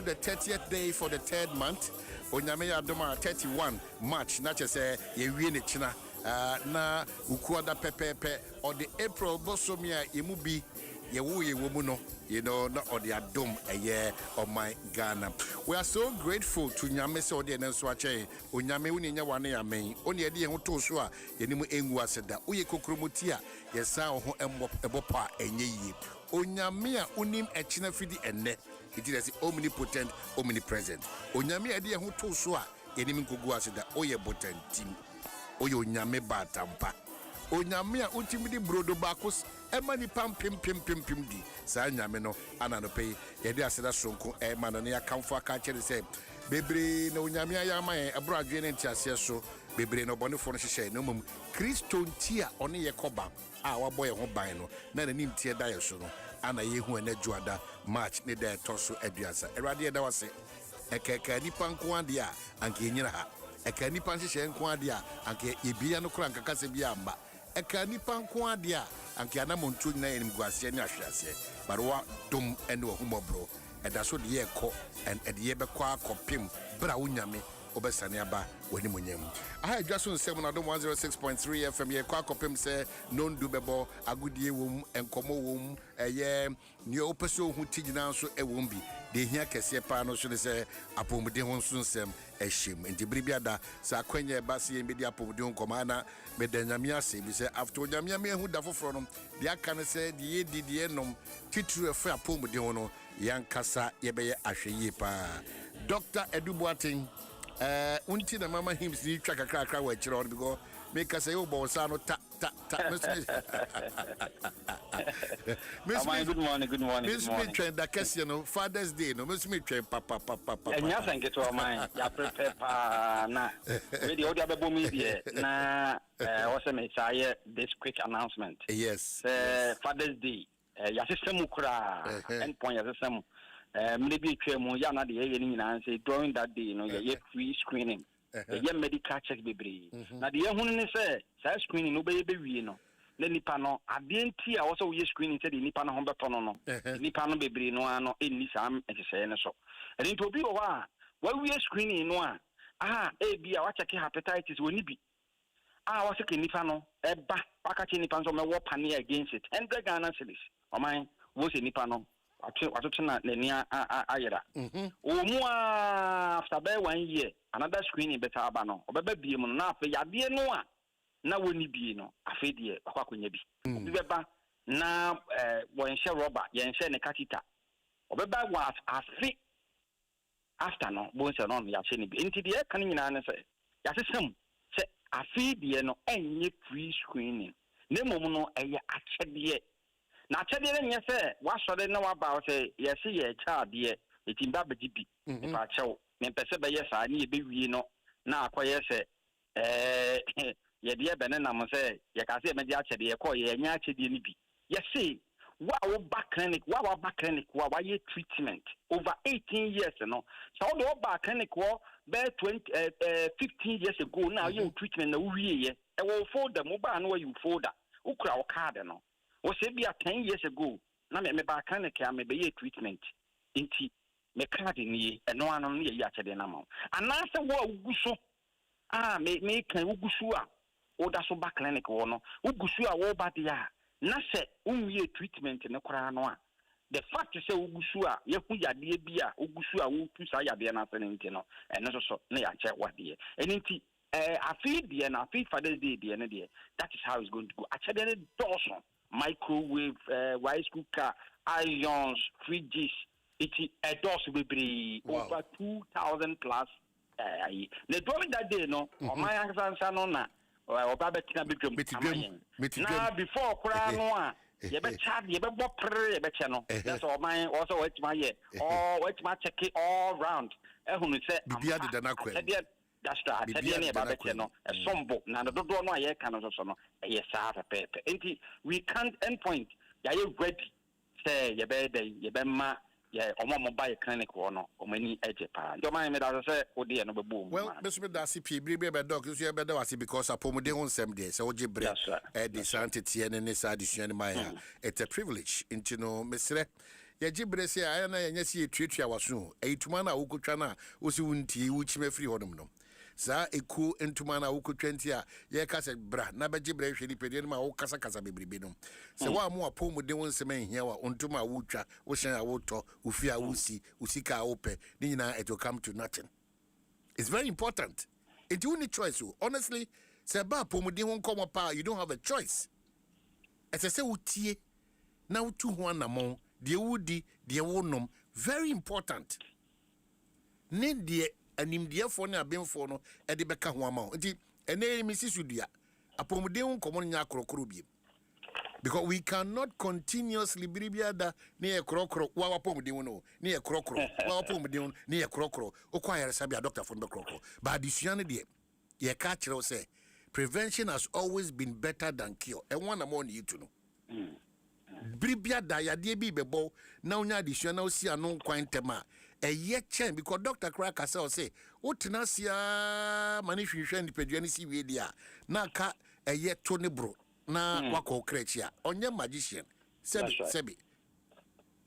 the 30th day for the 3rd month. Onyame Adom 31 March. Na chese ye wiene china. Na ukuada pepepe or the April bosomia yemubi ye womuno. You know, not on the Adom a year of my Ghana. We are so grateful to Nyame so the Nenswache. Unyame uninya wane ya main. Oni edi ye hoto soa yenimu engwa seda. Uye kokrumutia yesa ho ebopa enye yi. Onyame a unim echina fidi enne. It is omnipotent, omnipresent. Onyame edi ye hoto soa yenimu nkogwa seda. Oye botentim. Oye onyame batampa. Onyame a utimidi brodo bakos emani pam pim di sa nyame no anano pay yede aseda sonko emano ne yakamfo aka kire se bebre na onyame ayama e abro adwene ntiase so bebre no bonefo no hyehyɛ no mum Kristo ntia one ye koba a wabɔ ye ho ban no na nanim tie da ye so no ana ye hu anajuada March ne da toso aduasa erade da wase ekeka nipa nko ade a anke nyina ha eka nipa hyehyɛ nko ade a anke ebia no kora nkaka se bia amba eka nipa nko ade a anke anamontu nyina enim guase ne ahwease barwa dum ene ohumobro eda so de ye kɔ and ede ye bekɔ akɔpem bra wonyame obesane aba wani munyam aha Dwaso Nsem na Adom 106.3 FM ye kɔ akɔpem se nondu bebo agudie wom enkomo wom eye ne opeso hu tigina so ewom bi de hia kese pa no so ne se apomde ho nso nsem ehim enti bribiada sa kwanya ba se yembe di apomde ho komana me danyame ase bi se after onyame me hu da foforo no de aka ne se de ye didi enom titru efa apomde ho no yankasa yebeye ahweye pa Dr. Edubuatin unti na mama hymns ni twa kakra wa chiro because make us say o bo sa no ta Miss good morning. Miss me train da kesi no Father's Day no Miss me train papa. Enya thank you to my ya prepare pa na we the audio be me there na also me say this quick announcement. Yes. Father's Day ya system kura end point ya system maybe twemu ya na de ye ni nyina say during that day no ye free screening ye medical check bebre na de ye hunu ni say screening no be wie no na nipa no ade nti a wo so ye screening say de nipa no ho beto no nipa no bebre no ano enni sam etese ne so eni to bi o wa wie screening no a bi a wa check hepatitis woni bi wa se ke nipa no eba aka che nipa so me wo pane against it 100 Ghana cedis o man wo se nipa no watoto na lenia ayera omu after by 1 year another screening better aba no obeba bie mu na afa yade no a na woni bie no afa die akwakonya bi beba na wo enhye rubber ye enhye ne catheter obeba wa afi after no bo nse no ya che ne bi enti de kan nyina ne se ya sesem se afi die no enye free screening ne mom no eye akyede na chede ne nyese wa sode na wa ba say yesi ye child ye etimba begibi fa chew me pese be yesa ni be wie no na akoye se ye de be ne nam say ye ka se me di achede ye ko ye nya achede ni bi yesi wa back clinic wa ye treatment over 18 years no so the back clinic wa be 15 years ago now you treatment na wie ye e wo folder mo ba no you folder ukura o card no o se bia 10 years ago na me ba clinic ya me be ye treatment inti me card ni eno ano no ye achede na ma anase wo uguso me kan uguso a o da so ba clinic wo no uguso a wo ba dia na se unwie treatment ne kora no a the fact is say uguso a ye hu yade bia uguso a wo tu sa yade na se nti no eno so na ya che wade enti afi die na afi Father's Day die ne die that is how it's going to go achede ne dawson microwave rice cooker irons fridges it's a dose bebre over 2,000 plus the during that day no my answer no na oba betina bedwam na before kura no a ye be charge ye be bopre ye be che no that's all my also what my year or what my check it all round ehunu say bibia de na kwa that's right tell me about it no sombo na do no aye kan so no yes pepe enti we can't endpoint ya you ready say ye be ma ye omo buy clinic wo no omani eje pa do man me da say odi e no be boom well beso me da CP bribe be doc so ye be da wasi because apomode ho nsem de say oje bre e de santete ne sa addition ma ya it's a privilege into no mesre ye gibre se aya na ye si etuatua waso eituma na wokotwa na wo si wunti wo chime free hodom no sa eku entuma na wokotwa nti a ye ka se bra na be gibre hwe ni pedie no ma wo kasa kasa bebrebe no se wa mo apom de won sema hia wa ontuma wo twa wo hyen a wo to wo fi a wo si usika wo pe ni nyina it will come to nothing. It's very important. It you need choice. Honestly, say ba pomudi won come pa, you don't have a choice. As I say utie na utu ho anamon, de wudi, de wonom, very important. Ne de animdie fo na abemfo no e de beka ho ama. Nti ene mi sisudua. Apomudi won come nya krokro biem. Because we cannot continuously bribiada near crocro, wa pomudi no, near crocro, wa pomudi near crocro, o choir sabia doctor from the crocro. But this de ye catch say prevention has always been better than cure. And one among you to know. Bribiada ya de bi bebo, now nya additional see anon quantema. A ye chen because Dr. Cracker say, what nasia manifestation the peduanisi wedia, na ka a ye Tony bro. Na wako krechia onye magician sebi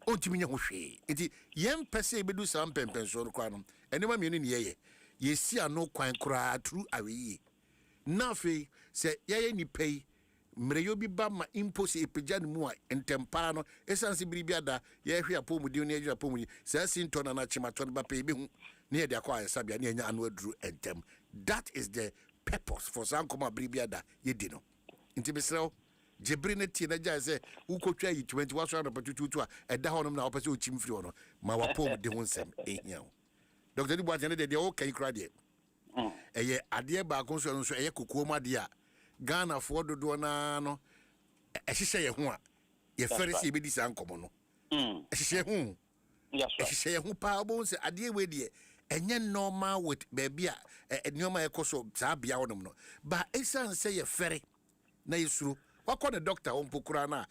ontiminya ho hwe enti yem pese ebedu sam pempenso no kwa no enema mienu ne ye si ano kwan kura tru aweyi na fe se ye ni pei mreyo bi ba ma impose epegya ne mu a entempa no esanse biribiada ye hwe apomudi ne adwa apomudi se sinto na chimato no ba pei bi hu ne ye de akwa sabia ne nya anu aduru entem. That is the purpose for sankoma biribiada ye di no. Inti besreo jebrine ti na ja se ukotwa yi 20 waso anopatutu a eda honom na opese ochim firi hono ma wapom de ho nsem ehia o Dr. Dibu atene de o kan kra de eye ade ba kon so nso eye kokuo ma de a Ghana fo dodo na no ehihye ye ho a ye fere se ebedi san komo no ehihye ho ehihye ye ho pa bo se ade we de enye normal with baby a nyoma ekoso sa bia honom no ba esan se ye fere na yesuru wakọ the doctor on pokura na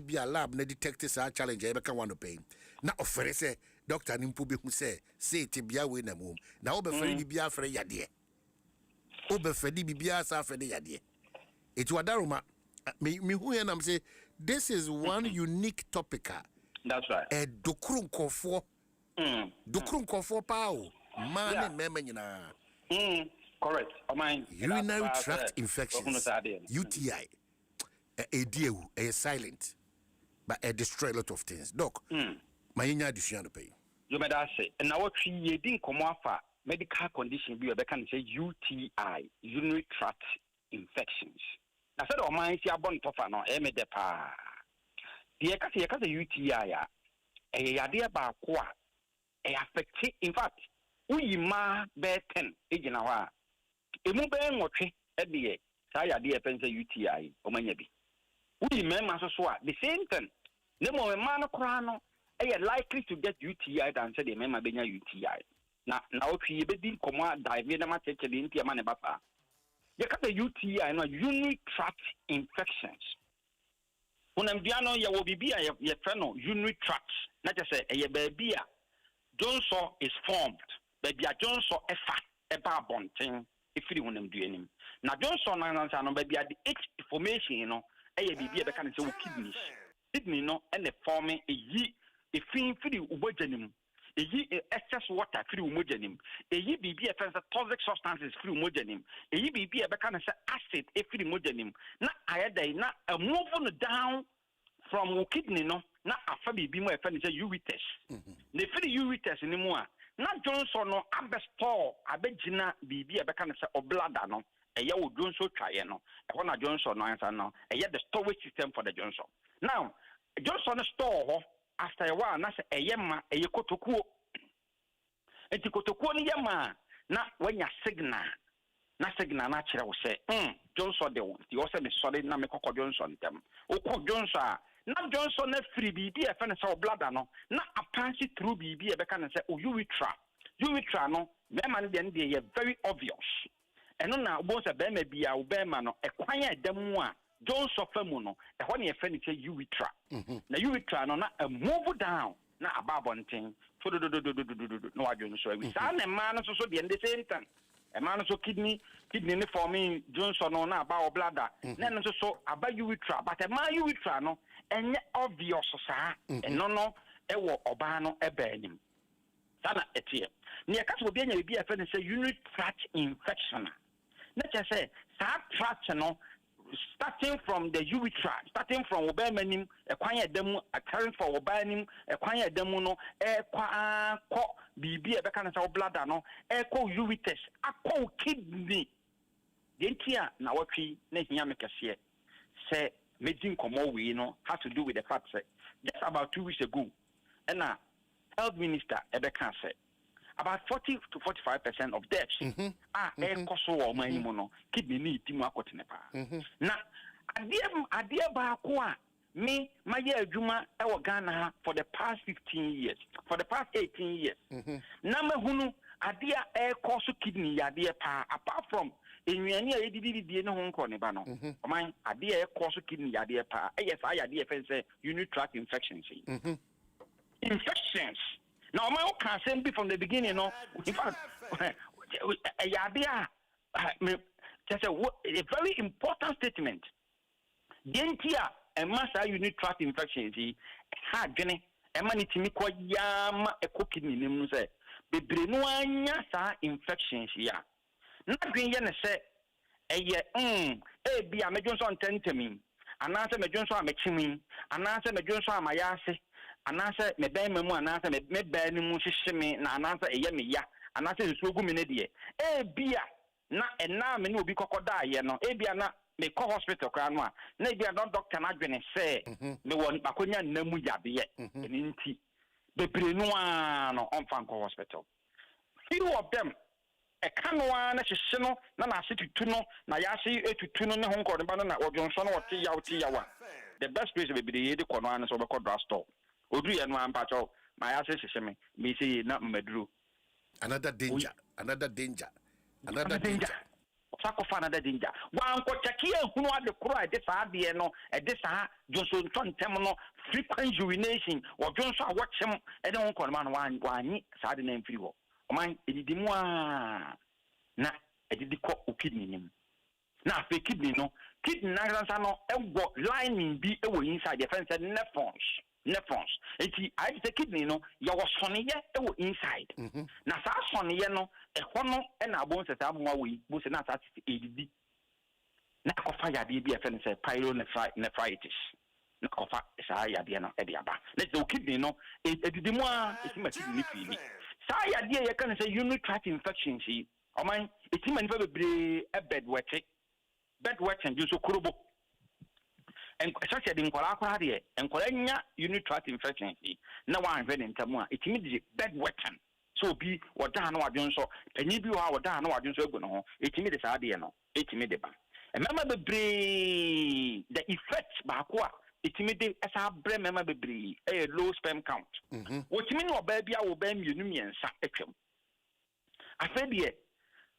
bia lab na detect sa challenge e beka one pain na ofere se doctor ni mpo be hu se ti bia we na mum na wo be fere di bia fere yade wo be fere di bia sa fere yade etu adaroma me hu ya nam say this is one unique topic. That's right. Dokrun kofo pa o man meme nyina correct. Urinary tract infections, UTI, a silent, but destroy a lot of things. Doc, my inya decision to pay. You may say, and now you didn't come off medical condition be a can say UTI, urinary tract infections. I said, oh, my, see, I born tougher no, depa. The Ekasa UTI, a idea about qua, a affect, in fact, we ma bear 10 agent hour. Emu be nwotwe ebe sa ya de pense UTI o manya bi we mema so a the same thing ne mo ma no kra no likely to get UTI than say the mema benya UTI na otwi be di komo dive na ma cheche de ntia ma ne bapa ye ka the UTI no urinary tract infections unam dia no ye wo bibia ye fe no urinary tract na je say ye ba bia jonso is formed ba bia jonso efa eba bonten ifiri wonam duanim na Johnson na nansa no ba bia the H formation you know eye bibia be kan say wo kidney no and the forming eyi efin firi ubodjanim eyi excess water firi umodjanim eyi bibia fe toxic substances firi umodjanim eyi bibia be kan say acid firi umodjanim na ayedai na move on down from wo kidney no na afa bibi mo e fe say ureters ne firi ureters ni mu a na Johnson no abestore abegina bibi e beka na se oblada no eye wo Johnson twaye no e ho na Johnson no ansa no eye the storage system for the Johnson now Johnson store ho after a while na se eye ma eye kotokuo enti kotokuo ni yema na wanya signal na kire wo se Johnson de wo ti wo se me sori na me kokko Johnson tem o ko Johnson na Johnson na free bibi e fe na se oblada no na apansi through bibi e beka na se o urethra no me man de very obvious eno na obo se be ma bia o be ma no e kwan ya dam a Johnson famu no e ho na e fe ni se urethra na urethra no na move down na ababonten no wa Johnson we sa na man no so de the same time e man so kidney ne forming Johnson no na aba oblada na no so aba urethra but e man urethra no enye obvious sa eno no ewo oba no eba anim sana etie ne ka so obi anya bi afa ne say urinary tract infection na che say that tract no starting from the urethra, starting from obamanim, a quiet demu, a current for obanim, a quiet demu no, a qua BB, a becan of blood, no, a co uretus, a co kidney. The entire now what we Nanyamaka say, making como we know has to do with the fact that just about 2 weeks ago, and now health minister Ebekan said about 40 to 45% of deaths are koso or manimono kidney need timu akotenepa na adie ba ko a me maye adwuma e wo Ghana for the past 15 years for the past 18 years na mahunu adie koso kidney yade pa apart from enwani a yedididie ne ho nko ne ba no oman adie koso kidney yade pa yes ayade fense urinary tract infections infections. Now, my own can be from the beginning, no. In fact, that's a very important statement. Dentia and master urinary tract infections, had Jenny, a man to me quite yam a cooking in him say, the Brenoania infections, yeah. Not green yen say, be a Majonson tentami, and answer Majonson machine, and answer Majonson my ass. Anasa me ben memu anasa me ben mu hyehyeme na anasa eye me ya anasa nsuo gu me ne de bia na ena me ne obi kokoda ye no bia na me ko hospital kra no a na bia no doctor na dwene se me won akonya namu yabe eni nti bebre no a no on fan ko hospital few of them e kanwa na hyehye no na na ase tutu no na ya ase etutu no ne ho nkɔ ne ba no na odwonso no wote yawa the best place be be de kɔ no an so be kɔ drugstore Odu ya no ampacho my assess me say na medru another danger another danger another danger wan ko check hunu ade kro ade saa de no ade saa Dwaso Nsem no frequent urination or Dwaso a watchem e de won konma no wanyi saa de na mfiri ho o man edidi mu a na edidi ko kidney nim na fe kidney no na ransa no ego lining bi e wo inside the fence nephrons eti I the kidney no ya was sonye e wo inside na sa sonye no e ho no e na abon se ta mo we bo se na sa edidi na kofa ya de bi e fe ne se pyelonephritis na kofa sa ya de no e de aba na the kidney no edidi mu a eti ma kidney fili sa ya de ye kan se urinary tract infections yi o man eti ma ni fa bebre e bedwetting ju so kurobo and such a dinkola kwade enkola nya urinary tract infection na wan hwe ne ntamu a etimi di bedwetting so bi woda na wadwon so panyi bi wa woda na wadwon so agu no ho etimi de saa de no etimi de ba emema bebre the effect ba ko a etimi de esa bre mema bebre low sperm count wotimi no ba bia wo ba mienu miensa atwam afedie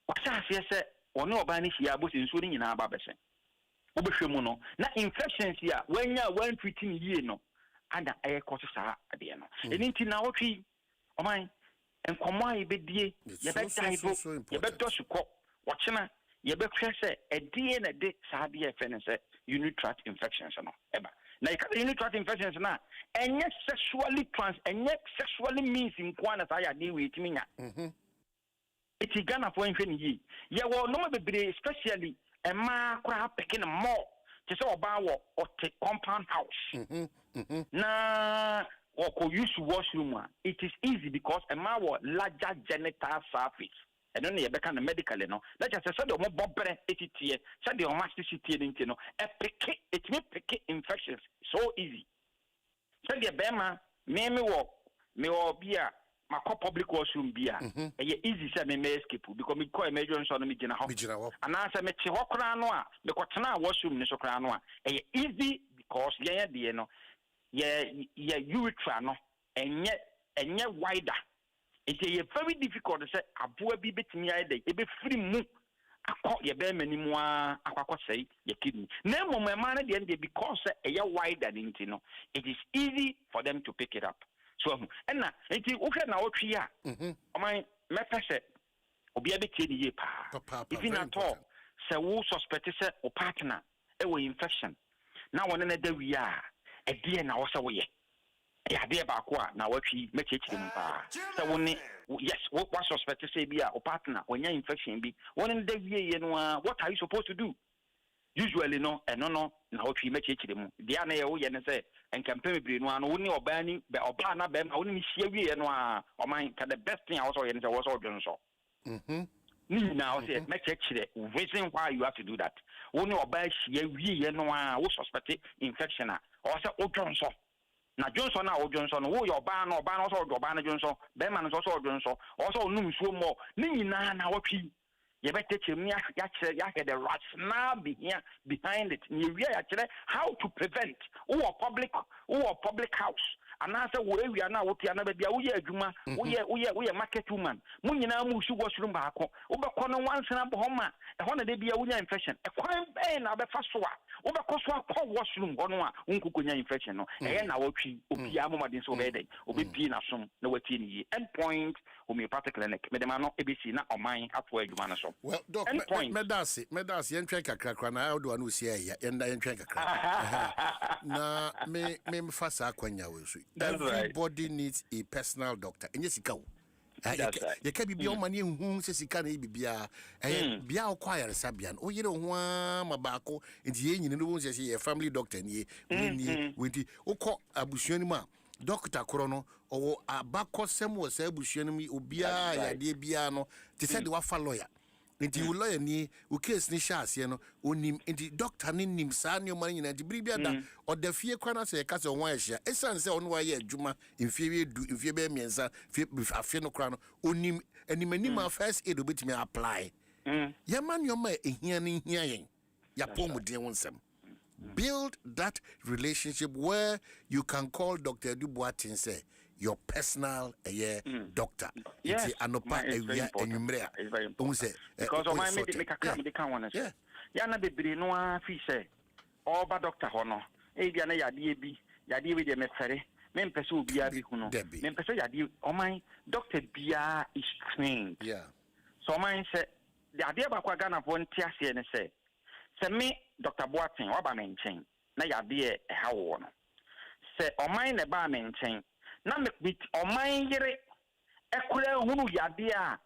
wasa afie ono oba ni hia bo senso ni nyina aba bese obehwemu no na infections ya wanya wan treating yie no ada aye koso saa ade no eni nti na wotwi oman enkomo aye bedie ye be daibo ye be dosuko wochena ye be hwese edie na de saa de ye fene se urinary tract infections no eba na urinary tract infections na enye sexually means nkwana saa ya de we timinya iti Ghana for nhwe yi ye wo no bebre especially a ma kra picking more to say oba wo ote compound house na or could use washroom it is easy because a ma wo larger genital surface and only be kind of medically no let us say the mo bobre etitie say the masticity nti no e pick it me pick infections so easy say the bema me wo bia my public washroom bia easy say me escape because me call emergency so no me gina ho and answer me che ho kra no a me ko tena washroom ni so kra no a easy because ye de no ye urethra no enye wider it is very difficult to say aboa bi betimi ya de e be free mu akọ ye be manimu akọ say ye kidney na mom man de because eye wider nti no it is easy for them to pick it up. So and na enti wo hwe na wo twi a oman mepese obi abetie ni ye pa even at all say wo suspect say o partner e wo infection na won na da wi a e de na wo say wo ye ya de ba ko na watwi mechechire mu pa so woni yes what suspect say be a partner when your infection be one day ye no what are you supposed to do usually no no na watwi mechechire mu dia na ye wo ye ne say enkampe mebre no ano woni oba ni be oba na be ma woni ni hia wie no a o man ka the best thing I also ye ne say was all done so now say mechechire reason why you have to do that woni oba hia wie no a wo suspect infection a o say o done so na Johnson na o Johnson wo your ba no so do ba na Johnson be man so Johnson also num so mo ni nyina na watwi ye beteke mi ya kire ya the rationale behind it ni wi ya kire how to prevent wo public house anase wo ewia na wo tia na ba bia wo ye adwuma wo ye market woman mu nyina mu su washroom ba akọ wo be kọ no once na bo homa e ho na de bia wo nya infection e kwan be na be fa so a wo be kọ so akọ washroom ho no a unkuko nya infection no e na watwi opia amodin so be dey obi pi na som na watie ni yi endpoint homeopathic clinic medema no ebisi na oman ato adwuma no so well doc medasi yentwen kakra na odo anu si ya yenda yentwen kakra na me fasa akwanya we so everybody needs a personal doctor enye sika wo you can be money who says he can't be bia acquire Sabian. Oh, you don't want my bacco, and the engine no one says a family doctor, ye, with the Oko Abushionima, Doctor Corono, or a bacco sem was Abushionimi, Ubia, dear Biano, they said the Wafa lawyer. Nti lawyer ni o case ni shas ye no onim nti doctor ni nim sa ne man nyina nti bribia da o da fie kwana se ka se won ahia esan se ono wa ye adwuma mfie du mfie be miensa afie no kra no onim animanima first aid obetimi apply ye man yo ma ehia ni hia yen ya pomuden wonsem build that relationship where you can call Dr. Duboatin say your personal doctor. Yes, anopa ewia enwumre a because o man make can one say ya na bebre no afi say oba doctor ho no e bia na yade we de mefere me mpese obi abi hu no me mpese yade o man doctor bia is trained so man say the idea ba kwa Ghana for ntiase ne say me Dr. Boatin wa ba me nchen na yade e ha wo no say o man ne ba me nchen na me bit o man yere ekura hunu yade a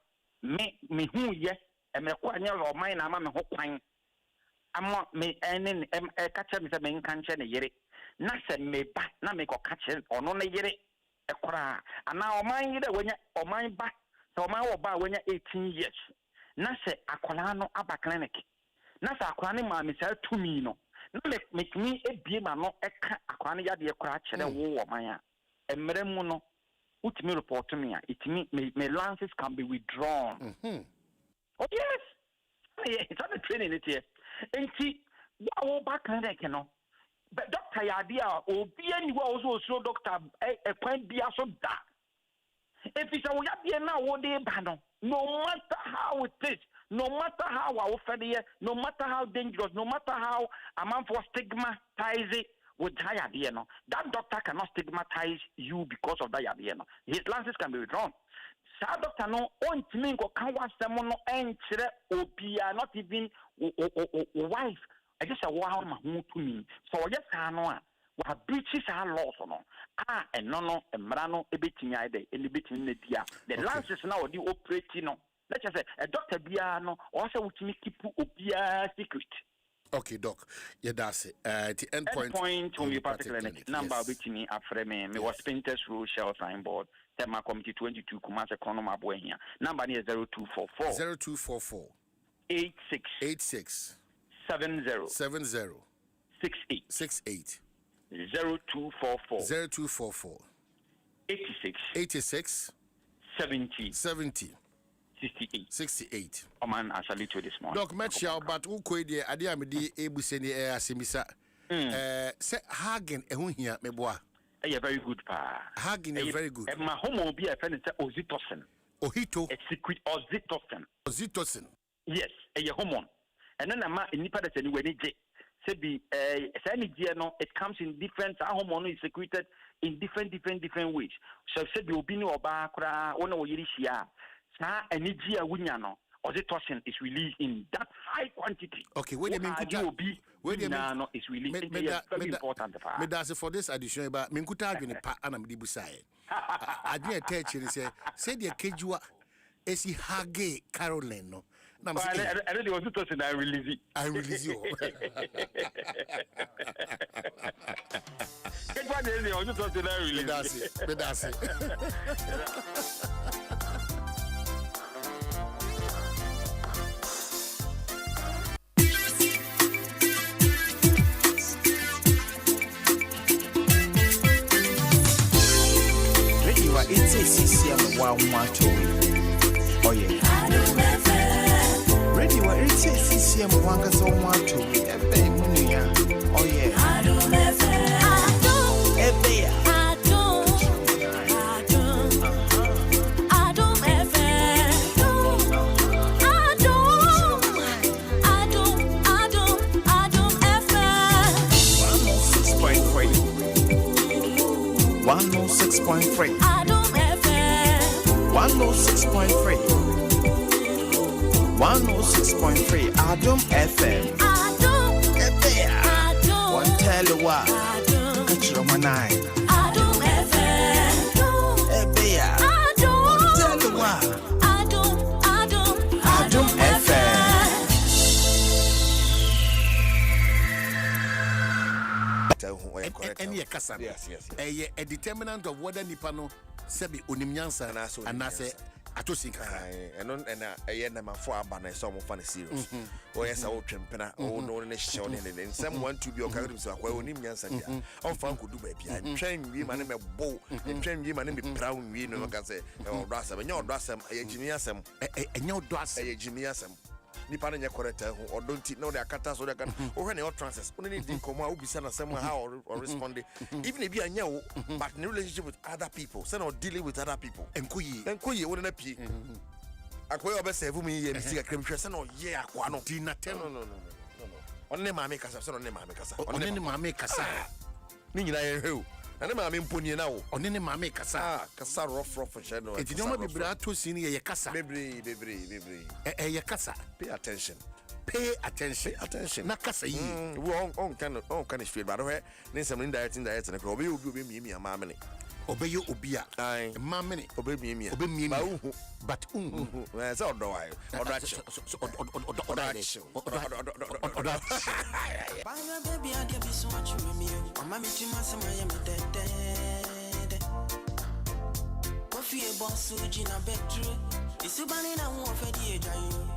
me hu ye e me kwa nya o man na ma me ho kwan ama me enen ka che me se me nka nche ne yere na se me ba na me ko ka che ono ne yere ekura ana o man yere wanya o man ba so o man wo ba wanya 18 years na se akola no aba clinic na se akola ne ma me sa tumi no na me tumi ebie ma no eka akola ne yade ekura kire wo man a emremu no utimi report me a itimi me lances can be withdrawn oh yes it's not a training it here enti wo back clinic no but doctor yadia obi ani wo also so doctor kwan bia so da if it's a yadia na wo dey ba no matter how it is no matter how our failure no matter how dangerous no matter how amount for stigmatizing with higher no, that doctor cannot stigmatize you because of that idea. No. His license can be withdrawn. So doctor no on me go can watch them no enter obia not even wife. I just say wow to me. So just no we have breaches our laws no. And no emrano ebetimi ide elebetimi netia. The license now the operating no. Let's just say a doctor bia no also will keep obia secret. Okay, doc. Yeah, that's it. The endpoint homeopathic clinic. Number with me after me was Painters Road Shell signboard. Tema Committee 22 Kumasa Konoma Boy here. Number is 0244 86 70 68 0244 86 70 68. Man, I salute you this morning. Doc, Metchal, but who could the idea me the Ebuseni Asimisa? Say Hagen, here, me boy. A very good pa. Hagen is very good. And my home will be a friend Ozitosen. Ohito, a secret Ozitosen. Yes, a hormone. And then I'm in Nipa that's anyway. Say it comes in different hormone is secreted in different ways. So said the opinion of Bakra, one of Yirishia. Sa energy a winya no oxytocin is released in that high quantity. Okay, wait a minute. Wait a minute. It's released. It's very important. Me that's for this addition, but me kuta adwene pa ana me dibusaye. Adwene teaching say the kejua esi hage Caroline no. I really want to say I release it. I release you. Get one day, I want to say I release it. That's it. It's a CCM one watch. Oh yeah. Ready what it's a CCM one gas on watch. Oh yeah. Adom 106.3 106.3 Adom FM. One tell you what, catch your man eye. Adom FM. One tell you what, Adom FM. Any kasa. Yes. A determinant of whether Nipano Sebi Unimyansa and Nase. Atosinka and a for abana some funny serious. Oh yes, I will trimpena, oh no nation and someone to be okay himself. Well, Nimian oh fun could do baby. And train we man a bow and train we man brown we no can say oh Drassam and your Drassam a geniusam and your Drass a geniusam. Nipa na correct or don't know their katas or can or when your transfers only didn't come out be sent somehow or respond even if you are new but in relationship with other people send or dealing with other people and kuyi wouldn't appear akwa obe serve me and see a cream dress no yeah akwa no dinner no only mama kasa so only mama kasa ni nyina ye and I'm impony now. On any mammy cassa, cassa rough shadow. It did not be brought to see a cassa. Baby. A cassa. Pay attention. Nakasa. We all kind of feel by the way. Then some indirect and obey you, me, a mammy. Obey you, Obia. I, mammy, obey me, but that's all do I. Or baby, I be so much with me. Mammy, you must have dead. Coffee, a boss, Gina Bedroom. It's a banana, I won't fed you.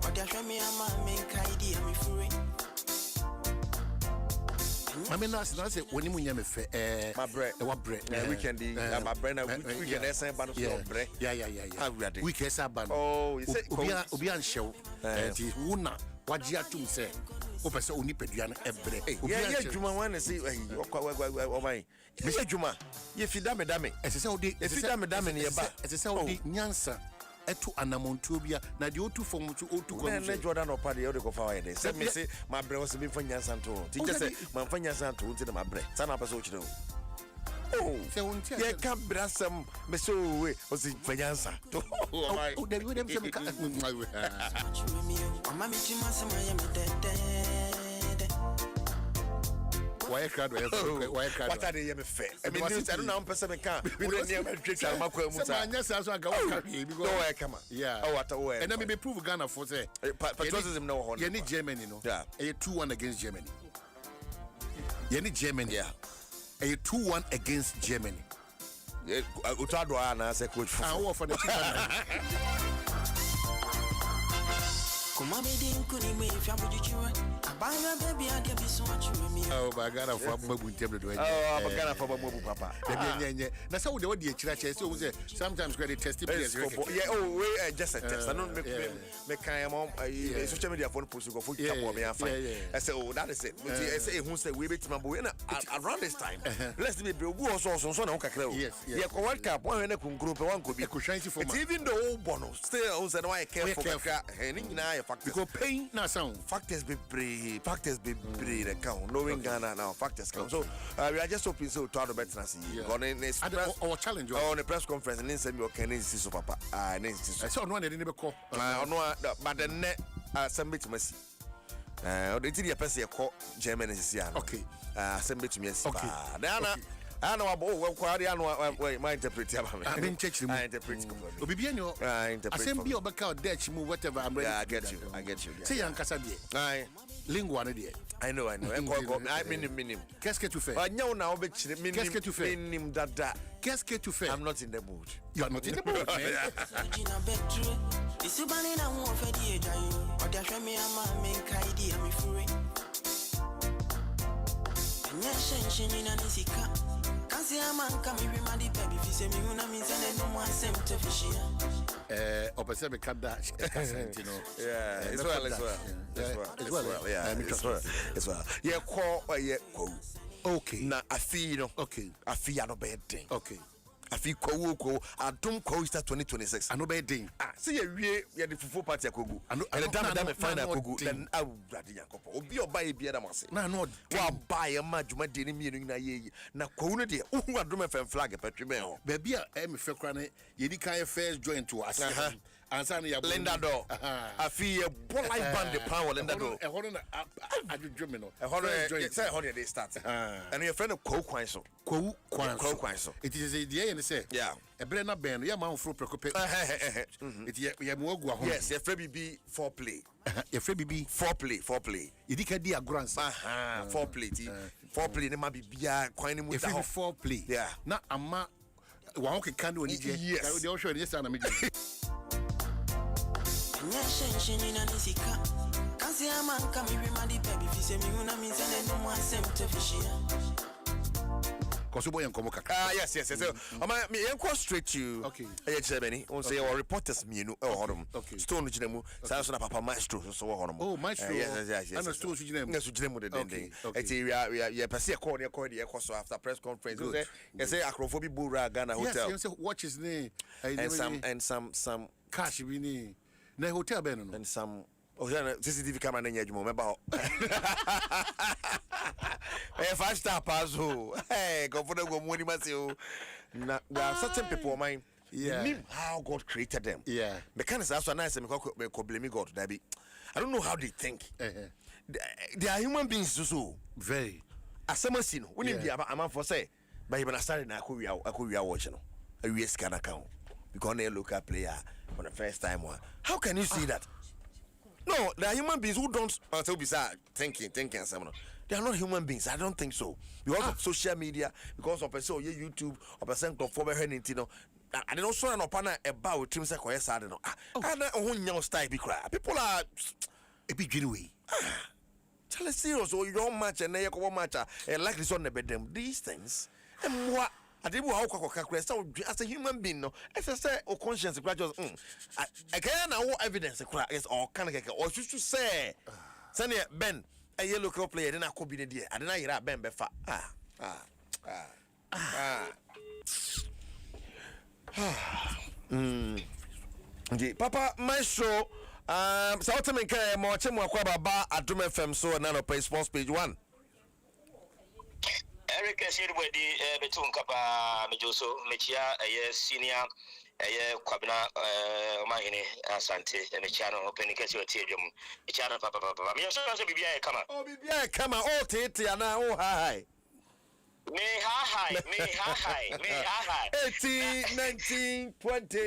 Or there's me, a man, make idea me free. I mean, that's when you mean my bread, what bread, weekend, my bread, weekend, bread. Yeah. Weekend, oh, it's Obian show. It is Wuna, what you to say. Open so only Pedian every day. Yeah, Juma want to see oh my. Mr. Juma, if you damn it, as I said, if you damn it, as I said, Nyansa. Etu anamontubia na di otu form to otu ko na Jordan opade o de ko fa wa de say me say my bre was be fanya santo teacher say man fanya santo unti na my bre sana pa so chire oh say unti ye ka brasam me so we o si fanya santo oh de we dem say me ka why card what are they me fair I mean I don't know person can we don't near my trick and makwa mu sa anya sa so aga waka because no come yeah oh what and then me prove Ghana for say patriotism no ho you need Germany no yeah 2-1 against Germany you need Germany yeah 2-1 against Germany utado ana say coach for the oh, my God, I'm from Mabu Table. Oh, I'm Ghana from Mabu Papa. That's how the church so sometimes credit test players. Yeah, oh, just a test. I don't make mom social media phone post go for me. I say, oh, that is it. I say, who say we bet Mabu around this time. Let's be go also so no kakra. Yes, yeah, World Cup one group one could be even the old bonus. Still, who said why I care for factors. Because pain na sound. Factors be brave. The count. Knowing Ghana now, factors count. So we are just hoping so to have better see. Our challenge. On the press conference, and then send me okay, so papa. I saw no one didn't call. But the net submit to Messi. The TD person call German is here. Okay. Submit to me. Okay. I know about my interpreter. I mean, check him. I interpret. Obibiano. I interpret. Obaka Dutch move whatever. I'm ready. Yeah, I get you. Say young Casadie. Aye. Lingua idea. I know. I mean. Qu'est-ce que tu fais? Qu'est-ce que tu fais? Qu'est-ce que tu fais? I'm not in the mood. You are not in the mood, man. Opposite me kada, you know. Yeah, as well. Yeah, call. Okay. Na afino. Okay. Afia no bad thing. Okay. Afi ko Adom Coaster 2026. Ano be din. See ye the fufu party akogu. And the dame find akogu then awurade yakopo. Obi oba e bia da mase. Na no wa buy e ma dwuma de ni mienu na ye. Na ko no de uhu Adom FM flag petwe me ho. Ba bia e me fe kra ne ye di kan first join to us. Ansa na ya Linda do. Afi ye bo live band the power Linda do. E hono na adwodwo me no. E hono say hono they start. And your friend ko kwan so. Ko kwan so. It is a day and say. Yeah. E bre na ben ya man fro prekope. It ye mo agua ho. Yes, your friend BB foreplay. Your friend BB foreplay. Idika di agransa. Foreplay ne ma bibia kwan ne mu da ho. Foreplay. Yeah. Na ama wa ho keka no ni je. Yes. They show ni say na me je. Kosubo yan komo kakra. Yes. So, me enquire straight to okay. Germany. On say our reporters mienu hodom. Stone ginemu. Sa so na papa maestro so hodom. Oh, maestro. Yes. And stone ginemu. Yes, ginemu the den. We pese call the so after press conference. You say Acrophobia Bura Ghana hotel. Yes, watch his name. And some cash we need. Na hotel be no. And some CCTV camera na nyadwuma meba. Five star pass ho. Hey, comfortable money maseo. Now there are certain people mind. Yeah. How God created them. Yeah. Mechanics also nice me blame God that be. I don't know how they think. They are human beings so. Very. Asamasi no. When you am for say, but even I started na akowia watch no. A US can account because they local player for the first time one. How can you see that? No, they are human beings who don't until beside thinking someone. They are not human beings. I don't think so. Because of social media, because of person YouTube, or person to form anything. I don't saw an opana about teams like sad. And own style be cry. People are a big giveaway. Tell us serious, or you don't match and they go match like this on the bedroom. These things. And what? I didn't how as a human being, no. As I say, or conscience, I can't know evidence is all kind of or just to say, Sunny Ben, a yellow club player, then I could be the dear. I didn't hear Ben Befa. Papa, my show, South America, more Chimwa Adom FM, so another page, sports page 1. Eric said with the between Kappa Mejoso, Mechia, a senior, a Quabina, Mahine, Asante, and a channel opening case your teardrum, a channel Papa. Me also be a come. Oh, be a come on, oh, Titia, now, oh, hi. Me hi. 18, 19, 20. 18,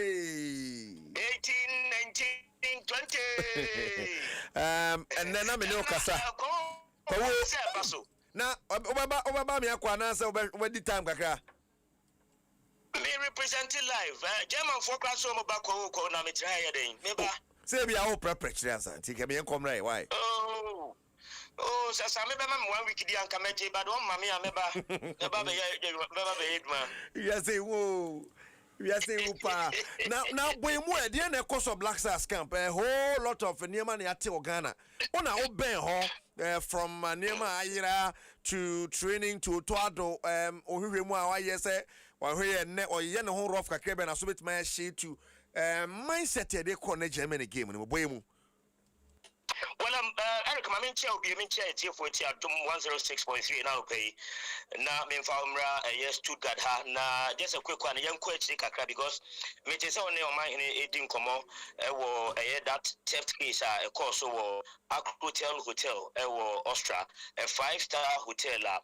19, 20. And then I'm in Okasa. Now, Obama, me akwana say over the time kakra. Me representing live. German for class so mo back ko na me try den. Me ba. Say be our preparation answer. Take me come right why? Oh, so me be ma 1 week di anka meje but one mama ya me ba. Me ba be edma. You say whoa. We are saying upa. Now boy mu e dey na course of Black Stars camp. A whole lot of niema na ate Ghana. Ona oben ho from niema ayira to training to toado ohwe mu a waye say wahwe ne oye ne ho rough kakra be na so betima share to mindset e dey call na Germany game no boy mu. Mamin Chow be a chair for Adom 106.3 now pay. Na me famra Stuttgart ha na just a quick one young question because me just on my in komo that theft case a course so hotel Austria a 5-star hotel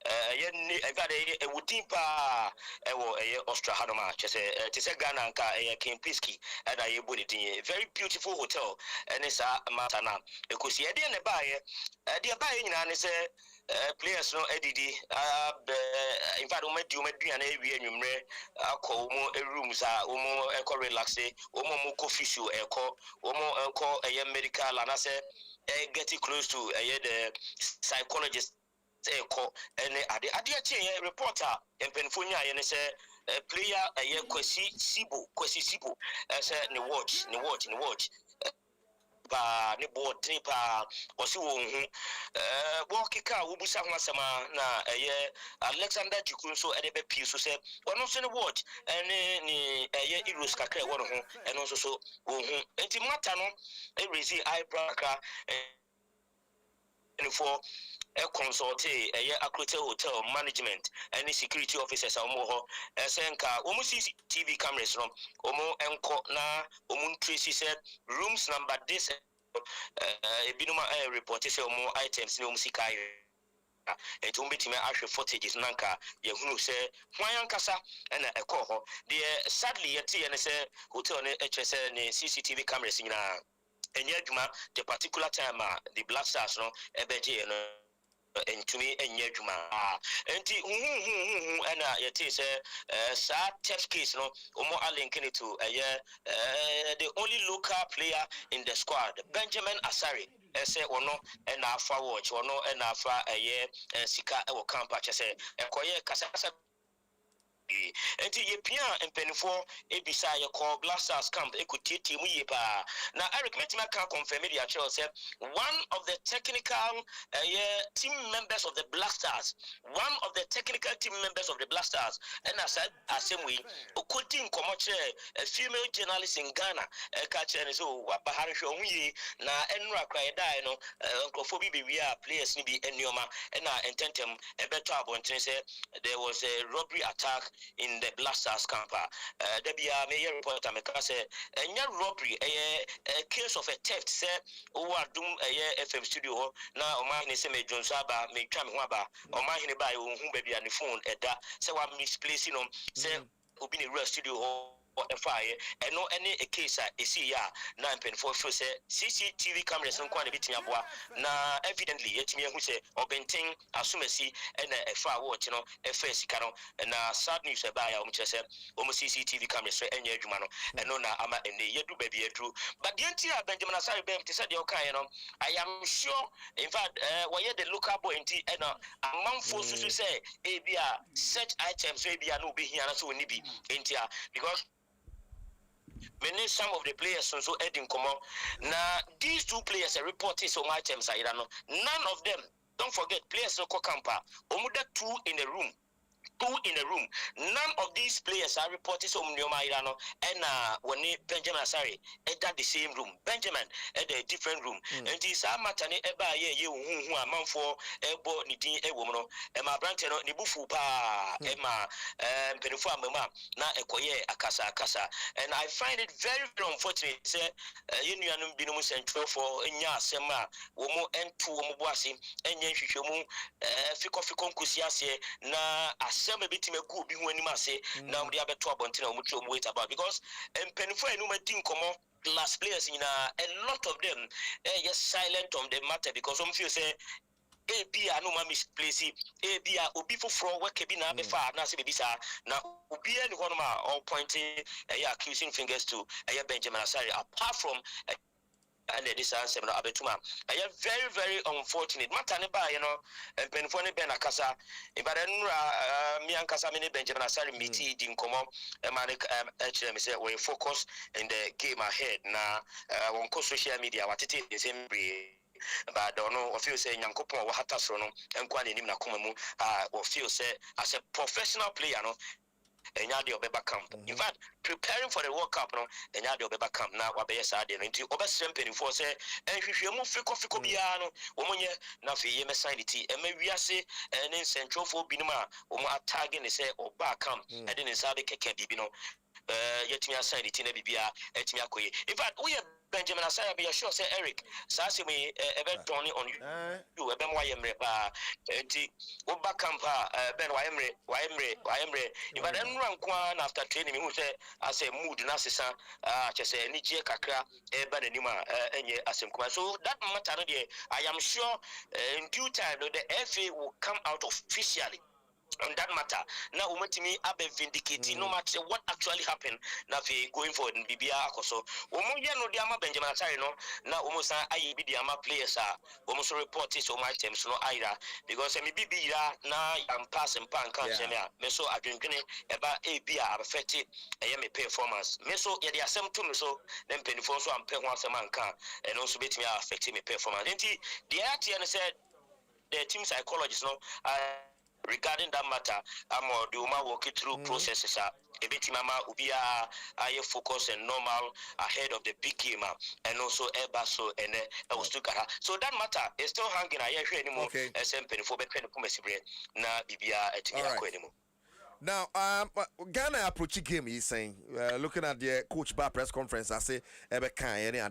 a wooden pa Austria Hanoma just a Ghana and King Pisky and I would it very beautiful hotel and it's a matana because he didn't buy and it's players no edidi in fact do and rooms relax fishu medical and I say getting close to the psychologist and reporter and Penfonia and say player Kwesi Sibu as a watch ba ne board pa osi wo hu walkika wo busa ho asema na Alexander Jikun so edebe pi so se ono so ne watch ni Eros kakra wo no ho eno so wo hu enti mata no raise eyebrow ka for consultate Akrute hotel management and security officers omo senka omo CCTV cameras no omo enko na omo tracy said rooms number this ebinuma report say omo items ni omo sikai and to meet me actual footages nanka yehunu say hwayankasa na ekọ ho the sadly yeti and say hotel ne HSN ne CCTV cameras nyina enye adwuma the particular time the Black Stars no ebeje no and to me and yet and yet say sad test case no more linking to the only local player in the squad Benjamin Asari say or no and alpha watch or no and alpha sika or camp say a kasa enti ye pia empenifo ebisa ye call Blasters camp ekutiti mu ye pa na Eric metima can confirm the actual say one of the technical team members of the Blasters and I said asemwe okoti nkomoche a female journalist in Ghana ka chere so wabahare hwe onye na enra kwai dai no nkrofo bi we players ni bi enioma na ententem ebeto abonten say there was a robbery attack in the Blasters camp. Debia mayor reporter me say robbery a case of a theft say Adom FM studio na o ma hine se me Jonsaba me twa me ho aba o ma hine ba o hu ba bia ne phone eda say wa misplacing no say obi ne studio fire and no any a case I see ya 9.4 say CCTV cameras and quite a bit na evidently yet me who say or benting asumesi and a far watch a face cano and sad news about almost CCTV cameras and yedumano and no na ama and the yedu baby true but the entire Benjamin Asari Bem to said I am sure in fact why the local boy and a month for to say such items maybe no be here so nibi intia because many some of the players so heading come on. Now these two players are reporting some items I don't know. None of them, don't forget, players so camper. Omuda two in a room. None of these players are reported some Nyomairano and when Benjamin Asari at the same room. Benjamin at a different room. And this Matane Eba ye who are man for Ebo Nidin a woman and my brantano Nibufu pa Emma Penufua Mama na Ekoye Akasa. And I find it very, very unfortunate. Say Union Binum Central for Nya Sema Womo and two Mubwasi and Yanshumu Fiko Kusiase na some a bit me good being when you must say now the other 12 until much wait about because and Penfo and Umatin come last players in a lot of them just silent on the matter because some few say a no misplace a obi for work cabina before Nasi Bisa now Ubi and Honma all pointing accusing fingers to Benjamin Asari apart from and this answer no abetuma I am very very unfortunate matane ba and penfo ne ben akasa ibadan mi ankasa me ne Benjamin Asari miti di nkomo e ma ne me say we focus in the game ahead na on social media watete the same but don't know or feel say Nyankopon wa hata so no enkwa ne nim na koma mu or feel say as a professional player no enya de obeba camp. In fact, preparing for the World Cup no enya de obeba camp na wabeye saa de no nti obesrem penifo se enhwehwemu fiko bia no omonye na fe ye mesign ti wiase ne centralfo binuma omo atag ne se oba camp e de ne saa de keke bibi no yetimi assign ti na bibia etimi akoye. In fact, we Benjamin Asaya be sure say Eric sase me ebe doni on you ebe mo yemre pa enti wo back camp ben wayemre if I don't run kwan after training me who say as a mood na sesa chese ni je kakra ebe nanima enye asem kuma. So that matter no dey I am sure in due time the FA will come out officially on that matter. Now umetimi abe vindicating no matter what actually happened. Now we going forward in Bibia Akoso. Umuya no diama Benjamin Atari no. Now umusa ayi bi diama players umuso report is my teams no either because me bibia na am pass and pan can semia. Me so adwinkene eba ebia affected me performance. Me so ye dey asem to me so then penifo so am pe ho asem anka and also betimi affect me performance. Enti the RTN said the team psychologist no regarding that matter, I'm the woman walking through processes. A bit mama ubia I focus and normal ahead of the big game and also Ebaso and Ostukara. So that matter is still hanging. I hear anymore. SMP for na Bibia anymore. Now, Ghana approaching game, he's saying, looking at the coach bar press conference, I say, and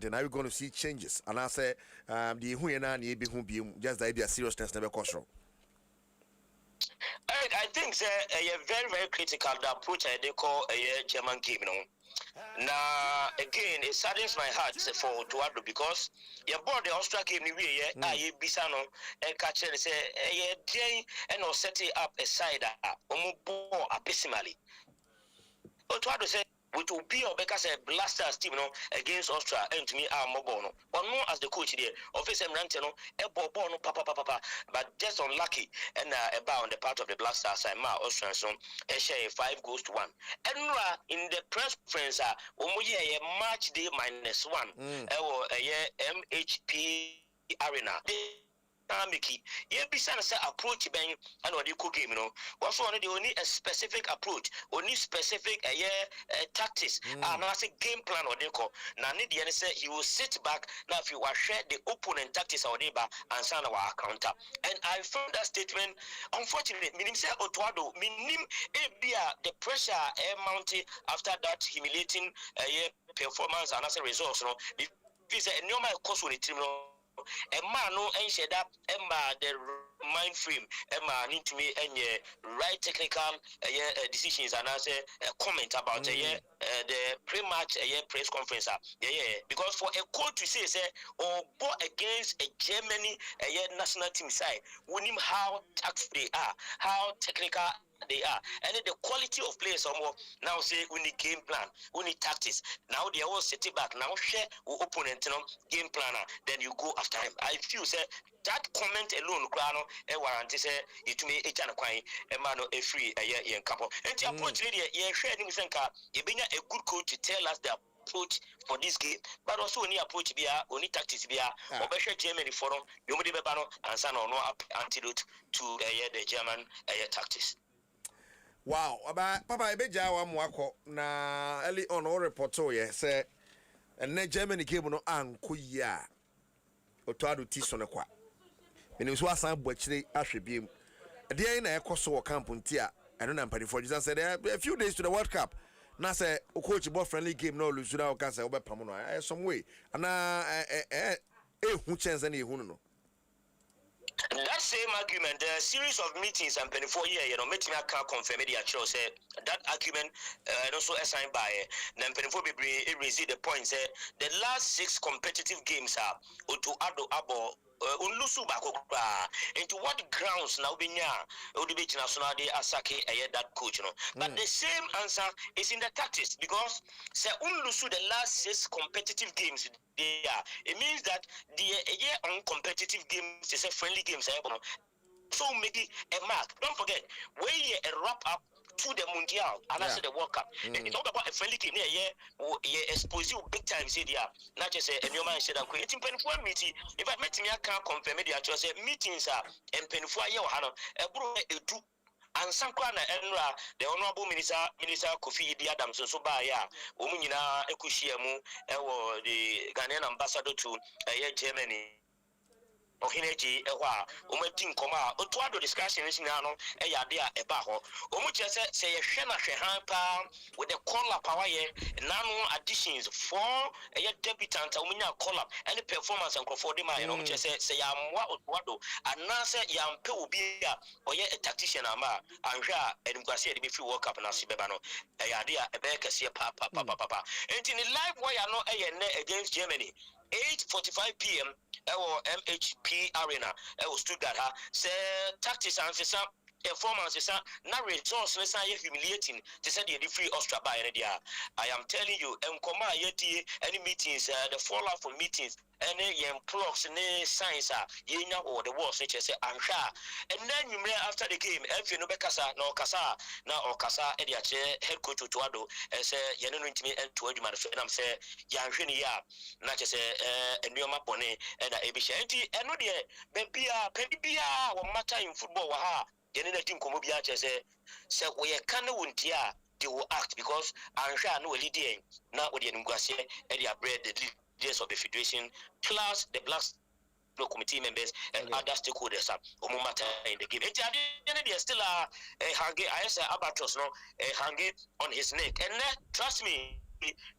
now you're going to see changes. And I say, the Huena, just the idea seriousness never cost wrong. I think a very, very critical the approach they call a German game. Now, again, it saddens my heart for Dwaso because you bought the Austria game ni we ye bisano and catch and say day and or set it up aside abysmally. Dwaso say which will be because a blasters team against Austria and to me are mobile but no as the coach there office and rantano no papa but just unlucky and about on the part of the blasters and ma Austrian so share 5-1 and in the press conference match day -1 MHP arena Miki, ye bisa say approach ben and what you cook game, also only the only a specific approach, only specific tactics, and I say game plan or they call. Now need the say he will sit back now if you are share the opponent tactics or neighbor and sign our counter. And I found that statement unfortunate, meaning say Otwado, meaning the pressure mounted after that humiliating performance and as a result, if it's a normal course with the team. A man no and said that the mind frame need to me and right technical decisions and answer a comment about the pre-match press conference because for a coach to say or go against a Germany national team side we know how tactful they are, how technical they are, and then the quality of players now say we need game plan, we need tactics. Now they all sitting back, now share with opponent game planner, then you go after him. I feel say that comment alone, Grano, and warranty say it may each and a man a free a year in couple. And the approach lady, you share him senka, you bring a good coach to tell us the approach for this game, but also only approach be only tactics be or better Germany forum, you may be and son or no antidote to the German tactics. Wow, about Papa Beja wa mwako na early on all report say and Germany came no anko ya Otwado tiso ne kwa. Meni so asan bochire ahwebiem. Dey na ekoso camp ntia eno na mpanifo just said a few days to the World Cup. Na say coach ball friendly game no lose na o kan say obepam no some way. Ana hu chance na ehunu no. That same argument, the series of meetings and 24 years, making me can't confirm it. Actually, say that argument, and also assigned by then 24 receive the point. Say the last 6 competitive games are to Adom unlusu bakokra into what grounds now binya odibeti national day asake that coach but the same answer is in the tactics because say unlusu the last 6 competitive games there it means that the year on competitive games is a friendly games so make it a mark. Don't forget we a wrap up to the Mundial and also the World Cup. And you talk about a friendly game you expose you big time say there. Not just a new man said I'm creating 24 meeting. If I met me I can't confirm it actually say meetings are and 24 year hano a bro do and Sankwana Enra, the Honorable Minister Kofi Adom so by ya, Umina Ekushiamu, the Ghanaian ambassador to Germany. Ohineji ewa umetin koma otuado discussion is now e yade a eba ho omuche se ye hwe na hwe han pa with the call power ye nano additions for a debutant umunya call up any performance and for dem ayo omuche se ya mwa otuado anase ya mpe obi a oye a tactician ama anhwe a enkwase de be free world cup na se beba no e yade a ebe kase pa enti ni live wire no e ye ne against Germany 8:45 p.m. MHP Arena. Stuttgart. Say tactics and say performance is na results humiliating to say the free Austria by I am telling you, any meetings, the fallout from meetings, any plugs, any signs or the worst nature say and then you may after the game, if you know Bekasa, no Kasa, now or Kasa, head coach to Tuado, and say Yanu me and to you, and say Yanshia, not just a new mapone and a Abishanti, and no dear, Bebia, Pedibia, or matter in football. Yenina team Komobia say we can wuntia they will act because I'm sure no leading now with the Nguasia and they are bred the leaders of the federation plus the black committee members and other stakeholders Omumata in the game. It's still a hanging I say Abatos no hanging on his neck and trust me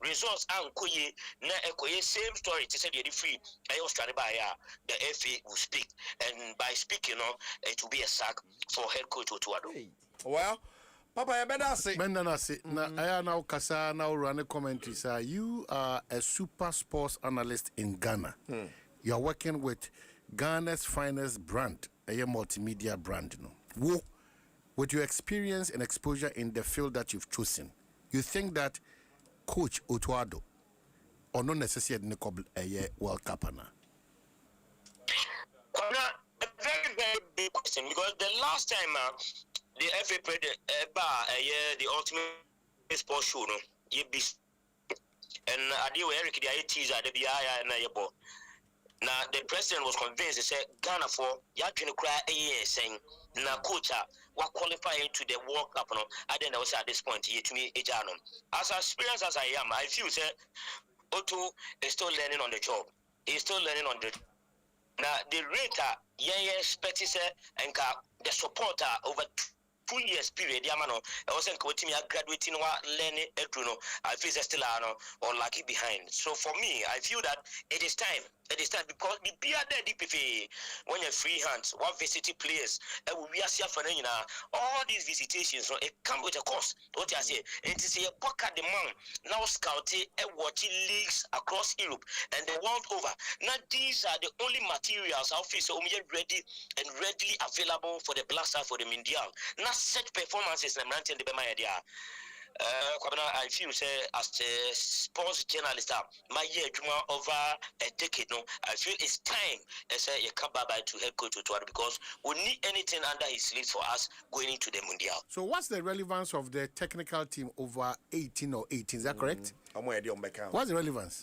results and koye na ekoye same story to say the free I was trying to buy the FA will speak and by speaking it will be a sack for head coach Otuado. Well, Papa, I better say. Now, I now Kasa now run a commentary. Sir, you are a super sports analyst in Ghana. You are working with Ghana's finest brand, a multimedia brand. With your experience and exposure in the field that you've chosen, you think that Coach Otuado or not necessarily a World Cup? A very, very big question because the last time the FA played the ultimate sports show, no, and I did Eric the ITs at the BIA and now the president was convinced. He said Ghana for Yakin cry a year saying na coach what qualifying to the World Cup. No, I didn't know at this point yet to me as experienced as I am, I feel say Otto is still learning on the job. He's still learning on the now the rate expect and the supporter over 2 years period yamano I wasn't quoting me graduating learning I feel still or lucky behind. So for me I feel that it is time because the DPF when you're free hands what visiting players we are for all these visitations it come with a cost. What I say it is a pocket demand now scouting and watching leagues across Europe and the world over. Now these are the only materials our face ready and readily available for the blaster for the Mundial. Not such performances I'm ranting the idea. I feel say as a sports journalist, my year over a decade no, I feel it's time as a Kababa to head coach to because we need anything under his sleeves for us going into the Mundial. So what's the relevance of the technical team over 18 or 18? Is that correct? What's the relevance?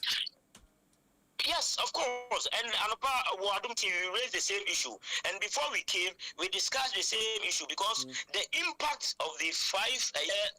Yes, of course. And Adom TV, we raised the same issue. And before we came, we discussed the same issue because the impact of the 5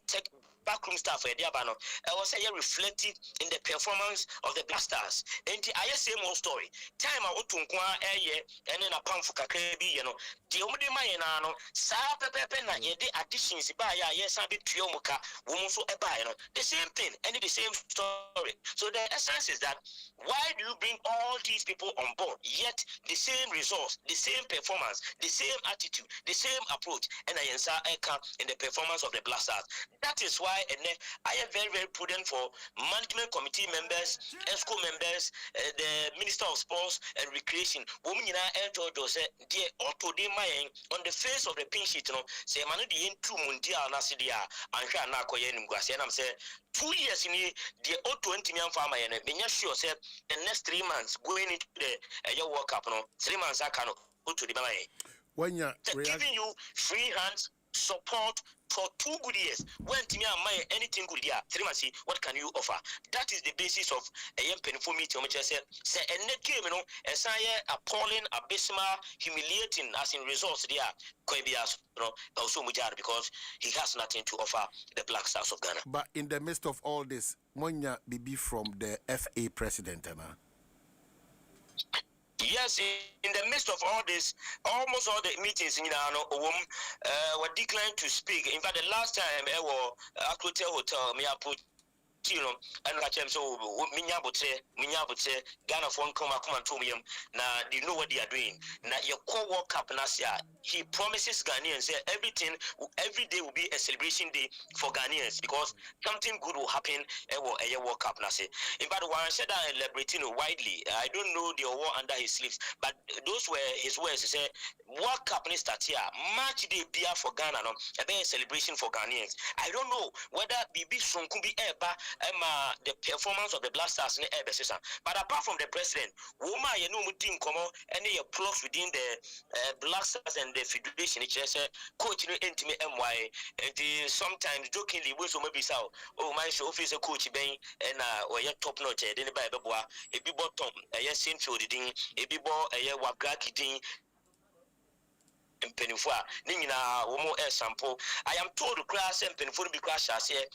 tech backroom staff for Diabano was reflected in the performance of the Blasters. And I same old story. Time I went to and then a pump for Kakebi, the only man, Sa Pepe, the additions by yes, I be Tiomuka, woman so the same thing, and the same story. So the essence is that why do you bring all these people on board, yet the same results, the same performance, the same attitude, the same approach, and I answer in the performance of the Blasters? That is why I am very, very prudent for management committee members, ESCO members, the Minister of Sports and Recreation. Women in our say, dear, auto de mayen on the face of the pin sheet, say, man, the into Mundial Nasidia, and Shanakoyen Guasian, I'm saying 2 years in the O20 million farmer, and I'm sure, say, the next 3 months going into the World Cup, 3 months I can go to the Malay. When you're giving you free hands support for 2 good years. When Timmy and anything good year, 3 months, what can you offer? That is the basis of a young penful meeting, which I said, and net game, you know, and say appalling, abysmal, humiliating as in results there, Koibias, you know, also Mujar, because he has nothing to offer the Black Stars of Ghana. But in the midst of all this, Monya Bibi from the FA president, Emma. Yes, in the midst of all this, almost all the meetings, you know, were declined to speak. In fact, the last time I was at hotel, me I put. And I am so Minyabote, Ghana phone come to me. Now, you know what they are doing. Now, your co World Cup Nasia, he promises Ghanaians every day will be a celebration day for Ghanaians because something good will happen a World Cup Nasia. In fact, when I said that celebrating widely, I don't know the award under his sleeves, but those were his words. He said, World Cup is start here, match day beer for Ghana, no, a celebration for Ghanaians. I don't know whether Bibi Sunkumbi Eba. The performance of the Black Stars in the but apart from the president, woman, you know, team come on any applause within the Black Stars and the federation. It's just coach intimate MY and sometimes jokingly we so maybe so my show office a coach ben and or your top notch then by Babwa a big bottom a yes Sinfield ding a big ball a year wagraki ding. Penifua, Nina, Womo sample. I am told the class and Penifua be crash as a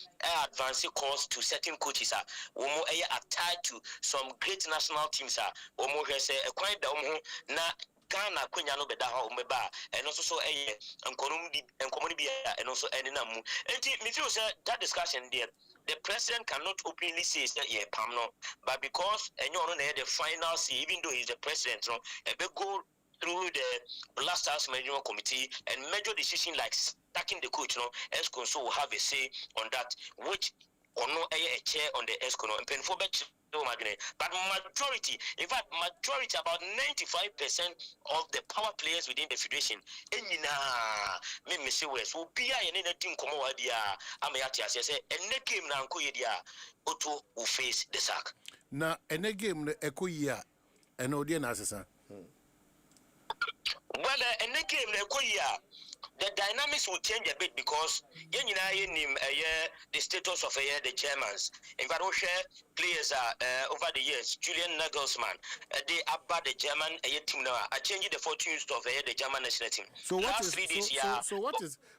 advanced course to certain coaches. Womo are tied to some great national teams. Womo has a quite down na Ghana Quenyano Bedaha Umeba, and also so a and community and also any namu. And me feel that discussion there. The president cannot openly say that yeah, Pamno, but because and you know the final say, even though he's the president, no, a big goal. Through the Black Stars Management Committee and major decision like stacking the coach, you know, ESCO so will have a say on that, which or no a chair on the ESCO and pen for bet. But majority, in fact, majority, about 95% of the power players within the federation, me say West will be anything come over there. I'm a say, and next game now, Otto will face the sack. Now, and a game, the Ecoia, and Odian Assassin. Well, and the game, the dynamics will change a bit because the status of the Germans. In fact, we share players over the years. Julian Nagelsmann, they about the German team now. I changed the fortunes of the German national team. So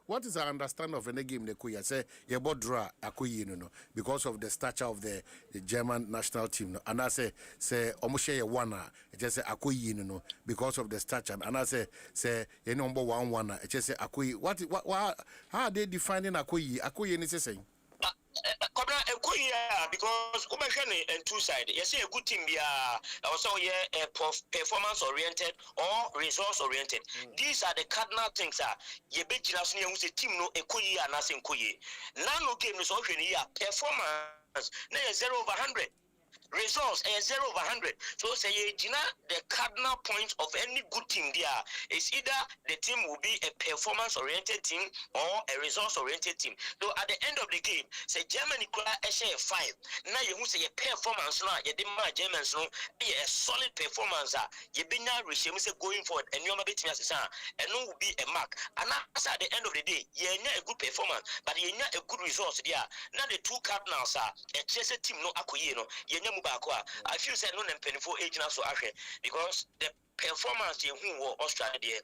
what is our understanding of any game? The Kuya say you bought draw no because of the stature of the German national team. And I say almost a one. Just say no because of the stature. And I say number 1 it just say what how are they defining Akoyi is saying? Because and two sides. You see a good team be also performance oriented or resource oriented. These are the cardinal things. You bet you who's a team no Ekoyi and nothing Koyi. Nano game is also performance. 0/100. Results 0/100. So say the cardinal point of any good team there is either the team will be a performance oriented team or a resource oriented team. So at the end of the game, say Germany could share 5. Now you say a performance now, you demand Germans no a solid performance. You be now regime say going forward and you bit me as and no will be a mark. And at the end of the day, you a good performance, but you a good results there. Now the two cardinals are a chess team no Akoyi no you I feel say no painful age now so because the performance in who were Australia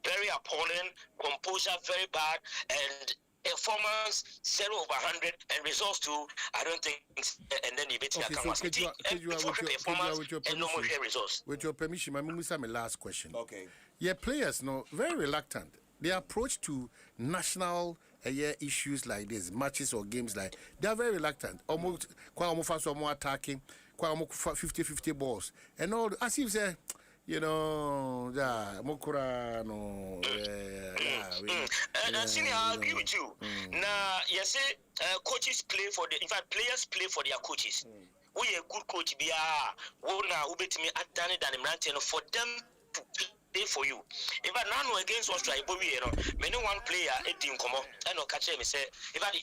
very appalling, composure very bad, and performance 0/100 and results too. I don't think, and then you bet me and no more results. With your permission, my my last question. Okay. Yeah, players no very reluctant. Their approach to national issues like this, matches or games like they are very reluctant. Almost quite almost more attacking, quite almost 50-50 balls. And all as if say, you know, Mokura no Senior, I agree with you. Now you say coaches play for in fact players play for their coaches. We a good coach be now ubet me at Danny for them to play for you. If I now against Australia, many one player a team come up and no catch me say if I the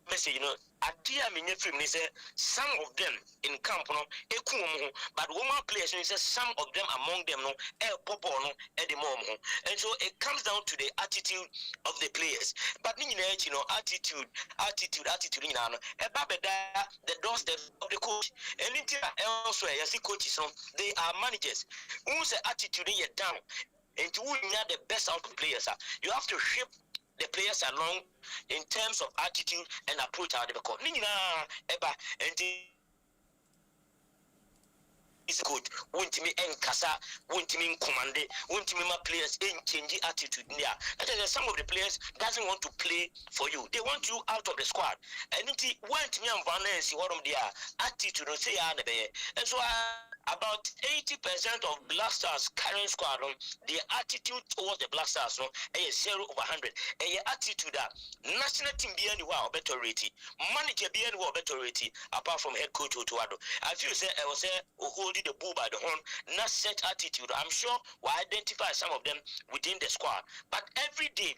message, you know, idea me frame ni say some of them in camp no eku mo but woman players no say some of them among them no popo no the mom and so it comes down to the attitude of the players but you know attitude you know the doorstep of the coach and also you see coaches they are managers who say attitude is down and to win the best out of players you have to shape the players along in terms of attitude and approach out of the court. And is good. Won't me enkasa, won't me command, won't me my players in change attitude. Yeah, some of the players doesn't want to play for you. They want you out of the squad. And it want me and Vanessa what their attitude say and so about 80% of Black Stars current squad their attitude towards the Black Stars is 0/100. And your attitude that national team be anywhere better rating, manager be anywhere better rating apart from head coach Otuado. I feel say I was holding the bull by the horn, not set attitude. I'm sure we identify some of them within the squad. But every game,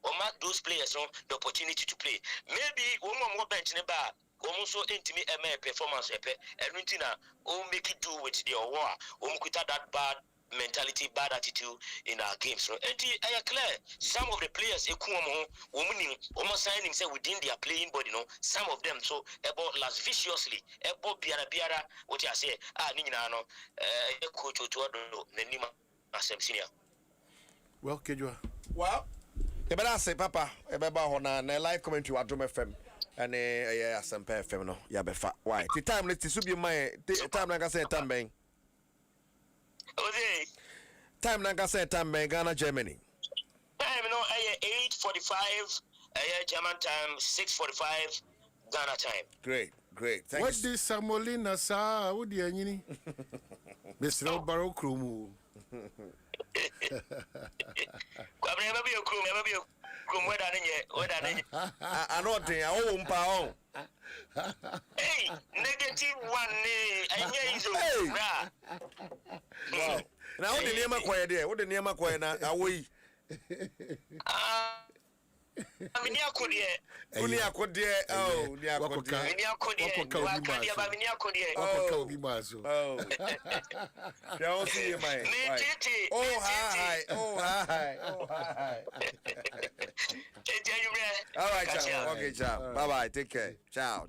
we mark those players the opportunity to play. Maybe one more bench in the bar. Also intimate performance and make it do with the war. That bad mentality, bad attitude in our games. So I clear some of the players almost signing say within their playing body, some of them so about last viciously, about biara, what I say, coach well, Kejua. Well, you better say, Papa, about on a live commentary at Adom FM. And some FM no, ya befa. Why? The time let's be my time like I say time bang. Okay. Time like I say time bang Ghana Germany. Time 8:45 German time 6:45 Ghana time. Great. Thank what you. What did Samolina sa? What did you Mr. Barrow Krumu? I know thing. I won't pound. Hey, -1. Wow. Now what the name of quiet there? What the name of quiet now? Away. Unia kodie. Oh, nia kodie. Oh. Don't see you, man. Oh, hi. All right, ciao. Okay, ciao. Bye-bye. Take care. Ciao.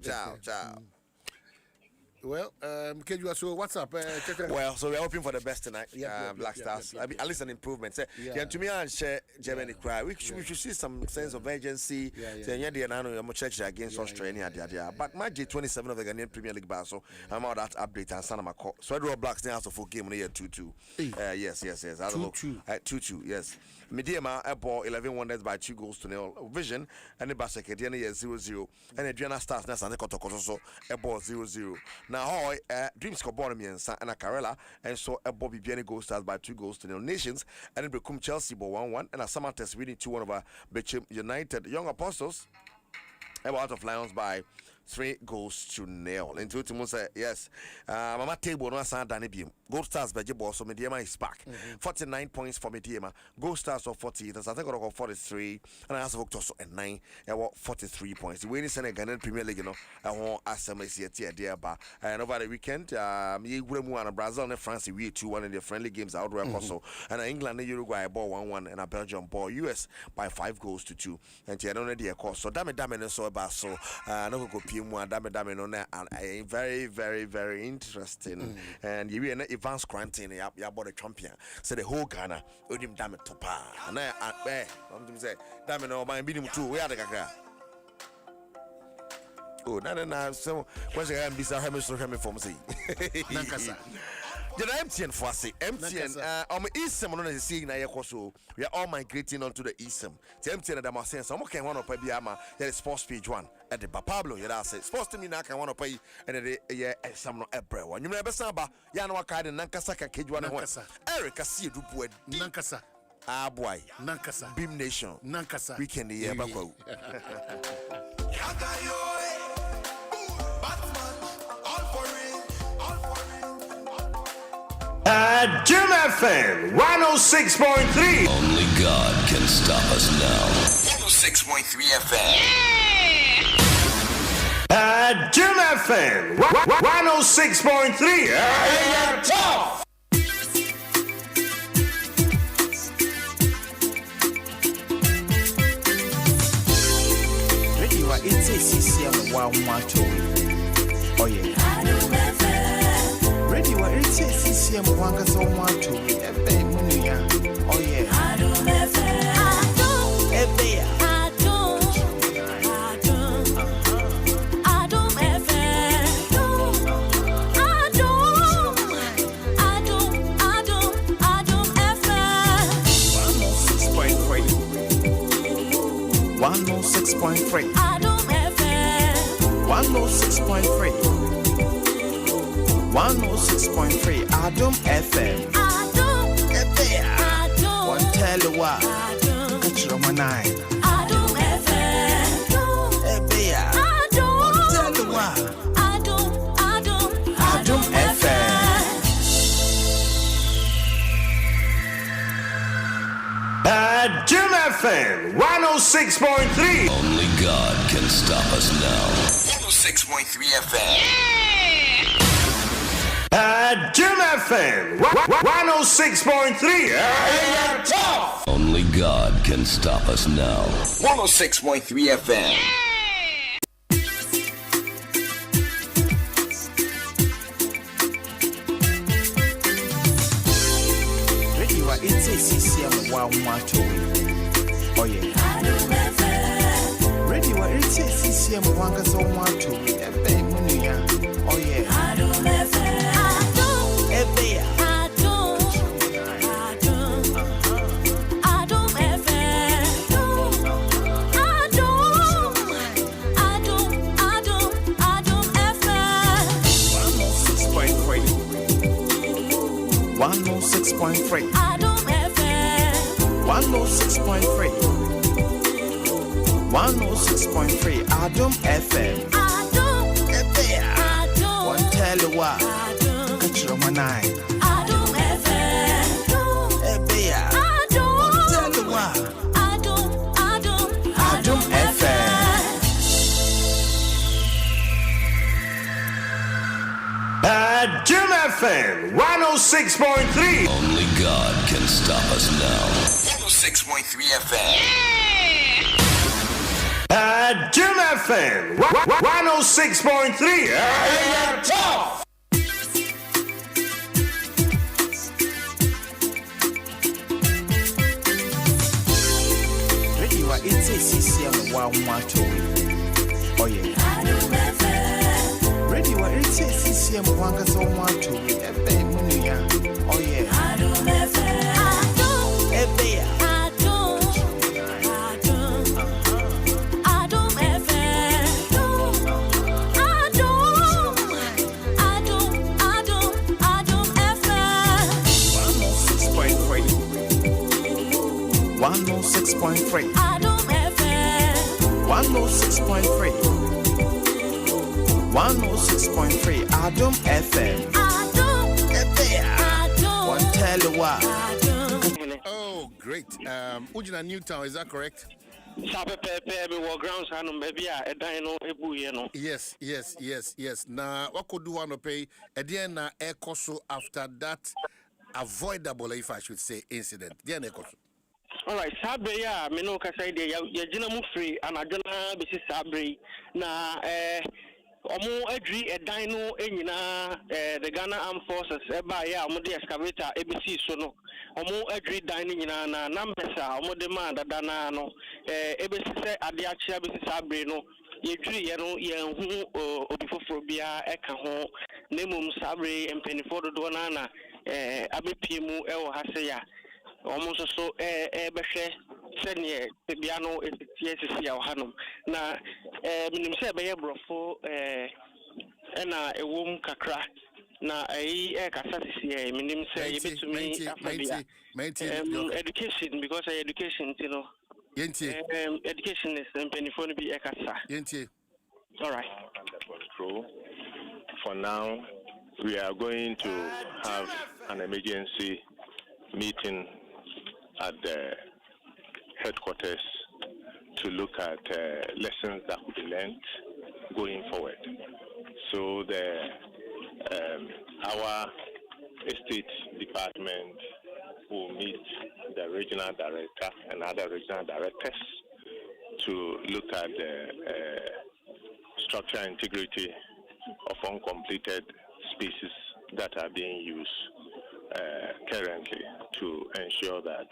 Well, Kejua, so what's up? Well, so we're hoping for the best tonight. Yep, Black Stars. At least an improvement. Say, to me, and share Germany cry. We should see some sense of urgency. Say, yeah, I'm church against Australia. But my G27 of the Ghanaian Premier League bar, so I'm out that update and Sanama call. So I draw Blacks now for full game on here 2-2. Yes. 2-2. Yes. Mediama ball 11 wonders by 2 goals to nil. Vision and the Basakadiana 0-0. And Adriana Stars now and the Kotokoso a ball 0-0. Now, Dreams Coboramian and a Carella, and so a Bobby Biani goal stars by 2 goals to nil. Nations and it become Chelsea ball 1-1 and a summer test winning 2-1 over Bechem United. Young Apostles out of Lions by 3 goals to nil. Into Timusa, yes. Mama table no San Danibium. Gold Stars by Jebo, so Mediama is back. 49 points for Mediama. Gold Stars of 40. That's I think I got 43. And I also also at 9. I want 43 points. The winning Ghanaian Premier League, I want SMAC there. And over the weekend, and Brazil and France we 2-1 in the friendly games out there also. And England and Uruguay ball 1-1 and Belgium ball US by 5 goals to 2. And I don't know the course. So damn so about so no go dame no na very, very, very interesting. And you know Evans Quarantine ya bought a champion. So the whole Ghana odim dame topa. And I'm say dame no my bidim too. We are the gaga. Oh, na so what's the ambisa hemi from say. Nankasa. The MTN for say MTN Isam no na see na yekoso. We are all migrating onto the Isam. The MTN da masen so mo kan one of ama there is sports page 1 at the Pablo yada say sports team na kan one of and the Isam no ebre one. You remember samba ya na waka de Nankasa ka kejwa na ho. Eric asi edupu Nankasa. Ah boy. Nankasa. Beam Nation. Nankasa. Weekend here bakwa. Adom FM 106.3. Only God can stop us now. 106.3 FM. Yeah! Adom FM 106.3. Tough. Radio it's a CCM 112. Oh yeah. Radio it's a CCM 112. Oh yeah. Adom 106.3. Adom FM 106.3. 106.3. Adom FM. Adom FM. One tell you what. Catch your nine. Adom FM. One tell you what. Adom FM. Adom FM 106.3. Only God can stop us now. 106.3 FM. Adom FM 106.3. Tough. Only God can stop us now. 106.3 FM. Radio it's a CCM 112. Oh yeah. Radio it's a CCM 112. Oh yeah. Adom 106.3. Adom FM 106.3. 106.3. Adom FM. Adom FM. One tell you what. Catch your nine. Adom FM. One tell you what. Adom FM. Adom FM 106.3. Only God can stop us now. 106.3 FM. Adom FM 106.3. Tough. Radio it's a CCM 112. Oh yeah. Radio it's a CCM 112. Oh yeah. Adom FM. Adom FM. 106.3. Adom FM 106.3. 106.3. Adom FM. One tell you what. Oh, great. Ujina Newtown, is that correct? Yes. Na what could do one pay? Again, na ekoso after that avoidable, if I should say, incident. Then ekoso. All right, Sabre, yeah, me no kasa idea. Ya jina mu free, anadona bisi Sabre na omo adri edino enyina the Ghana Armed Forces eba ya omo de excavator ebisi so no omo adri dino nyina na nampesa omo de man dada na no ebisi se ade achia bisi Sabre no yedri ye no ye hu obi foforo bia eka ho na mum Sabre empenifo do na abepie mu e wo ha se ya almost so behwe senior biano TSC ya hanom na minim se be brofo na ewom kakra na kasa sisi minim se yebetumi afabia education because education you know education is penifone bi kasa all right under control. For now we are going to have an emergency meeting at the headquarters to look at lessons that could be learned going forward. So our estate department will meet the regional director and other regional directors to look at the structural integrity of uncompleted spaces that are being used currently to ensure that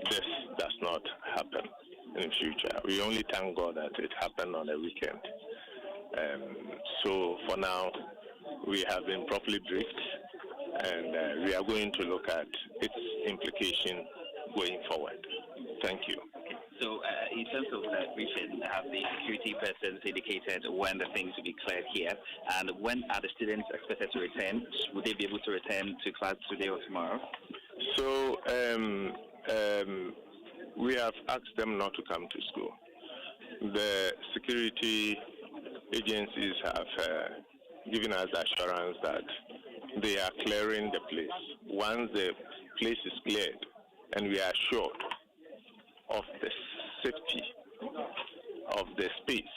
this does not happen in the future. We only thank God that it happened on a weekend. So for now, we have been properly briefed, and we are going to look at its implication going forward. Thank you. So, in terms of that briefing, have the security persons indicated when the things will be cleared here, and when are the students expected to return? Would they be able to return to class today or tomorrow? So, we have asked them not to come to school. The security agencies have given us assurance that they are clearing the place. Once the place is cleared and we are assured of the safety of the space,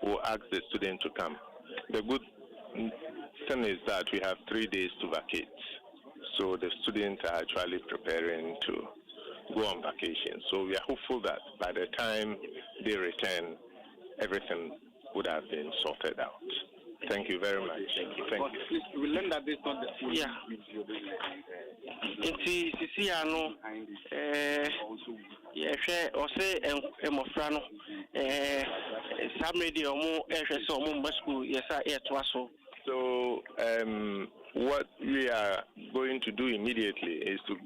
we'll ask the student to come. The good thing is that we have 3 days to vacate. So the students are actually preparing to go on vacation. So we are hopeful that by the time they return, everything would have been sorted out. Thank you very much. Thank you. We learned that this is not the full. Yeah. So what we are going to do immediately is to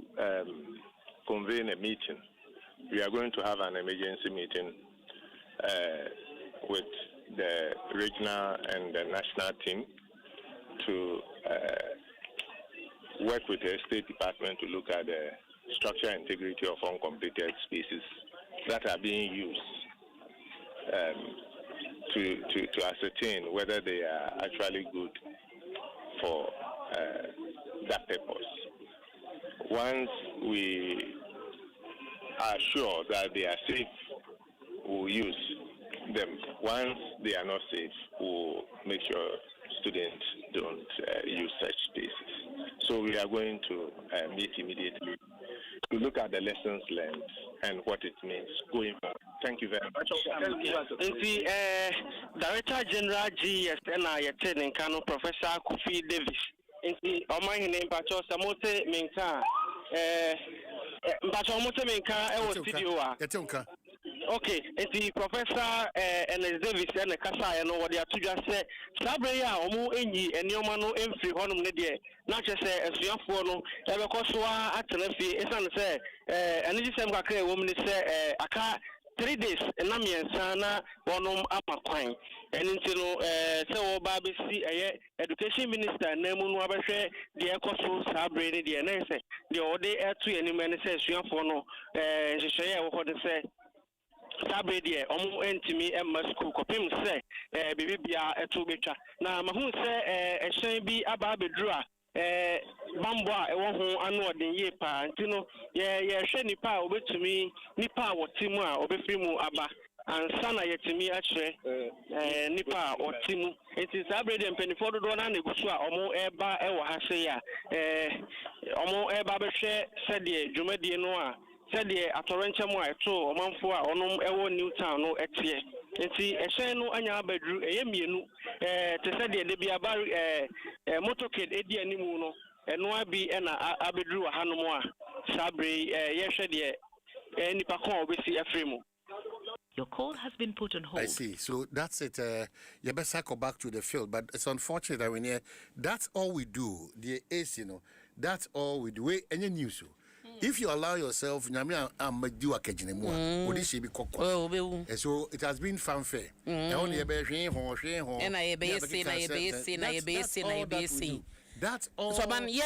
convene a meeting. We are going to have an emergency meeting with the regional and the national team to work with the State Department to look at the structural integrity of uncompleted spaces that are being used to ascertain whether they are actually good for that purpose. Once we are sure that they are safe, we'll use them. Once they are not safe, we'll make sure students don't use such spaces. So we are going to meet immediately to look at the lessons learned and what it means going forward. Thank you very much. Director General GS and I attending Kano Professor Kofi Davis. Inti Omani name Pacho Samote Minka. Pacho Mote Minka, I was studio. Okay, it's the Professor and Davis and the Kasa and what they are to just say. Sabreya, Omu Enyi, and Yomano Emfree, Honum Nedia, not just a Suyafono, Evakoswa at Telefi, Esan say, and this is a woman say, Aka 3 days, and Nami and Sana, Bonum Apaquine, and until so Babi see Education Minister, Nemun Wabashe, the Ecosu Sabre, the NSA, the Ode Air to any man says Suyafono, Shaya, what they say. Sabre deɛ ɔmo ɛntimi ɛmma school kɔpem sɛ biribi bia ɛto betwa na mahu sɛ ɛhyɛn bi aba abɛduru a bambɔ a ɛwɔ ho ano ɔden yie paa nti no yɛhwɛ nipa a obetumi nipa a wɔte mu a obɛfiri mu aba ansa na yɛtumi akyerɛ nipa a ɔte mu nti sabre deɛ mpanyinfoɔ dodoɔ na egu so a ɔmo ɛba ɛwɔ ha sɛ ya ɔmo ɛba bɛhwɛ sɛdeɛ dwumadie no a sɛdeɛ atɔrɛnkyɛm a ɛto ɔmanfo a ɔnom ɛwɔ new town no ɛteɛ nti ɛhyɛn no anya abaduru ɛyɛ mmienu te sɛdeɛ de bi aba motorcade edi animu no ɛnoa bi ɛna abaduru wɔ hanom a sabre yɛhwɛ deɛ nipa ko a obesi afiri mu. Your call has been put on hold. I see. So that's it. You better go back to the field. But it's unfortunate that when that's all we do. The ace, that's all we do. Any news? If you allow yourself, and so it has been fanfare. That's all. So new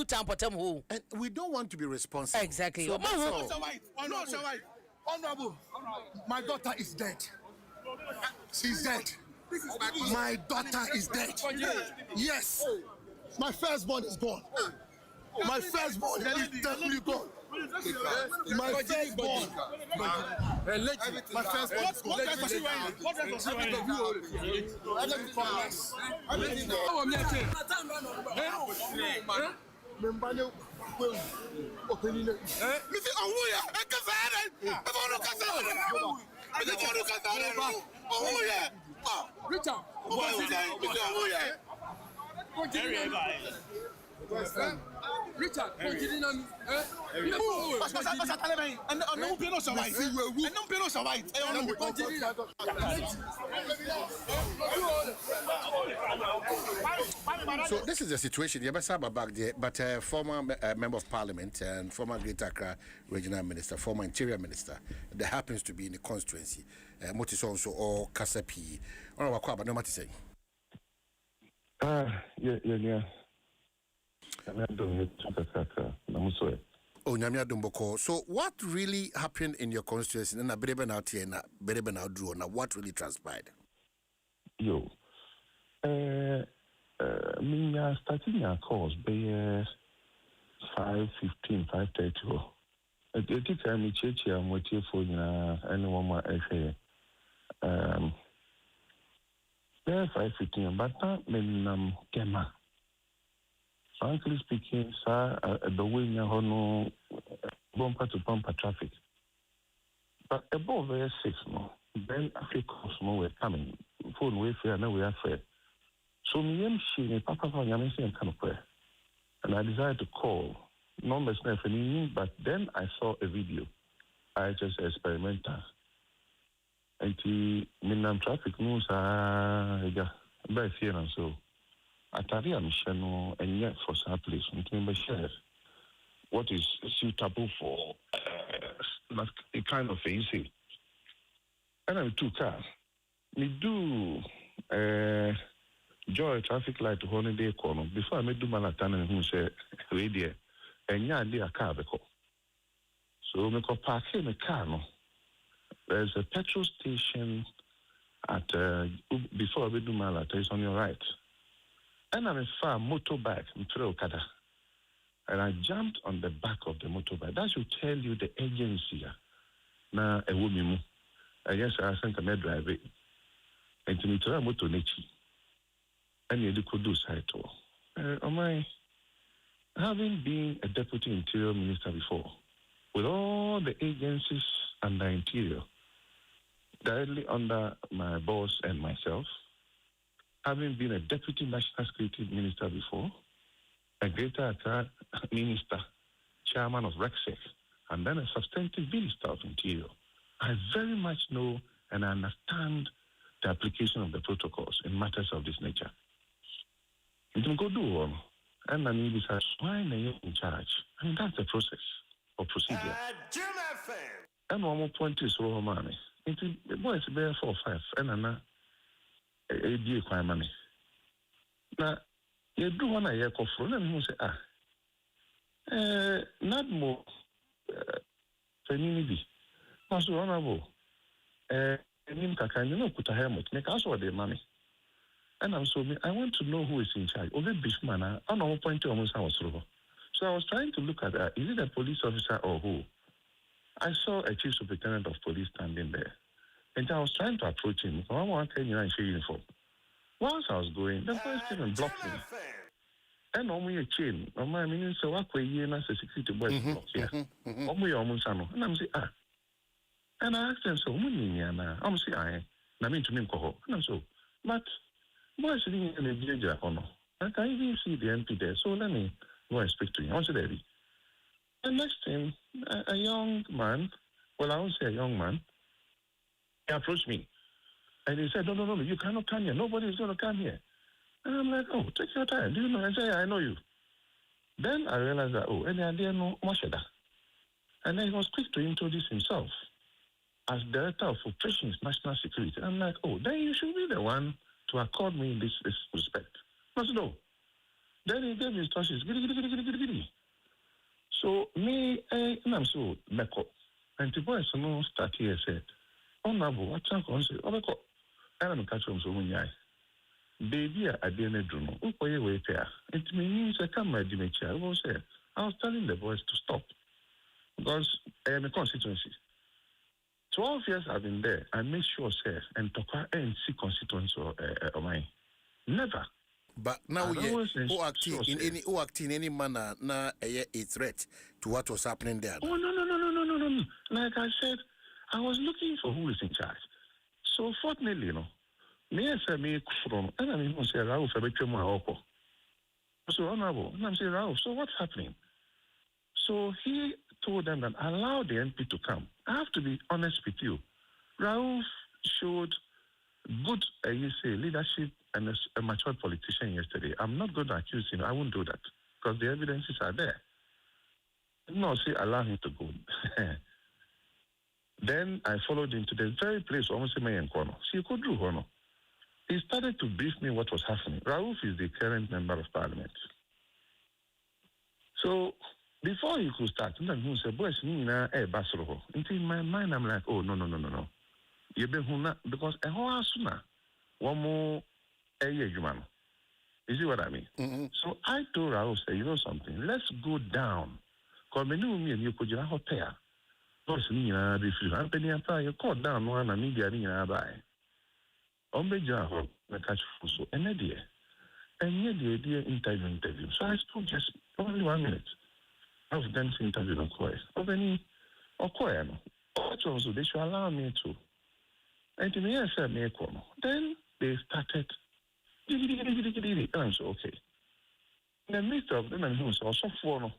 town potem. And we don't want to be responsible. Exactly. So Honorable, my daughter is dead. She's dead. My daughter is dead. Yes. My firstborn is gone. My firstborn. My firstborn. My firstborn. Richard, So this is the situation. Yabasaba back there, but former member of parliament and former Greater Accra regional minister, former interior minister, that happens to be in the constituency. Motisonso or Kasapi. Or Wakwaba, no matter say. Yeah. Oh, Nyamia Dumboko. So, what really happened in your constituency? And what really transpired? Yo, me starting your course by 5:15, 5:30. It took me church. I'm waiting for anyone my FA. 5:15, but not me Kema. Frankly speaking, sir, the way you know bumper to bumper traffic. But above 6 no, then Africa no were coming. Phone way fair, now we are fair. So me and she, Papa, and I decided to call. Numbers never knew, but then I saw a video. I just experimental. And the minimum traffic news are by fear and so. Atari amishano and yet for some place we share what is suitable for a kind of easy. And I'm 2 cars. Me do joy traffic light holiday corner before I do Manhattan and who say radio and ya dear car because. So me ko park in a car no. There's a petrol station at before we do Manhattan is on your right. And I'm a motorbike, and I jumped on the back of the motorbike. That should tell you the agency. Na a woman, I guess I think I'm driving. And to me, to a motor nature. And you could do side tour. Having been a deputy interior minister before, with all the agencies under interior, directly under my boss and myself, having been a deputy national security minister before, a Greater Accra minister, chairman of RECSEC, and then a substantive minister of interior, I very much know and understand the application of the protocols in matters of this nature. It will go do one, and I need to say, why are you in charge? I mean, that's the process or procedure. And one more point is, Romani, it was there 4 or 5, and I'm a money. Now, you do one a year for and you say, not more community. Not so honorable. Can you know put a helmet, make us all the money. And I'm so I want to know who is in charge. Over Bishman, I don't know point to almost house over. So I was trying to look at is it a police officer or who? I saw a chief superintendent of police standing there. And I was trying to approach him. I want to tell you, I show uniform. Once I was going, the first even blocked me. And only a chain. I mean, so what way you as a security boy block here? Only almost and I'm saying, and I asked them, so, I'm saying, I mean to me, and I'm so, but why is he in a village or no? I can't even see the MP there, so let me go and speak to him. I said, the next thing, a young man, well, I won't say a young man, he approached me. And he said, no, you cannot come here. Nobody is going to come here. And I'm like, oh, take your time. Do you know? I say, I know you. Then I realized that, and I didn't know Masheda. And then he was quick to introduce himself as Director of Operations National Security. I'm like, then you should be the one to accord me this respect. I said, no. Then he gave instructions. So, me, and I'm so, Meko. And the boys start here said, Honorable, what's up? I said, I'm catch on so many. Baby, I didn't do no. Who pay away there? It means I come my dimension. I will say, I was telling the boys to stop because I am a constituency. 12 years I've been there. I make sure, sir, and talk and see constituents or mine. Never. But now who act in any manner now a threat to what was happening there. Oh no. Like I said, I was looking for who is in charge. So fortunately, me from and I mean say Raul for so honorable. And I'm saying Raul, so what's happening? So he told them that allow the MP to come. I have to be honest with you. Raul showed good leadership and a mature politician yesterday. I'm not going to accuse him. I won't do that because the evidences are there. No, allow him to go. Then I followed him to the very place almost in my corner. He could do honor. He started to brief me what was happening. Rauf is the current member of parliament. So before he could start, he said, boys, in my mind, I'm like, oh, no. Because a whole sooner, one more a year, you see what I mean? Mm-hmm. So I told Raul, say, you know something, let's go down. Because me and you could have hotel. Boys, I'm penny you call down one and media by. Catch so and idea. And yet the idea interview. So I spoke just only 1 minute. I was then interview on quiet. Of any or quiet. Also, they should allow me to. And to me, I said, then they started. And so, okay. In the midst of them, and who was also for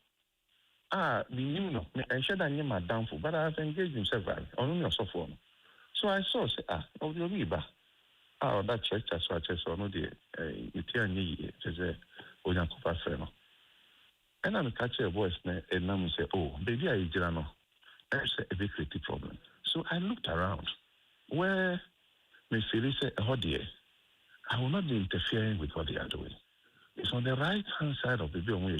I said I knew my downfall, but I've engaged him several. Only also for so I saw, say, of your riba. That church, that's what I saw. No, the Itiani is a Oyankupa Freno. And I'm catching a voice, and I'm say, oh, baby, I did not know. That's a big creative problem. So I looked around where Miss Phyllis said, oh, dear, I will not be interfering with what they are doing. It's on the right hand side of the building.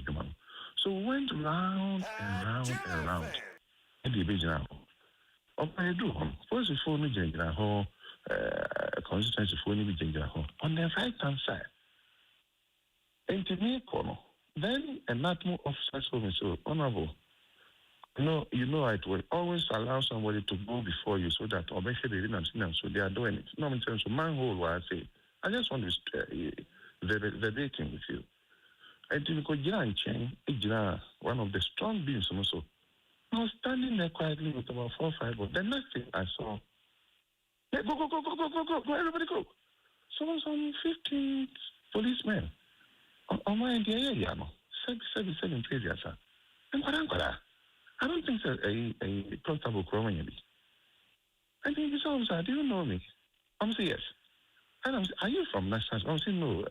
So we went round and round and round. And the big now. I do. First, before me, consistency for me on the right hand side. And to me, then a NATMO officer told me, so honorable, you know it will always allow somebody to go before you so that or make sure they didn't see them, so they are doing it. No, in terms of manhole, what I say, I just want to the dating with you. I didn't go one of the strong beings also. I was standing there quietly with about 4 or 5, but the next thing I saw, go, everybody go. So some 15 policemen on my area, 7 places, sir. And I don't think so a constable crime. I think this officer, do you know me? I'm saying yes. And I'm saying, are you from National? I'm saying no,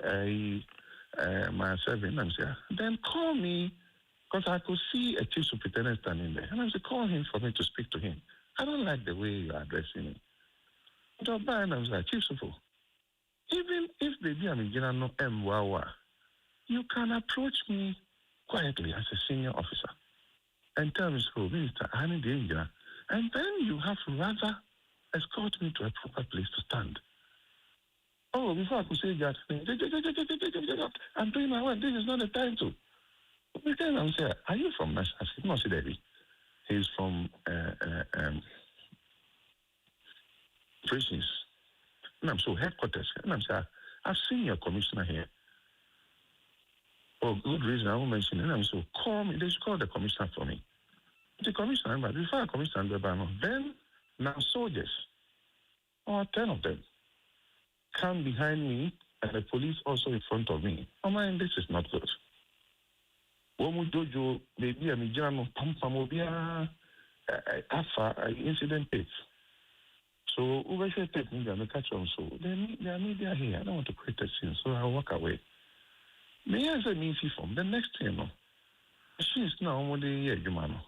my servant, I'm saying, then call me, because I could see a chief superintendent standing there. And I'm saying, call him for me to speak to him. I don't like the way you're addressing me. So I was like, Chief Supo, even if baby I'm in general no you can approach me quietly as a senior officer and tell me, so Minister, I'm in danger. And then you have to rather escort me to a proper place to stand. Oh, before I could say that, I'm doing my work. This is not the time to. Because I'm saying, are you from National? I said, no, Sidevi. He's from prisons. And I'm so headquarters. And I'm saying, I've seen your commissioner here. For good reason, I won't mention it. And I'm so, call me. They should call the commissioner for me. The commissioner, but before I commissioner, then now soldiers, or 10 of them, come behind me and the police also in front of me. Oh man, this is not good. Womu dojo, baby, I'm in general, pampamobia, incident page. So, over here, take me and catch on. So, there are media here. I don't want to create a scene, so I'll walk away. May I say, me from the next thing, she is now on the year, you man.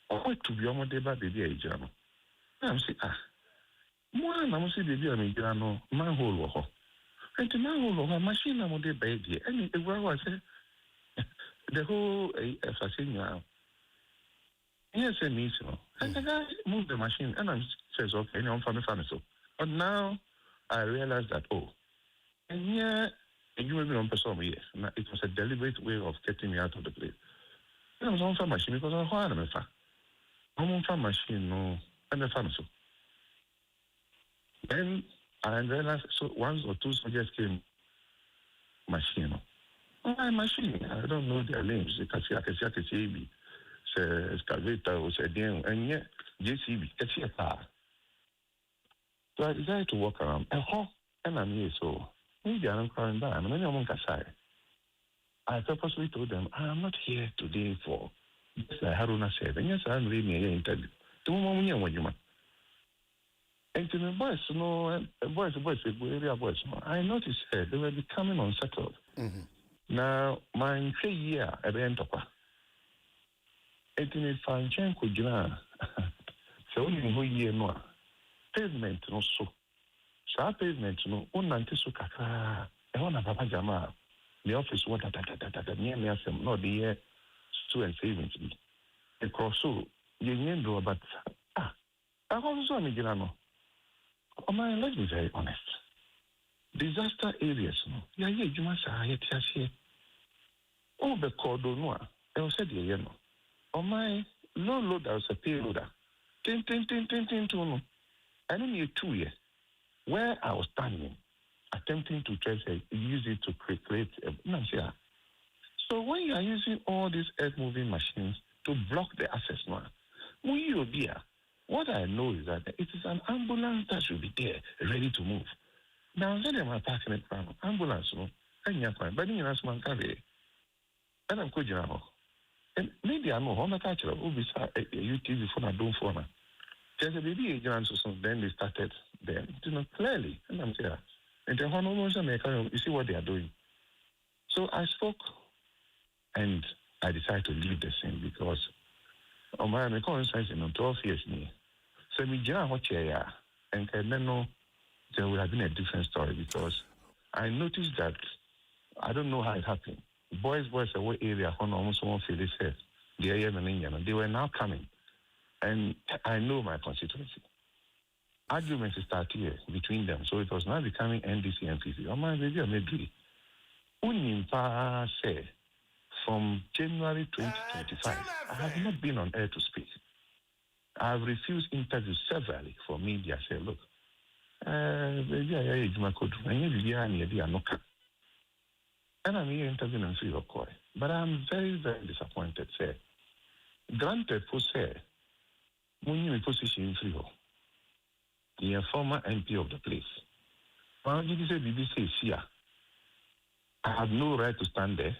Or to be on the baby, I'm saying, more than I'm saying, baby, I'm in manhole. And the manhole, machine, I'm on the baby. And the where was it? The whole fascinating. Yes, and me, so. And the guy moved the machine, and I says, okay, I'm from the family. So, but now I realized that, and yeah, you will be on person, yes. It was a deliberate way of getting me out of the place. I was on machine because I had a I'm on machine, no, and the fun so. Then I realized so once or two soldiers came machine. Oh, my machine. I don't know their names. I can see say excavator or say damn and yet JCB. It's a car. So I decided to walk around. And I'm here so maybe I'm crying down. I'm on Kasai. I purposely told them I am not here today for just like Haruna said. And yes, I'm reading an interview. The woman when you man. And to the boys, area boys, I noticed they were becoming unsettled. Mm-hmm. Now, my year at the end of it is fine, could you know? So, who year no pavement no so. So, pavement no, one antisukaka, and one of Papa Jama, the office water that near me, no, the year 2 and savings. Because so, you know, but I was on the Gilano. Oh, man, let's be very honest. Disaster areas, no. Yeah, you must say, yes. Oh, the corridor, no. I was said, yeah, no. Oh, my low loader was a payloader. Tin, no. I don't need 2 years. Where I was standing, attempting to use it to create a. So when you are using all these earth-moving machines to block the access now, when you're there, what I know is that it is an ambulance that should be there, ready to move. Now, when I'm attacking a crowd, ambulance, no, and you're fine, but you're not smart, and I'm good, and maybe I know how much actually will be a UTV for Adom for now. There's a baby agent, so then they started there, clearly, and I'm there. And the honorable you see what they are doing. So I spoke, and I decided to leave the scene because on my coincidence in 12 years, so me jam what chair, and then no, there would have been a different story because I noticed that I don't know how it happened. Boys away area on almost one feel they said they were now coming, and I know my constituency. Arguments start here between them, so it was now becoming NDC and PC. Oh my baby, maybe Unimpa say from January 2025, I have not been on air to speak. I have refused interviews severally for media. Say, look, maybe I age my code. I need to be and I'm here interviewing and feel okay. But I'm very, very disappointed. Say, granted, for say, when you position in free, you're a former MP of the place. Why did you say BBC is here? I have no right to stand there.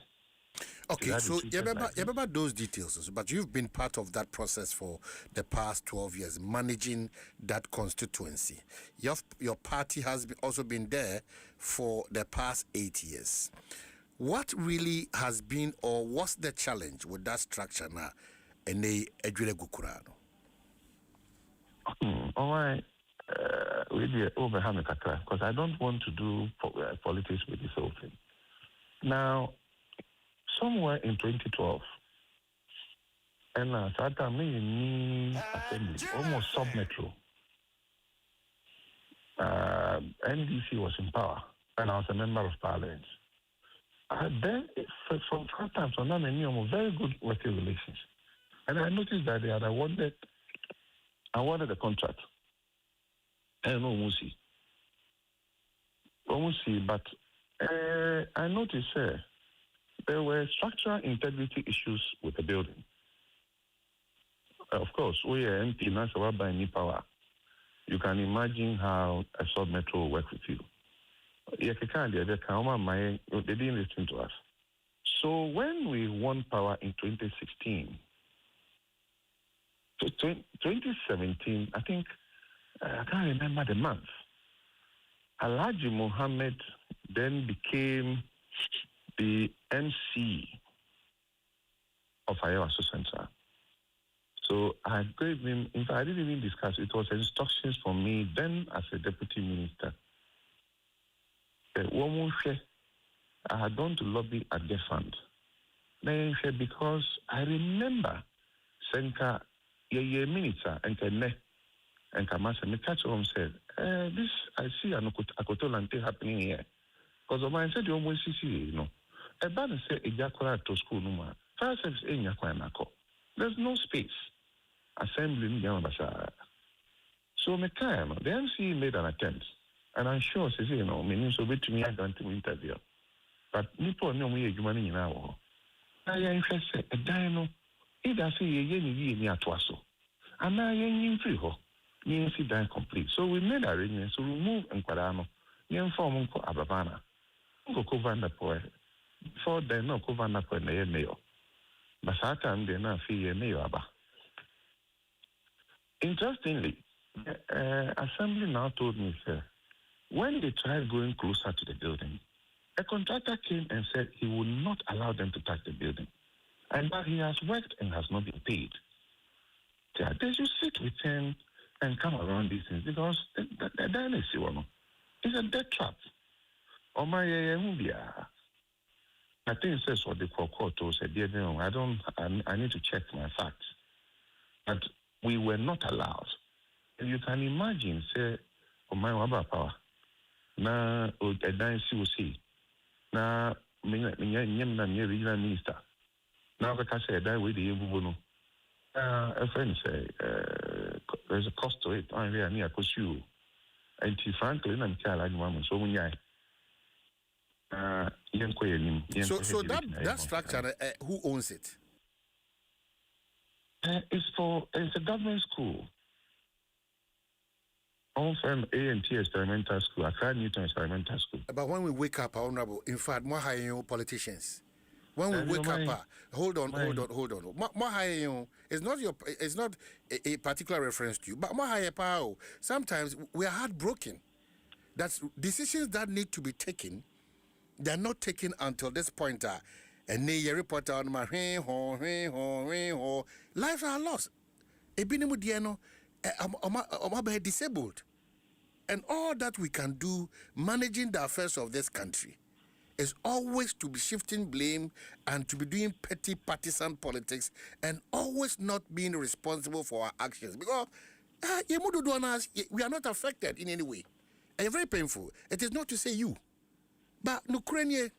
Okay, so you remember those details, but you've been part of that process for the past 12 years, managing that constituency. Your party has also been there for the past 8 years. What really has been, or what's the challenge with that structure now? And they Gukurano. All right, really because I don't want to do politics with this whole thing. Now, somewhere in 2012, and at that me assembly, almost sub-metro, NDC was in power, and I was a member of parliament. Then, from time to time, I knew very good working relations. And I noticed that they had awarded the contract. And almost see, but I noticed there were structural integrity issues with the building. Of course, we are MP, not by any power. You can imagine how a sub-metro will work with you. They didn't listen to us. So when we won power in 2016, so 2017, I think, I can't remember the month, Alhaji Mohammed then became the MC of Ayawaso Central. So I gave him, in fact, I didn't even discuss, it was instructions from me then as a deputy minister. I had done to lobby at the fund. Because I remember Senka minister and Kamasa Mikacho said, this I see Akotolante happening here. Because of my said you almost see, a bad say a Jakora to school numa. Fire service in Yakwanako. There's no space. Assembly in Yamabasa. So the MC made an attempt. And I'm sure, meaning so bit to me, I don't interview. But Nipo no me a money now. I am interested, a dino. Either see a yenny near Dwaso. And I am free ho. Yancy dine complete. So we made arrangements to remove Nquadano. Yan form Uncle Ababana. Uncle Covanda Poe. Before then, no Covanda Poe mayo. But that time they not fee a mayo abba. Interestingly, assembly now told me, sir, when they tried going closer to the building, a contractor came and said he would not allow them to touch the building, and that he has worked and has not been paid. Yeah, they should sit with him and come around these things because it's a death trap. Oh my, I think it says what the court said. I need to check my facts, but we were not allowed. And you can imagine, say, oh my, what power? Na a dance COC. Na regional minister. Now the case that with the Ebubono. A friend say there's a cost to it. I'm here near Koshu. And frankly, I'm telling you, so when so that structure, who owns it? It's a government school. From A&T Experimental School, Accra Newton Experimental School. But when we wake up, honorable, in fact, more high politicians. When we wake up, hold on. More high, it's not a particular reference to you, but more high power. Sometimes we are heartbroken. That's decisions that need to be taken. They are not taken until this point. And they report on my lives are lost. Ebinimu diano, I'm disabled. And all that we can do managing the affairs of this country is always to be shifting blame and to be doing petty partisan politics and always not being responsible for our actions. Because we are not affected in any way. And it's very painful. It is not to say you. But Ukraine,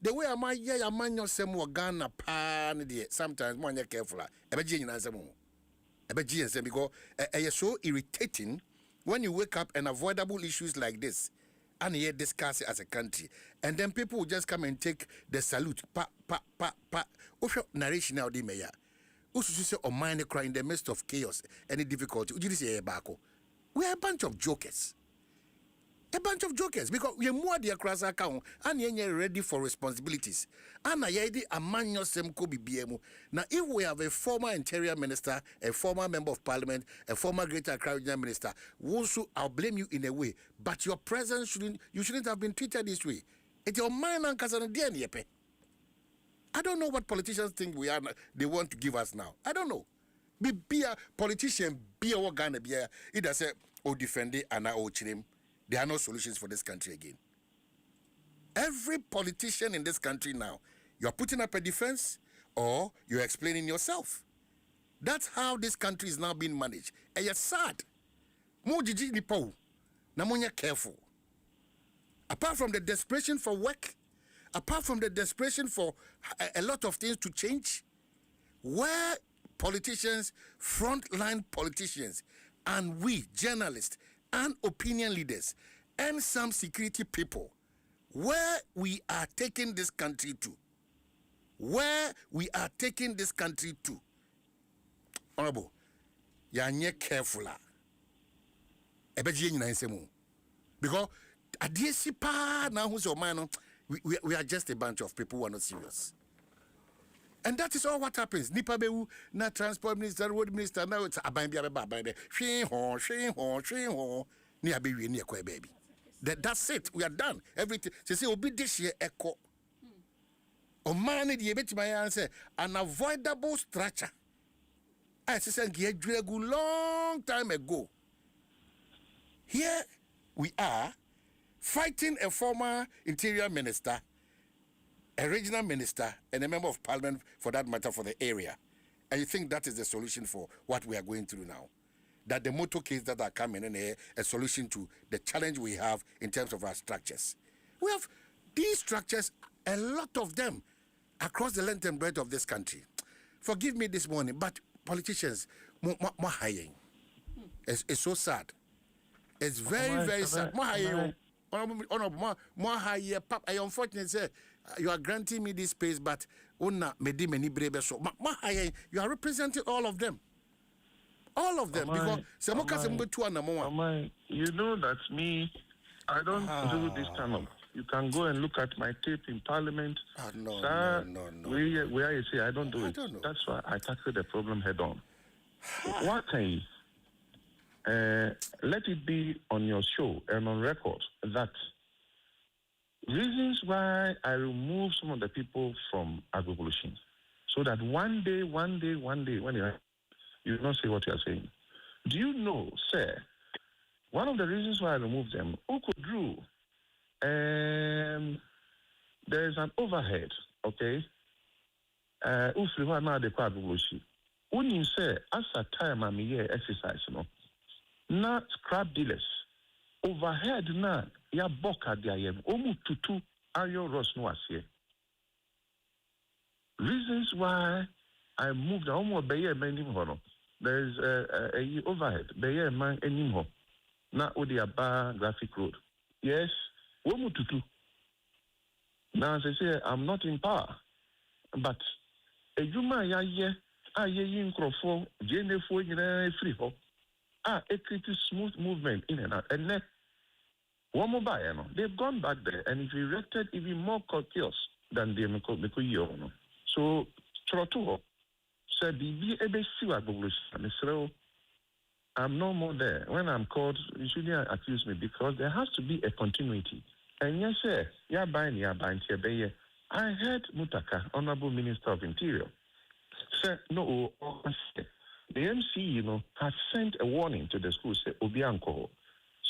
the way I man yourself more Ghana pan sometimes more careful. Because it's so irritating when you wake up and avoidable issues like this and you discuss it as a country, and then people will just come and take the salute. What's your narration now, the mayor? Who's say or mind cry in the midst of chaos, any difficulty? We are a bunch of jokers. Because we are more dear cross account and you're ready for responsibilities. And I a man yourself could be BMO. Now, if we have a former interior minister, a former member of parliament, a former Greater Accra Regional minister, also I'll blame you in a way. But your presence shouldn't have been treated this way. It's your mind and DNA. I don't know what politicians think they want to give us now. I don't know. Be a politician, be a organ, be a either say or defend it and I him. There are no solutions for this country again. Every politician in this country now, you are putting up a defense or you're explaining yourself. That's how this country is now being managed. And you're sad. More jiji nipo. Namonya careful. Apart from the desperation for work, apart from the desperation for a lot of things to change, where politicians, frontline politicians, and we journalists, and opinion leaders and some security people, where we are taking this country to. Honorable, you are not careful. Because we are just a bunch of people who are not serious. And that is all what happens. Nipabewu, na transport minister, road minister, now it's baby. That's it. We are done. Everything. They say, Obi this year echo. O man, the bit my answer, an avoidable structure. I said, long time ago. Here we are fighting a former interior minister, a regional minister, and a member of parliament, for that matter, for the area. And you think that is the solution for what we are going through now? That the motorcades that are coming in here, a solution to the challenge we have in terms of our structures. We have these structures, a lot of them across the length and breadth of this country. Forgive me this morning, but politicians, more high. It's so sad. It's very, very sad. More high. More high. Pap, I unfortunately say you are granting me this space, but medi many brave so. More high. You are representing all of them. All of them, because you know that me, I don't do this kind of. You can go and look at my tape in Parliament. No. Where you say I don't do it. That's why I tackle the problem head on. What can you? Let it be on your show and on record that reasons why I remove some of the people from agriculture, so that one day, when you not say what you are saying. Do you know, sir, one of the reasons why I removed them, who could rule? There is an overhead, okay? When say, as a time I'm here exercise, not scrap dealers. Overhead na ya boka diayem. Omu tutu ayo ros no asye. Reasons why I moved omu beye menim hono. There is a overhead. Beye man enim ho. Na odi aba graphic road. Yes, omu tutu. Now as I say, I'm not in power, but a juma ya ye yin crofo jenefo yina free ho. A pretty smooth movement in and out. And then one more buy, they've gone back there and it's erected even more courteous than the Miko. So Trotuho said I'm no more there. When I'm called, you shouldn't accuse me because there has to be a continuity. And yes, sir, I heard Mutaka, Honorable Minister of Interior, said no. The MC, has sent a warning to the school, say Obianko.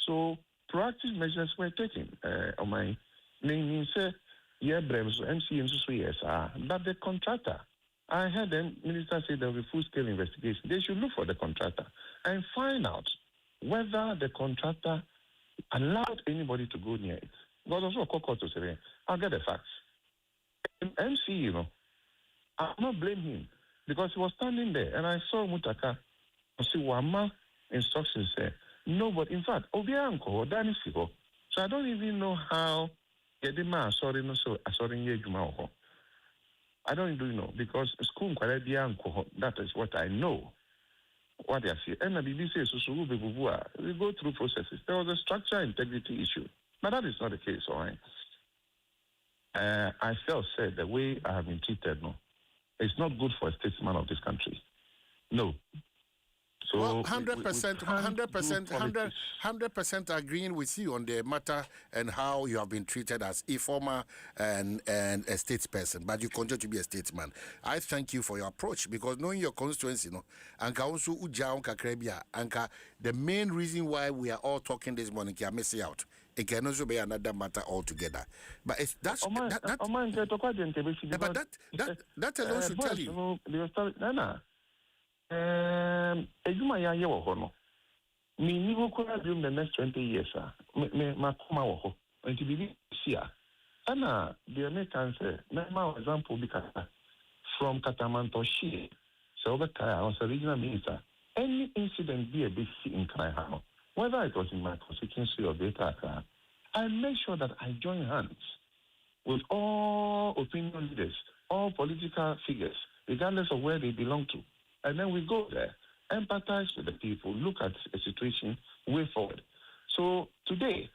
So proactive measures were taken. On my name, say MC yes, but the contractor. I heard the minister say there will be full-scale investigation. They should look for the contractor and find out whether the contractor allowed anybody to go near it. Because also a court to say, I'll get the facts. MC, I'll not blame him because he was standing there and I saw Mutaka. I see Wama instructions say no, but in fact, Obianko, Danny Sigo. So I don't even know how Yedima sorry Yejuma. I don't even know because school that is what I know. What they say. And the BBC we go through processes. There was a structural integrity issue. But that is not the case, all right? I felt said the way I have been treated, it's not good for a statesman of this country. No. So well, 100% agreeing with you on the matter and how you have been treated as a former and a statesperson, but you continue to be a statesman. I thank you for your approach because knowing your constituency, and also the main reason why we are all talking this morning, can miss out. It can also be another matter altogether. But it's that alone should tell you. Ejuma ya ye wo ho no me ni ho kora during the next 20 years me makoma wo ho enti bibi sia ana the American say na ma example bi kata from Katamanto she so be kai I was a regional minister any incident be a big in Kaiha whether it was in my constituency or Beta I make sure that I join hands with all opinion leaders, all political figures regardless of where they belong to. And then we go there, empathize with the people, look at a situation, way forward. So today,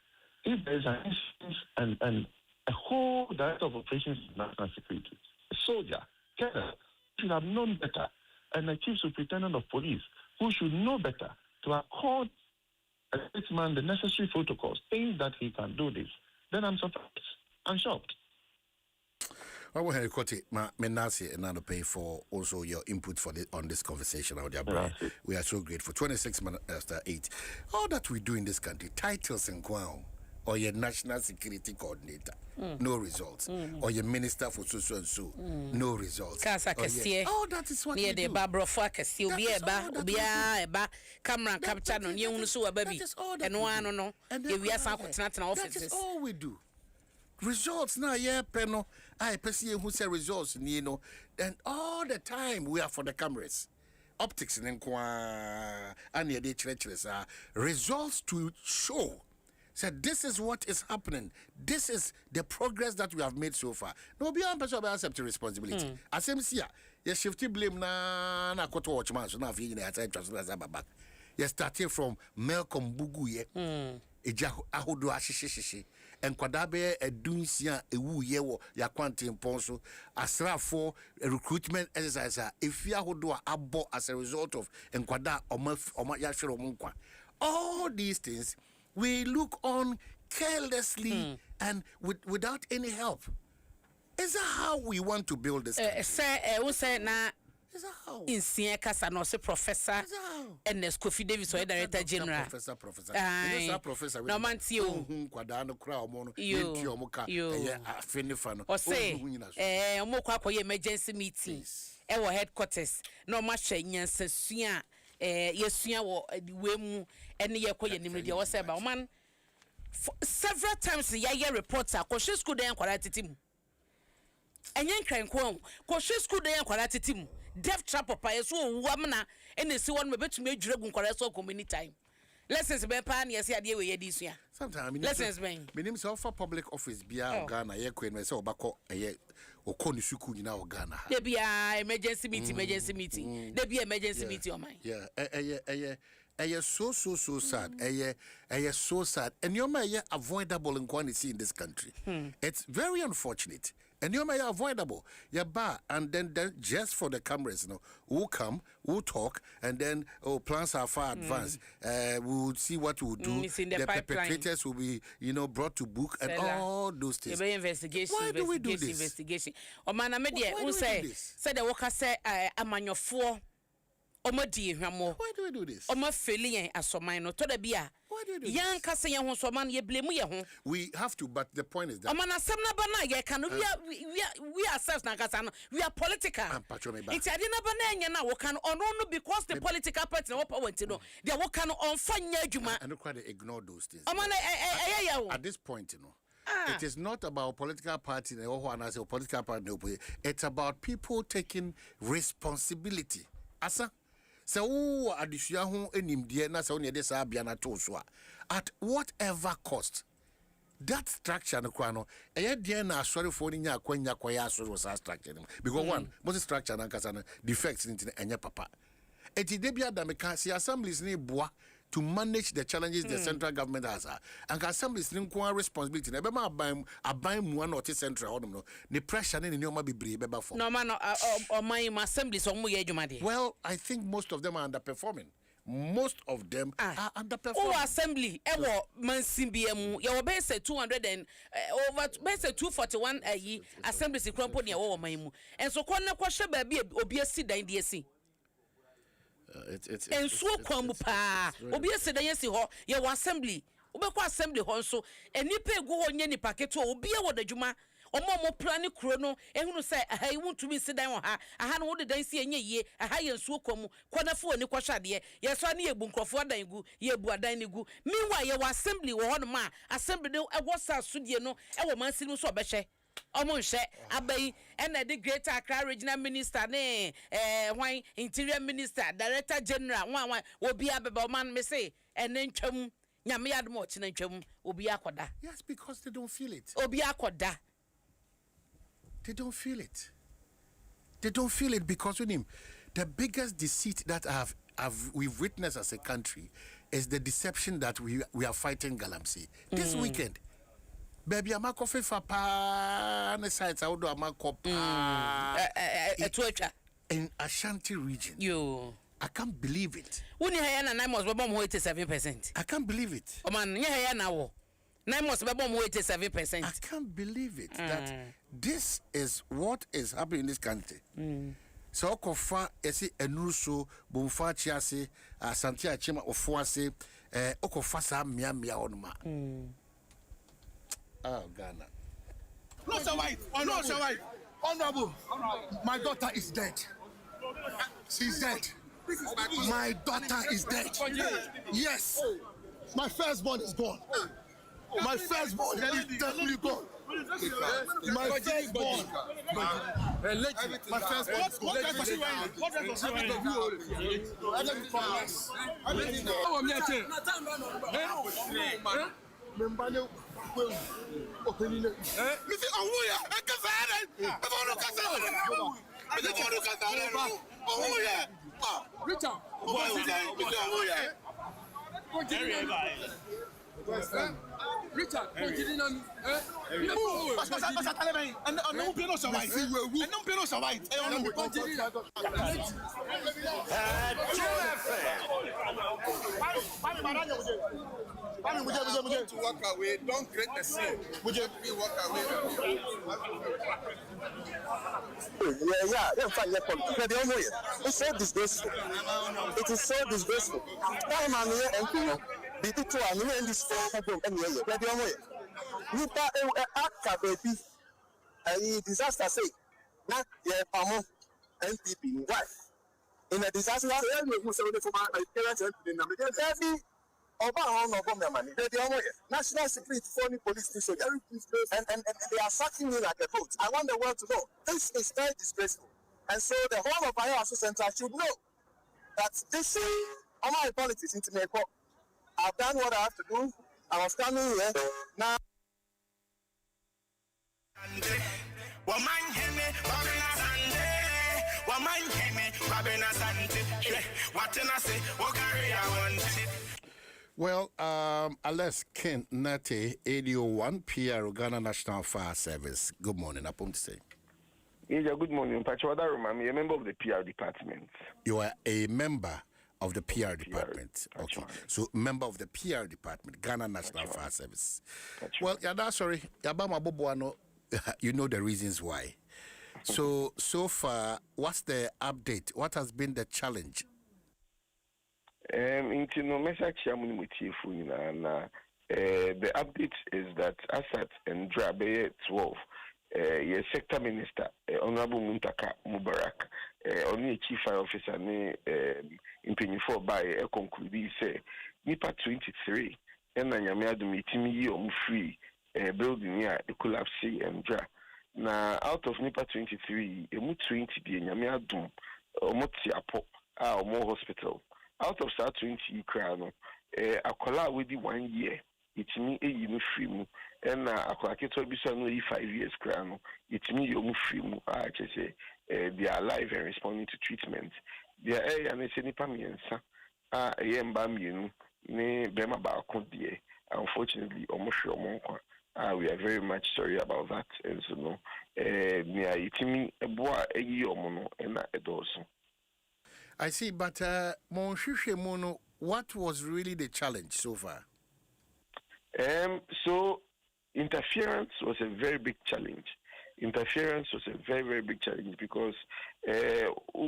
if there's an instance and a whole director of operations in national security, a soldier, colonel, should have known better, and a chief superintendent of police who should know better to accord a statesman the necessary protocols, things that he can do this, then I'm surprised. I'm shocked. I will have Menasi and Nano pay for also your input for on this conversation. We are so grateful. 26 minutes after 8. All that we do in this country, titles and crown, or your national security coordinator, no results. Or your minister for so and so, no results. Oh, that is what we do. Barbara Focus, you'll be a camera capture on you, so a baby. And one, no, and we are found offices. That is all we do. results now, yeah, penno. I perceive who say results, you know, and all the time we are for the cameras. Optics and the treacherous results to show. So this is what is happening. This is the progress that we have made so far. No, beyond person accept responsibility. As MC, you shifty blame na koto watchman so now fi na time transfer back. You started from Malcolm Bugu ye. Eja ahodo ahyehyehye. Enkwada be edunsia ewu ye wo ya kwante mponso asrafo recruitment exercise efia ahodo abo as a result of enkwada oma ya hwere omunkwa. All these things we look on carelessly and without any help. Is that how we want to build this country? We say na in Kasa no say professor and Kofi Davis or director general. Professor. No man see you. Kwada no kra omo no finifano. Or say omo kwa koye emergency meeting. Ewo headquarters. No ma hwe nyansasua yesua wo we mu ene ye koye nimrede wo say ba man several times ya reports akoshe school dey kwara titimu. Enyen kranko koshe school dey kwara titimu. Death trap papa yeso wamna ene si won mebetumi adwure gun kwara so community time. Lessons be pa na yesi ade we yedi sua. Sometimes lessons ben. Minim so for public office bia Ghana ye kwen we say obako eye okoni suku nyina o Ghana. Dey bia emergency meeting. Dey bia emergency meeting o man. Yeah, so sad. So sad. And you may avoidable in quantity in this country. It's very unfortunate. And you may avoidable. Yeah, and then just for the cameras, you know, we'll come, we'll talk, and then plans are far advanced. We'll see what we'll do. The perpetrators will be, brought to book and all those things. Investigation. Why do we do this? Investigation. O man, who say the worker say I'm on your floor. Why do we do this? Why do we do this? We have to, but the point is that we ourselves we are political. It's because the political party they can and quite ignore those things. At this point, it is not about political party or political party. It's about people taking responsibility. Asa. So adisua ho enimdie na so ne de sa bia na to so at whatever cost that structure no kwa no de na asori fo ni nya kwanya kwaya asori was structure because one most structure na kasa no defects in enya papa eti de bia da me ka si assemblies ni boa to manage the challenges the central government has and assemblies ni nko responsibility na be ma aban mu na ote central hodom no the pressure ni nyoma bebre be ba for no man my assemblies omo ye adwumade. Well, I think most of them are underperforming. Most of them are underperforming. Oh, assembly ewo mansibiemu ye be say 200 and over be say 241 assemblies krompo ne ewo man mu enso konne kwhwe ba bi obi asi dan de asi enso kwambu pa obi asi dan asi ho ye wo assembly obekwa assembly ho nso enipa egu ho nye nipa keto obi e wo dadwuma omo plan kuro no ehunu say aha iwu ntumi sidan ho ha aha no wode dan si enye yie aha ye nsuo kwamu kwanafo oni kwahwade ye so na ye bu nkrofo dan gu ye bu adan ne gu meanwhile ye wa assembly wo hono ma assembly no e wo sa sodie no e wo mansiri so obehwe omo nhwe abai na the greater Accra regional minister ne hwan interior minister director general wan obi abeba man me say ene ntwam nyame Adom o china ntwam obi akoda. Yes, because they don't feel it. Obi akoda. They don't feel it. They don't feel it because with him, the biggest deceit that we've witnessed as a country is the deception that we are fighting Galamsey. This weekend, baby, I'm a coffee for pa ne sites out of my in Ashanti region. I can't believe it. When you hear na must be bomb 87%. I can't believe it. O man, you hear now. Na must be bomb 87%. I can't believe it that this is what is happening in this country. So okofa esi enuruso bomfa chiase asante achema ofoase okofa sa mia onuma. Oh Ghana. No survive. No survive. Honorable. My daughter is dead. She's dead. My daughter is dead. Yes. My firstborn is gone. My firstborn is definitely gone. My first born. My first Richard, to walk away, don't create a scene. Would you walk away? It's so disgraceful. It is so disgraceful. Time I'm here and you know, the people are here in this problem anyway. Nipa aka baby, disaster say, not your pamo NPP wife. In a disaster, who say for my parents and every Oba on Oba money. National security phone police station, and they are sacking me like a goat. I want the world to know this is very disgraceful. And so the whole of Ohio Center should know that this all my politics into me. I've done what I have to do. I was standing here now. Well, Alex Ken Nate, 801 PR Ghana National Fire Service. Good morning, I'm to say. Yeah, good morning. I'm a member of the PR department. You are a member of the PR department. Okay. So, member of the PR department, Ghana National Fire Service. Well, sorry, Yabama Boboano, you know the reasons why. So far, what's the update? What has been the challenge? The update is that Asat and Drabe 12, your sector minister, Honorable Muntaka Mubarak, only chief fire officer, in 24 by a conclude say, Nipa 23, and Yamiadu meeting free building here, a collapse and dra. Now, out of Nipa 23, a 20 the Yamiadu, or Motiapo, or more hospital. Out of that 20 crown, a collar with the 1 year, it's me a you free mu, and a cracket will be some 5 years crown, it's me you free mu. I just say they are alive and responding to treatment. They are a and it's any pamiensa, a yambam, ne bema balcon dear. Unfortunately, almost your monk. We are very much sorry about that, and so no, near it me a boy a year mono and a dozen. I see, but Monshushe Mono, what was really the challenge so far? So interference was a very big challenge. Interference was a very, very big challenge because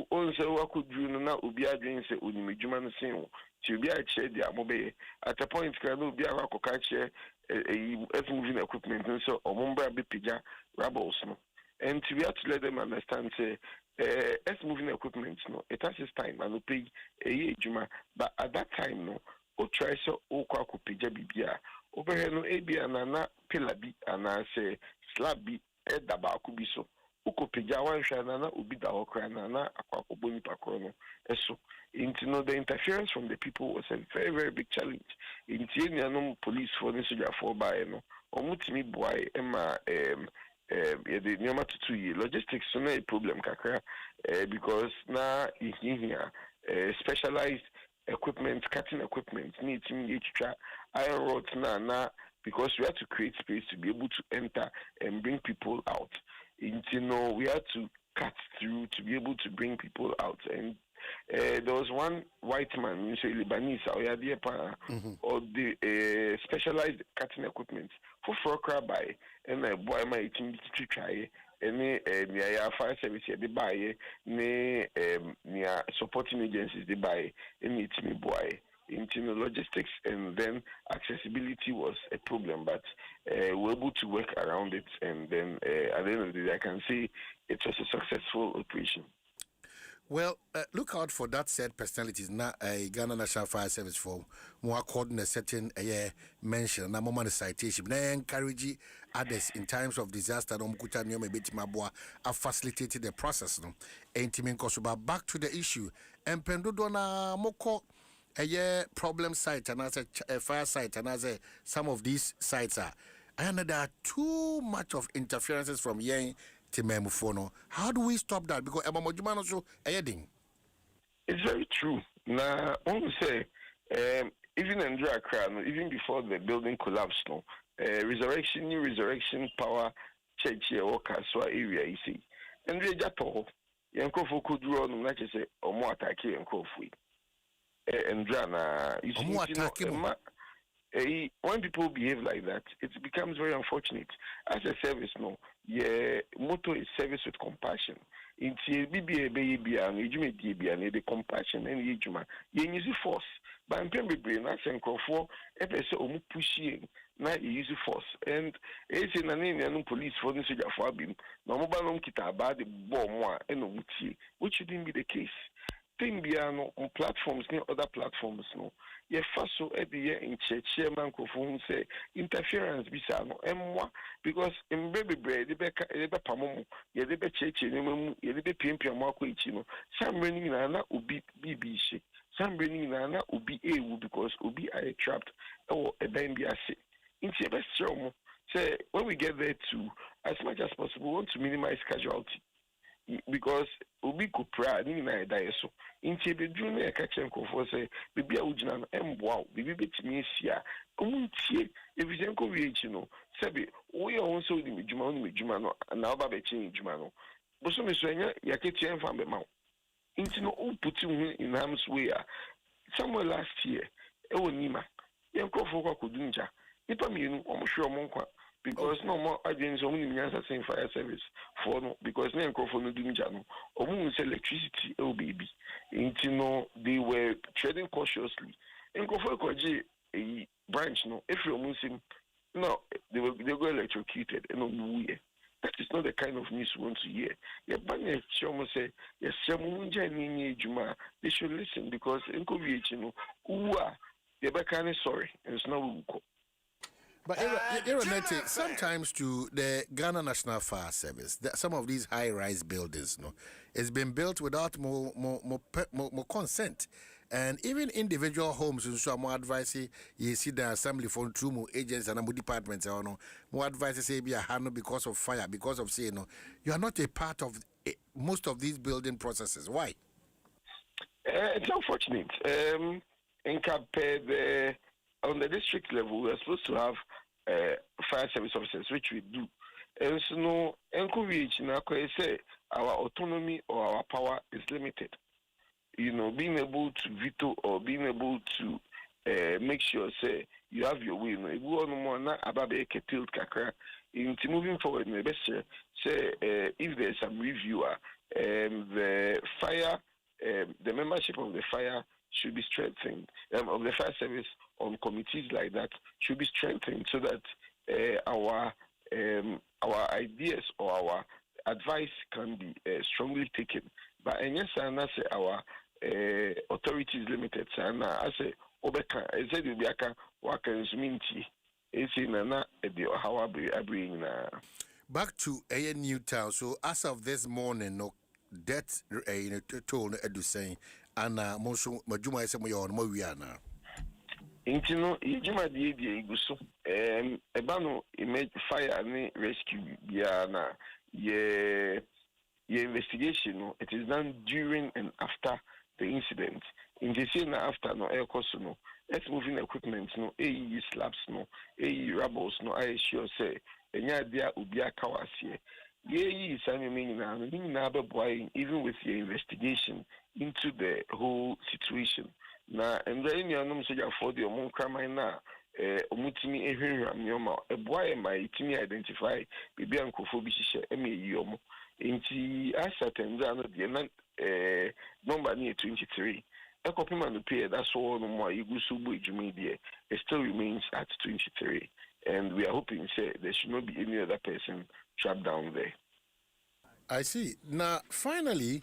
also what could you now be doing say Unimijuman saying to be a chair at a point can be a rock catcher moving equipment and so or Mumbra Bipija Rabbles. And to be able to let them understand say as moving equipment, no, it has its time and we pay a year, but at that time, no, or try so or quack bibia, over here, no, abia and ana pillabi and I say slabby, edaba could be so. Uko pijawan shanana ubi da okranana, aquaco boni pacrono, so. Into no, the interference from the people was a very, very big challenge. In Tianian police for the soldier for by no, or mutimi boy, Emma, the number 2 years logistics so no problem kakra because now here specialized equipment cutting equipment needs extra iron rods now because we have to create space to be able to enter and bring people out. We had to cut through to be able to bring people out, and there was one white man, so Lebanese, or the specialized cutting equipment for crab by and a boy my team to try any near fire service they buy near supporting agencies they buy any team boy into logistics, and then accessibility was a problem, but we're able to work around it, and then at the end of the day I can see it was a successful operation. Well, look out for that said personalities. Now, a Ghana National Fire Service for more according a certain mention. Now, moment citation. Now, encourage others in times of disaster. No, mkuta niyo mebeti mabwa have facilitated the process. No, intimate kosuba. Back to the issue. Empendodo na moko a problem site and as a fire site and as some of these sites are. And there are too much of interferences from yen. How do we stop that? Because also heading. It's very true. Now, I want to say, even in Accra, even before the building collapsed, no, new resurrection power church here, workers, so area, you see. And they just told, Yankofo could draw on, like I say, or more attack here and Kofi. And Drana, you see, when people behave like that, it becomes very unfortunate. As a service, no, motto is service with compassion. In the compassion and you use force. But I'm brain as and for episode pushing, not use force. And it's in an Indian police for the soldier for being no mobile kita about the bomb and which shouldn't be the case. Thing on platforms near other platforms, no. Ye faso at the year in chairman Kofun say interference bisano and because in baby bread, the beca pamon, ye the church, ye the pimpia marco, some bringing Nana ubi BBC, some bringing Nana ubi a because ubi I trapped or a bambiasi. In Sebastien, say when we get there too, as much as possible, we want to minimize casualty. Because Ubi Kupra, Nina Dieso, in Chebe Junior Kachenko for say, Bibi Ujnan, and wow, Bibi Timisia, Umuntie, if you can go, Sabi, we are also in Jumano, and now Babe change Jumano. But so, Miss Rania, Yaketi and Fambemau. Intino put him in harm's way. Somewhere last year, Nima, Yanko for Kudunja, Nipamino, I'm sure Monqua. Because no more agents only means the same fire service for no because no microphone doing jano or moon electricity oh baby. Intino they were trading cautiously. And go for a branch no if you're moving no they go electrocuted and no that is not the kind of news we want to hear. Yeah, but say yes, Juma they should listen because in COVID who are they sorry and it's not. But Ironete, sometimes to the Ghana National Fire Service, some of these high-rise buildings, it's been built without more consent, and even individual homes. And so, more advice you see the assembly for two more agents and more departments. Or no, more advice say be a handle because of fire, because of saying no, you are not a part of most of these building processes. Why? It's unfortunate. In compared on the district level, we are supposed to have fire service officers, which we do. And so, no, encourage say our autonomy or our power is limited. Being able to veto or being able to make sure, say, you have your way. If we want to about a tilt kakra, into moving forward, maybe say, if there's some reviewer, the fire, the membership of the fire should be strengthened, of the fire service on committees like that should be strengthened so that our ideas or our advice can be strongly taken. But yes, and I say our authority is limited. And I say, Obeka, I said, Ubiaka, Wakan Minty, Esinana, how I bring. Back to a new town. So as of this morning, no death toll edu saying, and Monso Majuma is on Moviana. Intino, Ijima di Iguso, Ebano, image fire and rescue, Biana, ye investigation, it is done during and after the incident. In the scene after, no air cost, no, let's moving equipment, no, AE slabs, no, AE rubbles, no, I sure say, and ya ubia kawasi. Ye is meaning even with the investigation into the whole situation. Now, and then you know, so for the Omon Kramina, Omutimi Ehram, a boy my Timi identify, Bibi Uncle Phobisha, Yomo, into Asat and Zana, number near 23. A copy man appear, that's all no more Igusubu media, it still remains at 23. And we are hoping, say, there should not be any other person trapped down there. I see. Now, finally,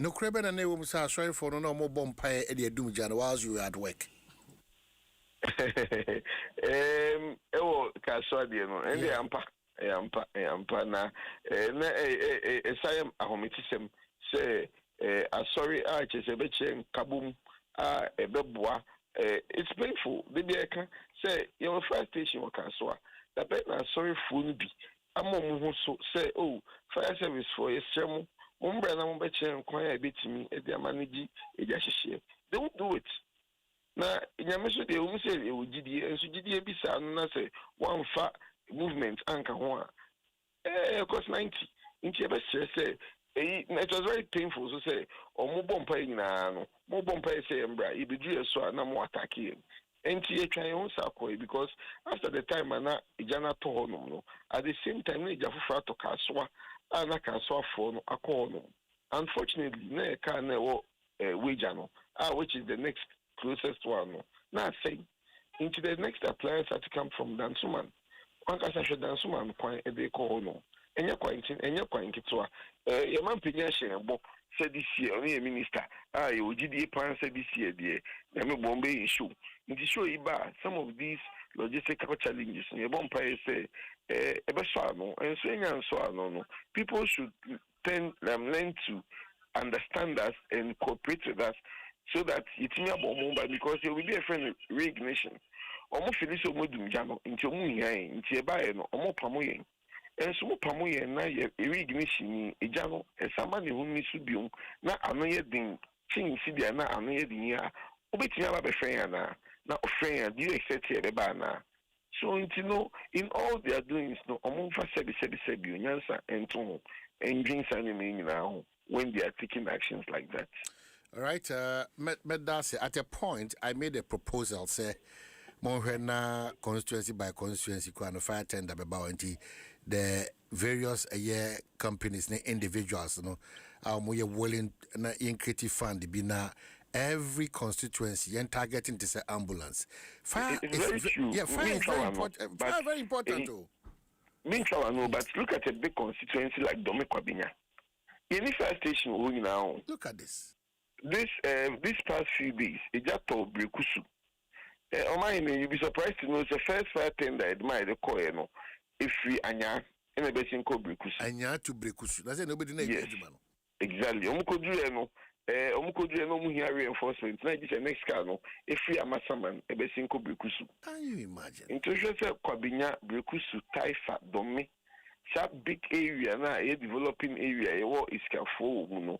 No crebe na newo musa sorry for no more bompire e de adum jana whilst you were at work. Ewo kaswa de no ende ampa na sayem ahometisem say sorry chese be chen kabum ebeboa it's painful the be aka say your fire station wakaswa that be na sorry phone bi amom ho so say oh fire service for yesem umbra na mbe chen kwan ya betimi e de manage e ja hihye they won't do it. Na nyame de wo se e wogidie enso gidie bi sa no na se one fa movement anka ho a cost 90 inchi be say it was very painful so say omo bompa nyina no mo bompa say mbra e bedu so na mo attack him enti e twan ho sa koi because after the time na ijana to ho no at the same time na ijafufra to kaswa ana kaswa fo no akọ no unfortunately na e ka na wo wager no which is the next closest one. Now say into the next appliance had to come from Dansuman. One can say Dansuman quite a day call no. And you're quite kitwa. Your man Pinyashin said this year, only a minister. You did the plan said this year, dear. Let Bombay issue. In the show, some of these logistical challenges, your Bombay say, Ebasano, and saying and so on. People should learn to understand us and cooperate with us. So that it's near Bomba because there will be a friend reignition. Almost finish a modum jam into Muyan, into a buyer, no more Pamoyan. And so Pamoyan, now reignition, a jano, and somebody who needs to be not another thing, Ching Sidia, not another thing here. Obitia a friend now, friend, do you accept here the banner? So, in all they are doing is no, among for Sebi, Yansa, and Tom, and drinks anime now when they are taking actions like that. All right, at a point, I made a proposal, say, Monhena constituency by constituency, fire tender about the various companies, individuals, we are willing in creative fund, be now every constituency and targeting this ambulance. Fire is very true. Yeah, fire is very important. Fire very important too. But look at a big constituency like Domekwabina. Any fire station going now. Look at this. This past few days, it just told Brekusu. You'll be surprised to know it's the first fire tender I admire the coin. If we anya in a basin called Brekusu. Anya to Brekusu. That's nobody knows. Yes, exactly. Omukodru no muhia reinforcement. Now this next car no. If we are masaman a basin called Brekusu. Can you imagine? Into Kwabinya Brekusu Taifa Dome. That big area now, a developing area. What is careful, no.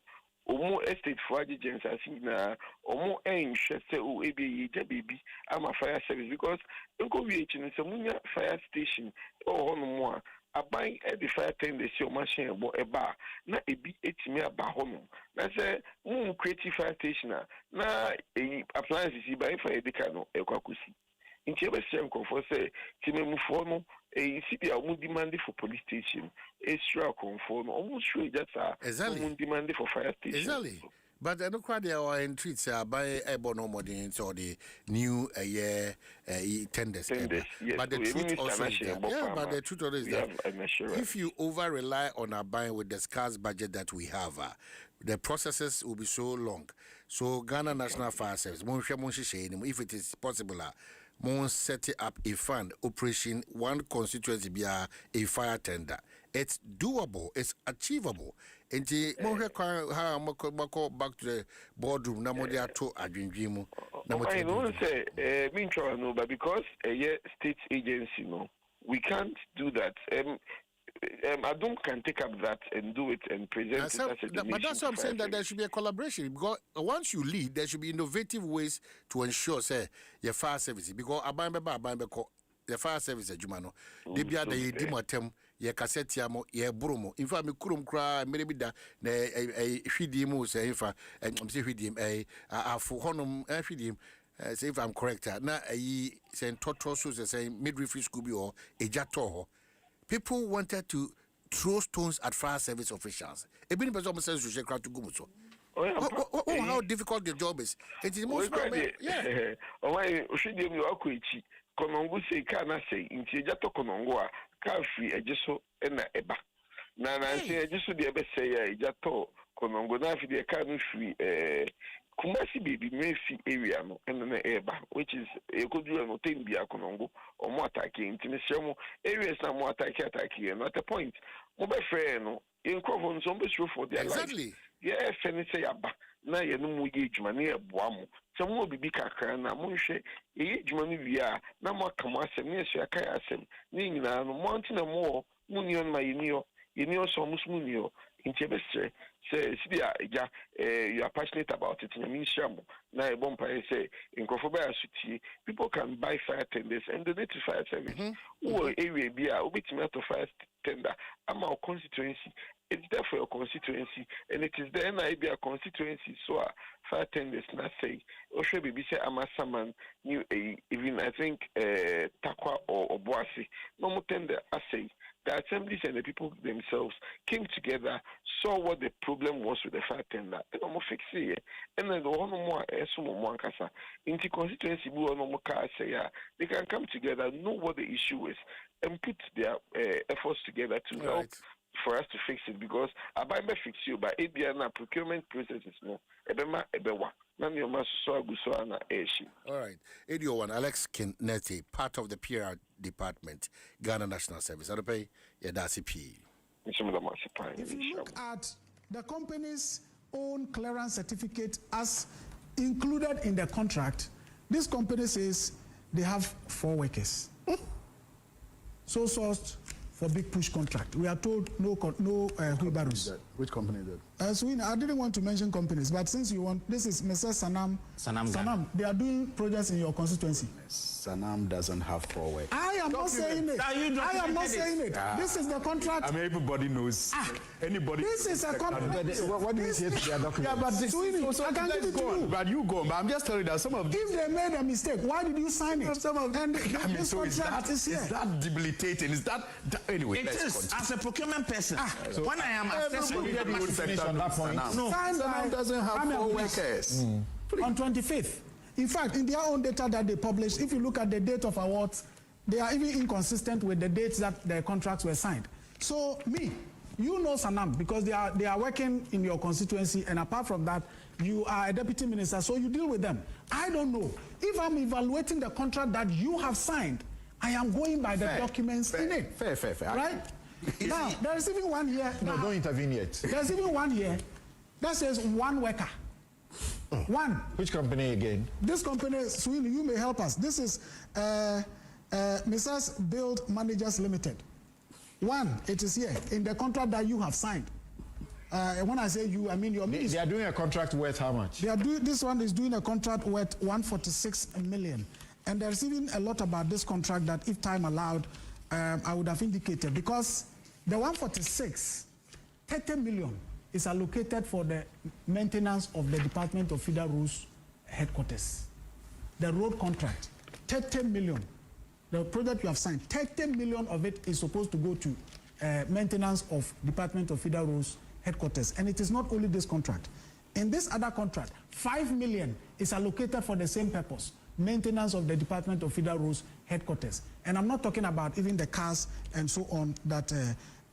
Omo estate for agents as na omo interest o ebi baby I'm a fire service because unko we in Samunya fire station or hono a buying at the fire tender see machine bo eba na ebi etimi aba hono na say creative fire station na appliances by fire dekano ekwakusi nti ebe sem comfort say timemufo no city are demanding for police station. Extra comfort, almost sure that's demanding for fire station. Exactly. But I don't quite our entreats by a bonomodins or the new tenders. Yes, but the truth also is that, but the truth is that if you over rely on our buying with the scarce budget that we have, the processes will be so long. So Ghana National Fire Service, if it is possible, Mon set up a fund operation one constituency be a fire tender. It's doable, it's achievable. And the how back to the boardroom, no more there to Adrimu. I don't say no, but because a state agency, no, we can't do that. Adom can take up that and do it and present it as a donation. But that's what I'm saying, that there should be a collaboration. Because once you lead, there should be innovative ways to ensure, say, your fire service. Because the fire service, Jumano, they be at the Dimatem, your cassette, your bromo. In fact, me kurum cry, maybe that a feedium, say, if I feed a for honum, a feed say, if I'm correct, now a saying Totrosus, saying midwifery school or a jatoho. People wanted to throw stones at fire service officials. How difficult the job is. It is most yeah. Konongo say kana say inti jato konongo a ka free ejeso na eba. Na say ejeso de ebe say ya jato Konongo na fi de ka no free Kumasi baby Mefi area no and then eba which is ekodu no tembia Konongo or more attacking intimation areas na more attacking and at the point mo be frɛ no enkrofo nso be sure for their life yeah fene say aba na ye no mu ye adwuma na ye boa mo se mo bibi kakra na mo hwɛ ye adwuma no wi a na mo aka mo asɛm na ye aka asɛm ni nyina no mo anti na mo ni on ma yini o so mo smu ni o inti be sɛ sidia ja you are passionate about it na me shamo na e bompa say nkrofo ba asutie people can buy fire tenders and donate to fire service or area bi a obetimi to fire tender ama constituency. It's there for your constituency, and it is there na be a constituency. So fire tenders na say, Oshe baby say Amasaman new even I think Takwa or Boasi. No more tender I say. The assemblies and the people themselves came together, saw what the problem was with the fire tender, and almost fix it. And then the one more kasa into constituency no more say they can come together, know what the issue is, and put their efforts together to help for us to fix it, because I buy me fix you by ABN procurement processes no ebema ebewa. All right. 801 Alex Kineti, part of the PR department, Ghana National Service. I'll pay Yadasi. If you look at the company's own clearance certificate as included in the contract, this company says they have 4 workers. So sourced for big push contract. We are told no wheelbarrows. Which company is that? So I didn't want to mention companies, but since you want, this is Mr. Sanam. They are doing projects in your constituency. Sanam doesn't have 4 workers. I am not saying it. I am not saying it. This is the contract. I mean, everybody knows. Anybody. This is a contract. What do you say to their document? Yeah, but I can give it to you. But you go. But I'm just telling you that some of if they made a mistake, why did you sign it? Some of them. I mean, so is that debilitating? Is that anyway? It is as a procurement person. So when I am assessing the on that point. No, Sanam doesn't have 4 workers. On 25th. In fact, in their own data that they published, if you look at the date of awards, they are even inconsistent with the dates that the contracts were signed. So you know Sanam because they are working in your constituency, and apart from that, you are a deputy minister, so you deal with them. I don't know. If I'm evaluating the contract that you have signed, I am going by the documents in it. Fair. Right? Now, there is even one here. No, don't intervene yet. There's even one here that says 1 worker. One. Which company again? This company, Sweeney, you may help us. This is Mrs. Build Managers Limited. 1, it is here in the contract that you have signed. When I say you, I mean your ministry. They are doing a contract worth how much? This one is doing a contract worth 146 million. And there's even a lot about this contract that, if time allowed, I would have indicated. Because the 146, 30 million is allocated for the maintenance of the Department of Federal Rules headquarters. The road contract, 30 million. The project you have signed, 30 million of it is supposed to go to maintenance of Department of Federal Rules headquarters. And it is not only this contract. In this other contract, 5 million is allocated for the same purpose, maintenance of the Department of Federal Rules headquarters. And I'm not talking about even the cars and so on that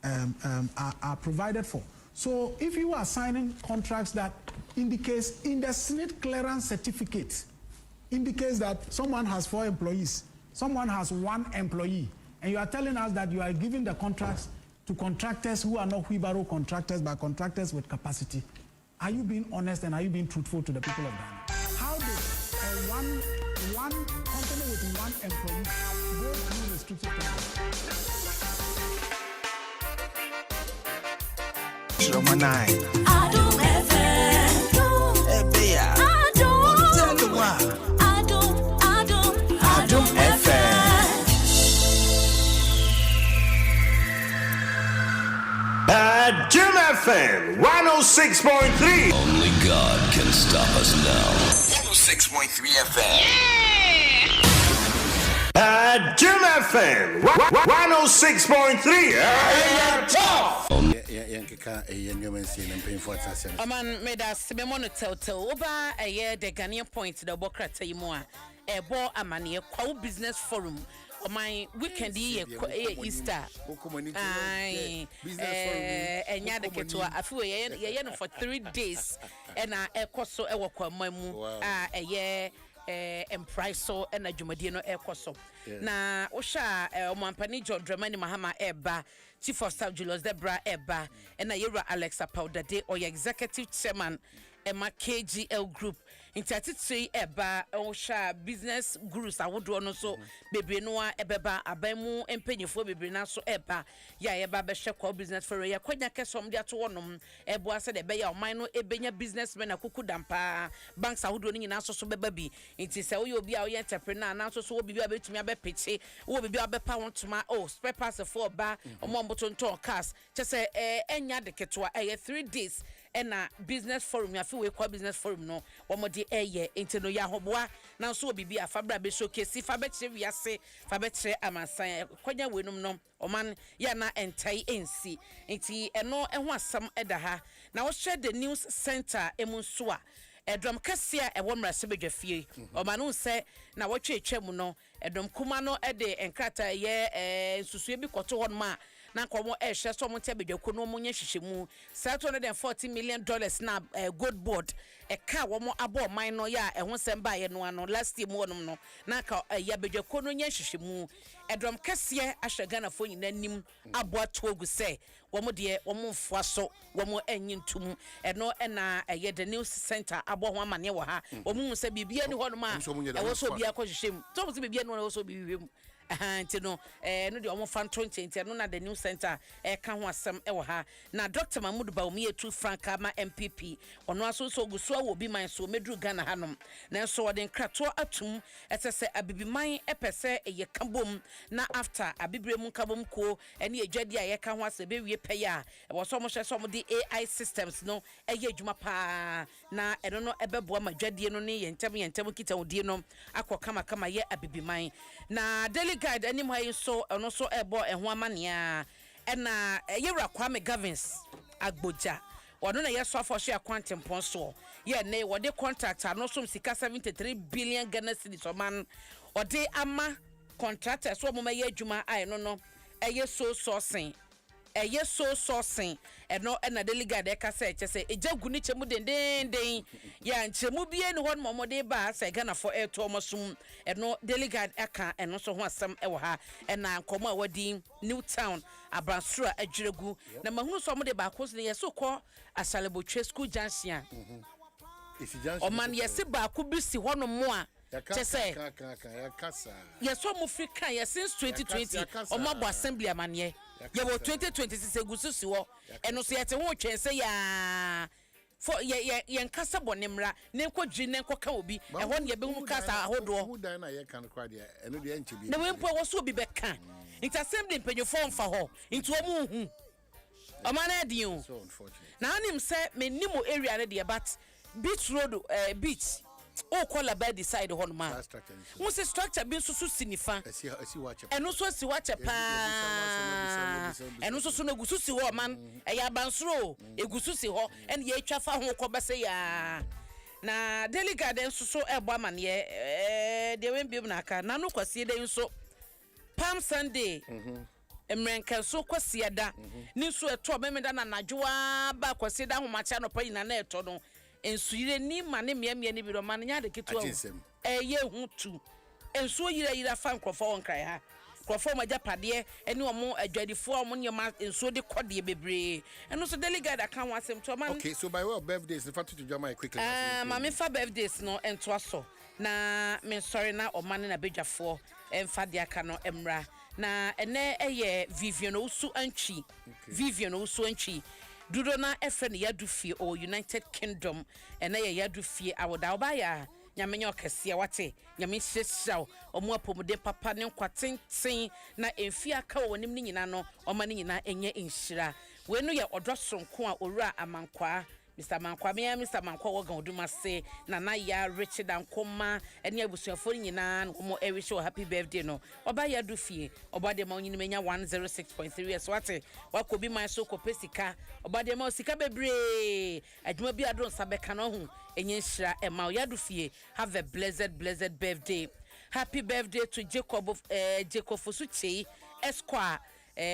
are provided for. So if you are signing contracts that indicates in the SNIT clearance certificate, indicates that someone has 4 employees, someone has 1 employee, and you are telling us that you are giving the contracts to contractors who are not wheelbarrow contractors, but contractors with capacity, are you being honest and are you being truthful to the people of Ghana? How did one company with 1 employee go through restricted contracts? Adom FM. Adom FM. Adom FM 106.3. Only God can stop us now. 106.3 FM. Adom FM 106.3. Aman made us Memono Telltale Oba a year the Ghanaian point the Bokrata Ymoa, a bo amania, Quau Business Forum, my weekend here Easter. Enya de ketwa afi ye no for 3 days and ekoso e wokwa mamu eye empriso and adwumadi no ekoso na wo sha omampani John Dramani Mahama eba Chief of Staff Julius Debra eba and Yera Alexa Powder Day or executive chairman Emma KGL Group Intatitri eba osha business gurus awodo no so bebre no ebeba abamu empenyefo bebre na so eba ya eba be hwe business for ya kwanya kesom dia to wonom ebo ase de be ya oman no ebenya businessmen akuku dampa banks awodo no nyina so beba bi nti se wo ye obi a wo entrepreneur na so wo bibi abetumi abepeche wo bibi abepa wontoma spare parts for ba omomboto nton cars chese enya de ketwa 3 days ena business forum ya fi we kwa business forum no womode ente no ya hoboa na so bibi afabra be showcase fa be kire wiase fa be kire amasan kwanya wenum no oman ya na entai ensi enti eno ho asam eda ha na wo share the news center emunso a edrom kasia ewo mrase bedwafie omanu se na wo twetwam no edrom kuma no ede enkrata ye susue bi koto hon ma na komo hye so mo te bedwako no mo nya hyehyemu $740 million na gold board ka wo mo abo man no ya ho sem ba ye no ano last year mo no na ka ya bedwako no nya hyehyemu edrom kase ahwagana fo nyina nim abo atogu se wo mo de wo mo mfoa so wo mo anyintum eno na ye the news center abo ho amane wo ha wo mo se bibia ni ho no ma e wo so bia ko hyehyem to mo se bibia ni wo so bibia nti no no de omo fan 20 nti no na the new center ka ho asem e wo ha na Dr. Mahmoud Baumi etu Franka ma MPP ono aso so guso a wo bi man so medru Ghana hanom na so wo de nkrato atum etese abibiman epese eye kabom na after abibrem kabom ko ene adwade a ye ka ho asem be wie peye a wo so mo hye so mo de AI systems no eye adwuma pa na eno no ebeboa madwade no ne ye ntem kita odie no akọ kama ye abibiman na daily guide anim ha so ono so ebo eho amania na yewra Kwame Gavins agboja wono na yeso afoshe akwantempon so ye ne wode contract no so sika 73 billion Ghana cedis oman ode ama contractor so mo maye adwuma ai no eye so sourcing eno na delegate ka say chese ejagu ni chemu dendenden ya nchemu bie ni hon momode ba say Ghana for air to mosum eno delegate aka eno so ho asem e wo ha na nkomo a wadi New Town Abransura adwiregu na mahunu so mo de ba ko so yeso ko Asalebotwe school junction o man yesi ba ko bi si hono mo a chese yeso mo frika yes since 2020 o mabo assembly amane ye wo 2026 egusu si wo eno so yete ho twense ya for ye nkasa bonemra ne nkodwi ne nkoka obi e ho ne ye behum kasa ahodo hu dan na ye kan kwa de eno de enche bi na we mpo wo so obi beka nti assembly mpanyofo mfa ho nti wo mu hu o mana diun so unfortunate na anim se menimo area ne de but beach road beach o call about the side hon ma who say structure bin so sinifa esi wache eno so si wache pa eno so no gusu si ho man e ya bansuro egusu si ho en ye twa fa ho ko bese ya na daily garden so ebo amane de wen biem na aka na no kwase de nso Palm Sunday emrenka so kwase da ni so eto memeda na nadwoa ba kwase da homacha no pa nyina na eto no ensuire ni mane miamia ni biro mane nya de ketwa ye hutu ensuo yira fa nkrofo wonkrai ha nkrofo majapade ene omo adwadifo omo nyema ensuo de kode bebre eno so delegate aka ho asem to man. Okay, so by way of birthdays if I to jama quickly mama fa birthdays no ento aso na me sorry na omane na bedwafo emfa de aka no emra na ene eye Vivian Osu Antwi Vivian Osu Antwi Dudo na efre ne yadufie o United Kingdom ena ye yadufie awoda obaya nyamenye okese wate nyame hyehyaw omo apomode papa ne kwatenten na emfi aka wonim ni nyina no omane nyina enye enhyira we no ye odosonko a owura amankwa Mr. Mankwa Mr. Mankwa wogan odumase na ya Richard Ankoma ene abusuafo nyina nkomo wish you happy birthday no oba ya dufie oba de ma onyini menya 106.3 so wate wakobi man so ko pesika oba de ma sika bebre adwuma bi adon sabeka no ho enye nhira e ma ya dufie have a blessed birthday happy birthday to Jacob Fosuche Esquire.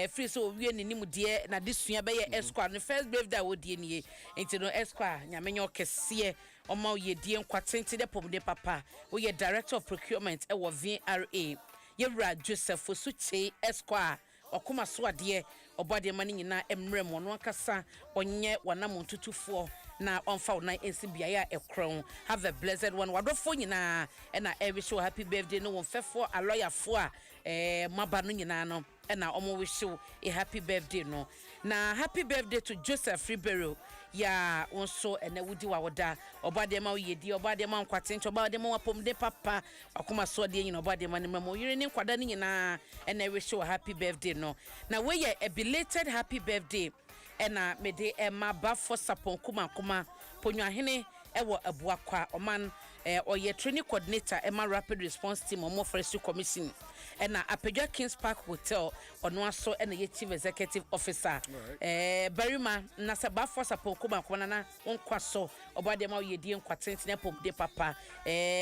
Free so we ni mu de na desua be ye Esquire no first birthday wo die nie enti no Esquire nyamenyo kese oma ye die nkwatente de pom de papa wo ye director of procurement e wo VRA Yewra Joseph Fosuche Esquire okoma so ade obade mani nyina emrem no akasa onye wanam ntutufo na onfa na ensi biaya ekron. Have a blessed one. Wadofo nyina na wish you happy birthday no wonfefo aloya fo a maba no nyina no na omo wish you a happy birthday no. Na happy birthday to Joseph Ribeiro ya onso ene wudi wa woda obade ma yedi obade ma nkwatencho obade ma wapom de papa akoma so de nyina obade ma ne mamo yire ne nkwada ne nyina ene wish you a happy birthday no. Na we ye a belated happy birthday ena mede ema ba for sapon kuma ponwahene ewo abuakwa oman oye training coordinator ema rapid response team omo forestry commission ena Apedwa Kings Park Hotel ono aso ena ye chief executive officer barima na se ba for sapon kuma na onkwaso obade ma ye die nkwatenti na pom de papa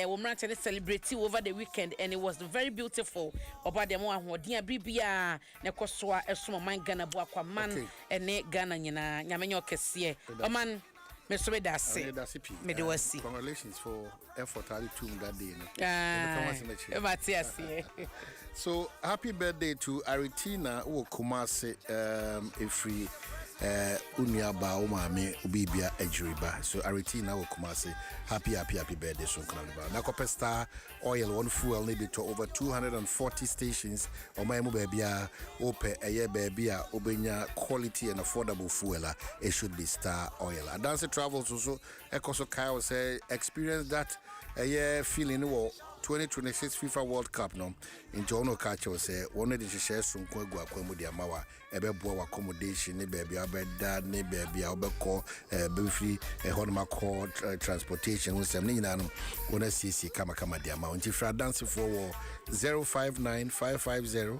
wo mrante ne celebrate over the weekend and it was very beautiful obade ma ahoden abibia ne kosoa esomo man Ghana buakwa man ene Ghana nyina nyamenyo kese oman Mr. Medasi. Congratulations for effort to that day. So happy birthday to Aritina Kumase Ifri Unyaba Umami Ubibia Ejuriba. So Aritina Kumase happy birthday so Kanaba. Nakope Star Oil one fuel maybe to over 240 stations or my mobile ope a year baby obenya quality and affordable fuel. It should be Star Oil. A dance travels also Ekoso Kyle say experience that a year feeling 2026 FIFA World Cup no in Jono Kacho say one of the shares from Kwagwa Kwemudi Amawa Ebebo accommodation ne baby abeda ne baby abeko baby free honma call transportation when some ninano one CC kama the amount if you dance for 059-550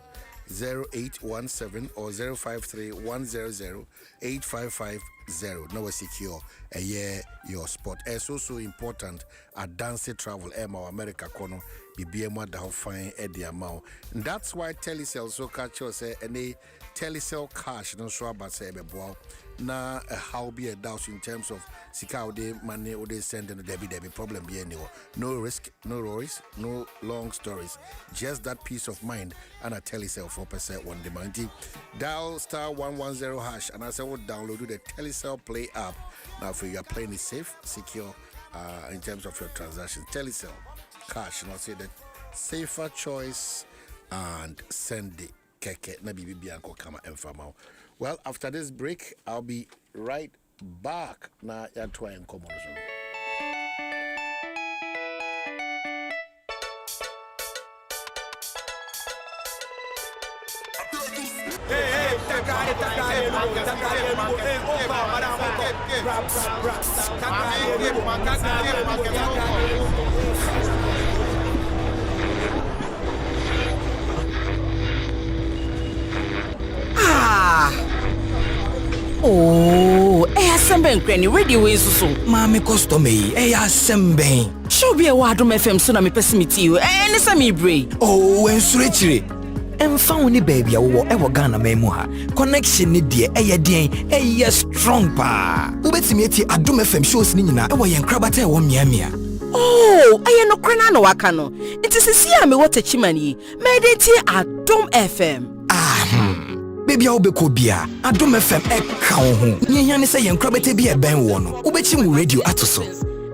0817 or 053-100-8550. No secure a year your spot. It's also important at dance travel America kono BBM da fine at the amount. That's why Telecel so catch us any Telecel cash no so about say na how be a doubt in terms of sika de money or they send and there be problem be anywhere. No risk, no worries, no long stories. Just that peace of mind and a Telecel 4% one demand. Dial *110# and I say what download the Telecel Play app. Now for you are playing it safe, secure in terms of your transactions. Telecel cash, and I'll say that safer choice and send the keke na bibi bianco kama enfamao. Well, after this break, I'll be right back. Na ya twa enkomo so. Hey, oh, Semben Granny radio is so. Mammy custom me, Semben. Show be a Adom FM so na me pesimiti you. Any sami bray. Oh, and switchery. And found the baby or ever Ghana memoir. Connection ni dear, strong pa. Ubetsimeti Adom FM shows Nina, I was crabate one yamia. Oh, I am no cranano wakano. It is a see me what a chimney. Made it here at Adom FM. Baby I'll be Kobia. Adom FM ekaho. Nyanya say yenkrabete bi e ben wo no. Ubechi mu radio atoso.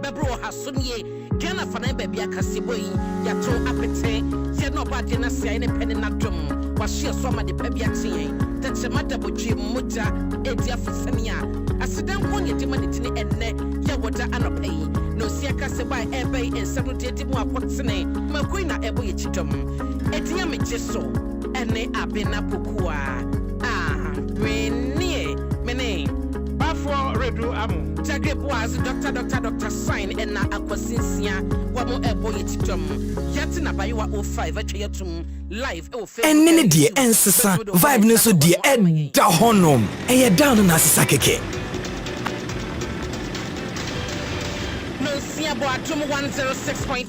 Bebro hasonye. Ghana fana baby akaseboyi. Yato apete. Tie no ba de na sia ne pene na dom. Wa hye so ma de baby atien. Tete mada bodwe moja edi afisania. Asidan konye de mane tini enne. Ya woda anopai. No sia kaseba ebe ensano de di mu akotene. Makoi na ebo ye chidom. Edi am jeso. Ene abena pokua. Mene Bafo Redu Amu Jagre Boaz Dr. Sign and na Aquasinsia Wamo Ebo Yitum Yatina Baywa 05 Achayatum live and Nene dear Ensisa Vibe Neso dear Ed da Honum and down on Asakeke. No Siabo Adom 106.3,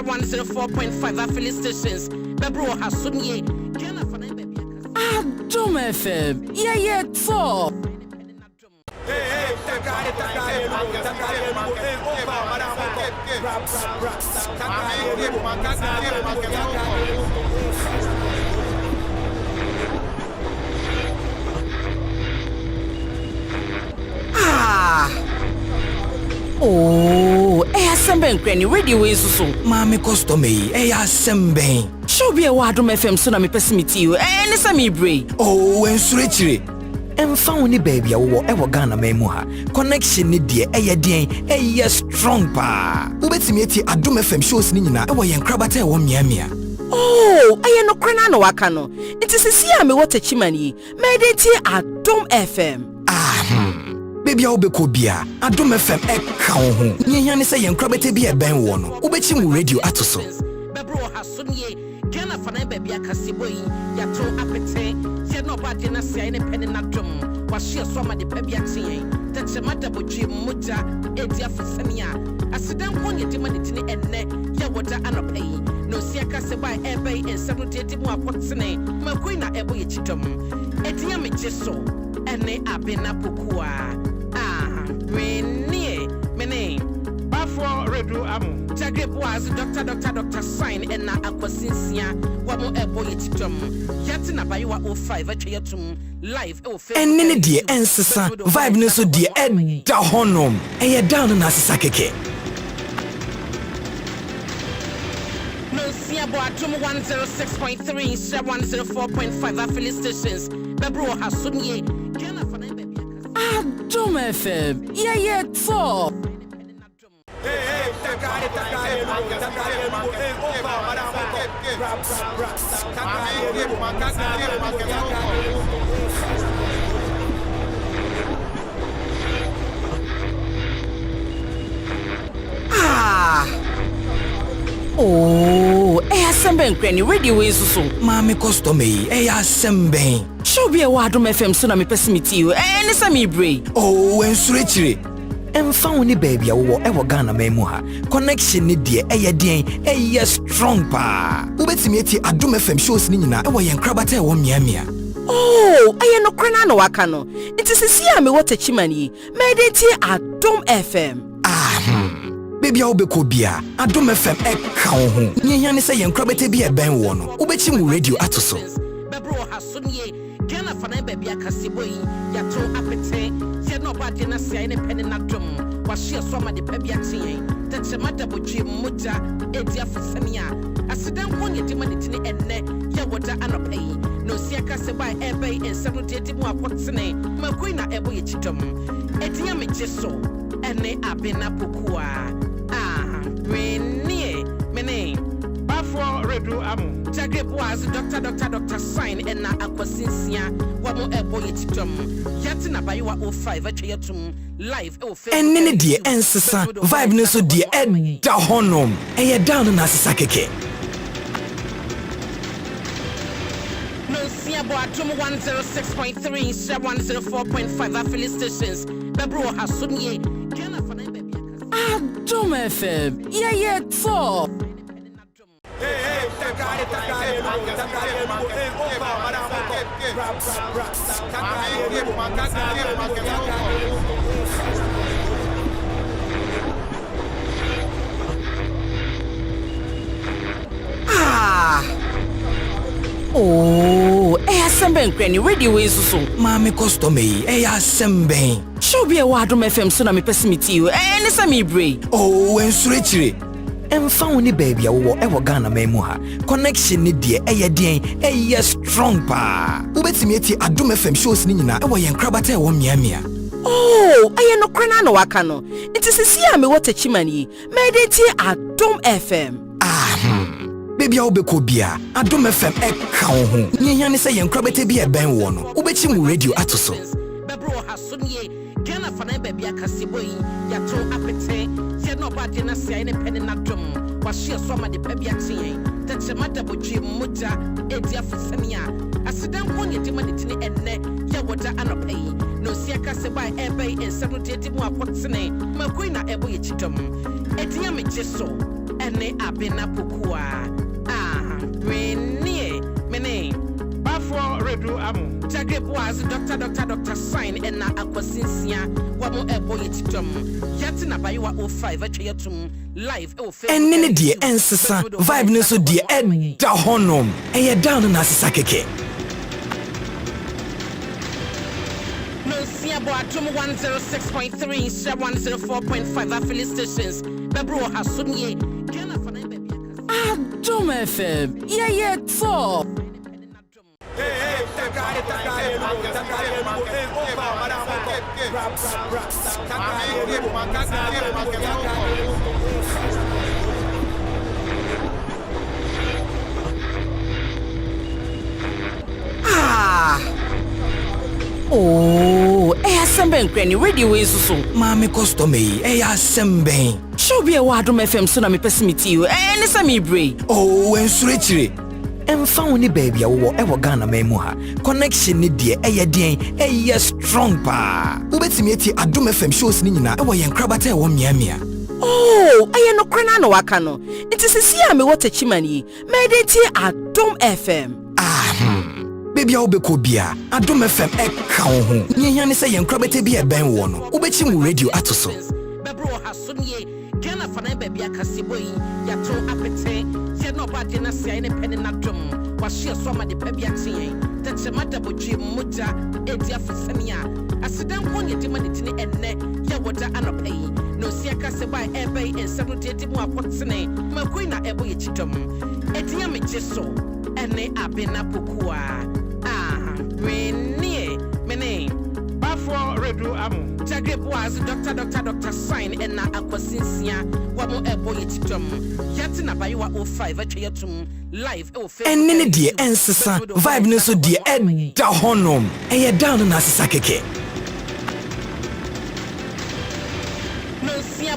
104.5 affiliate stations. Bebro Hasumye. Adom FM. Yeah, for. Oh, Semben Granny radio is so. Mammy custom me, Semben. Show be a Adom FM so na me pesimiti you. Sami bray. Oh, and switchery. And found the baby or Ghana memoha. Connection ni dear, strong pa. Ubetimiati Adom FM shows Nina, and Crabate won Yamia. Oh, I am no cranano wakano. It is a see me what a chimney. Made it here at Adom FM. Baby Obekobia, Adom FM Ekao. Nyani say and Crabate be a ben one. Ubechim radio atoso. Bebro Hasunye, Jana Fana baby Akasiboy, Yato Apete, Zeno Badina say any penny natum, was she a swama de Pebiati, that's a matter with Jim Muta, Edia Fisania. I sit down one yetimanity and ne, Yawata Anapay, no Siaka Seba Ebe and 78 more Potsene, Maquina Ebo Chitum, Edia Mijeso, and ne Abena Pukua. Mene Bafo Redu Amu Jagre was Dr. Sign and na Aquasinsia Wamo Ebo Yitum Yatina Bayua 05 Achayatum live and Nini dear Ensasa Vibe Nuso dear Ed Dahonom and down in Asakeke. No Siabo Adom 106.3 104.5 affiliate stations Bebro Hasumye Adom FM. Yeah, for. Oh, Semben Granny radio is so. Mammy custom me, Semben. Show be a Adom FM so na me pesimiti you. Sami bray. Oh, and switchery. And found the baby or Ghana memoha. Connection ni dear, strong pa. Ubetimiati Adom FM shows Nina, and Crabate won Yamia. Oh, I am no cranano wakano. It is a see me what a chimney. Made it here at Adom FM. Baby Obekobia, Adom FM Ekao. Nyani say and Crabate be a ben one. Ubechim radio atoso. Bebro Hasunye. Jana Fana baby Akasiboy, Yato Apete, Zeno Badina say any penny natum, was she a swama de Pebiati, that's a matter with Jim Muta, Edia Fisania. I sit down one yetimanity and ne, Yawata Anapay, no Siaka Seba Ebe and 78 more Potsene, Maquina Ebo Chitum, Edia Mijeso, and ne Abena Pukua. Mene Bafo Redu Amu. Jagre was Dr. Sign and na Aquasinsia, Wamo Ebo Yitum, Yatina Bayua 05 Achayatum, live and Nini dear Ensasa, Vibe Nuso dear Ed Dahonom, and down in Asakeke. No Siabo Adom 106.3, 104.5 affiliate stations, Bebro Hasumye, Adom FM. Yeah, for. Oh, Semben Granny radio is so. Mammy custom me, Semben. Show be a Adom FM so na me pesimiti you. Sami bray. Oh, and switchery. And found the baby or Ghana memoha. Connection ni dear, strong pa. Ubetimiati Adom FM shows Nina, and Crabate won Yamia. Oh, I am no cranano wakano. It is a see me what a chimney. Made it here at Adom FM. Baby Obekobia, Adom FM Ekao. Nyani say and Crabate be a ben one. Ubechim radio atoso. Bebro Hasunye, Jana Fana baby Akasiboy, Yato Apete, Zeno Badina say any penny natum, was she a swama de Pebiati. Tachemata Boji Muta, Edia Fusania, Asidan Konya Dimanitini enne, Yawata Anopay, no Siaka Sebai Ebe and Sanutimo Apotsene, Maquina Ebo Yichitum, Edia Micheso, Ene Abena Pukua. Rene, Mene, Bafo Redu Amu, Jagre was Dr. Sign and na Aquasinsia, Wamo Ebo Yichitum, Yatina Bayua 05 at Yatum, live, and Nini dear, and Sasa, vibe no so dear, and da honum, and you're down on Asakeke. Adom 106.3, 104.5 affiliate stations. Bebro Hasunye, Ghana for Adom FM, yeah, so. Oh, Semben Granny radio is so. Mammy custom me, Semben. Show be a Adom FM so na me pessimity you, and Sammy Bray. Oh, and Switchery. And found the baby, I will ever Ghana memoir. Connection ni dear, strong pa. Ubetimiati Adom FM shows Nina, I was crabate one yamia. Oh, I am no cranano wakano. It is a see me what a chimney. Made it here at Adom FM. Baby, I'll be Kobia. Adom FM account. Nian say and crabate be a ben one. Ubechim radio atoso. Bebro Hasunye, Ghana for baby Akasiboy, Yato Apete, Yano Badina say any penny natum, was she a summer the Pebiati, that's a matter with Jim Muta, Edia Fusania, Asidan Konya Dimanitini and Ne, Yawata Anopay, no Siaka Sebai Ebe and Sanutimo Apotsene, Maquina Ebo Yichitum, Edia Micheso, and Ne Abena Pukua. Rene, Mene, Bafo Redu Amu, Jagre was Dr. Sign and na Aquasinsia, Wamo Ebo Yichitum, Yatina Bayua 05 at Yatum, live, and Nini dear, and Sasa, vibe no so dear, and da honum, and you're down on Asakeke.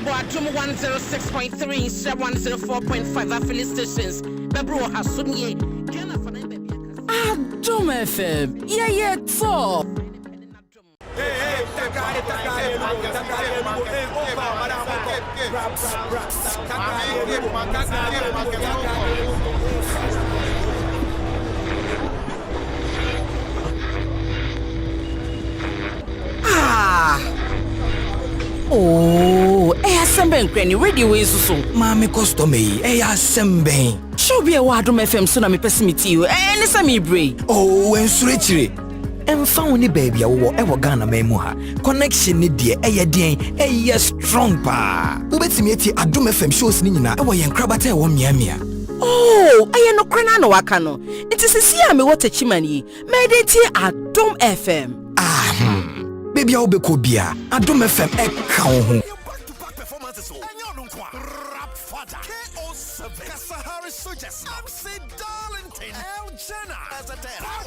Adom 106.3, 104.5 affiliate stations. Bebro Hasunye, Ghana for Adom FM, yeah, so. Oh, Semben Granny radio is so. Mammy custom me, Semben. Show be a Adom FM so na me pessimity you, and Sammy Bray. Oh, and Switchery. And found the baby, I will ever Ghana memoir. Connection ni dear, strong pa. Ubetimiati Adom FM shows Nina, I was crabate one yamia. Oh, I am no cranano wakano. It is a see me what a chimney. Made it here at Adom FM. Baby, I'll be Kobia. Adom FM account.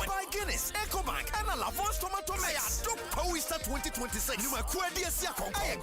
By Guinness, EcoBank, and a Lavons Tomato Mix. Poster 2026. You are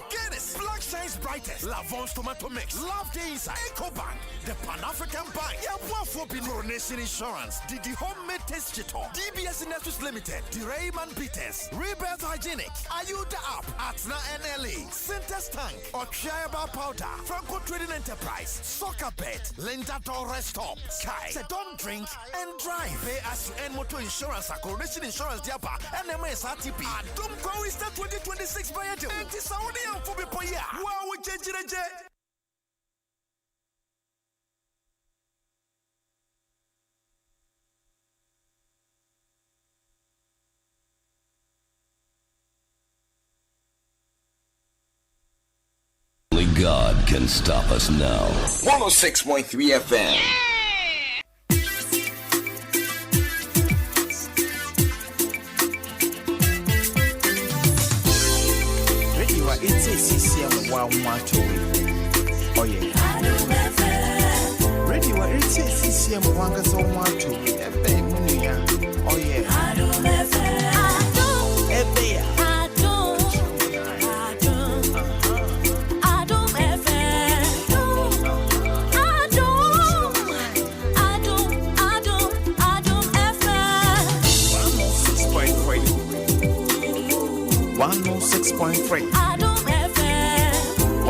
Guinness, Black Shines Brightest, Lavons Tomato Mix. Love the inside. EcoBank, the Pan African Bank. Yabuafo Coronation Insurance. The Homemade Taste Chito. DBS Industries Limited. The Rayman Peters. Rebirth Hygienic. Ayuda App. Atna NLA. Centers Tank. Ochiaba Powder. Franco Trading Enterprise. Soccer Bet. Linda Torres Stop. Sky. So don't drink and drive. Pay as you earn motor insurance. Coronation Insurance Diaba. NMS RTP. Adom Poster 2026 by Adom. It is Saudi and Fubipoya. Wow, we change it. Only God can stop us now. 106.3 FM. It's a CCM 112. Oh, yeah. Radio, it's a CCM 112. Oh, yeah.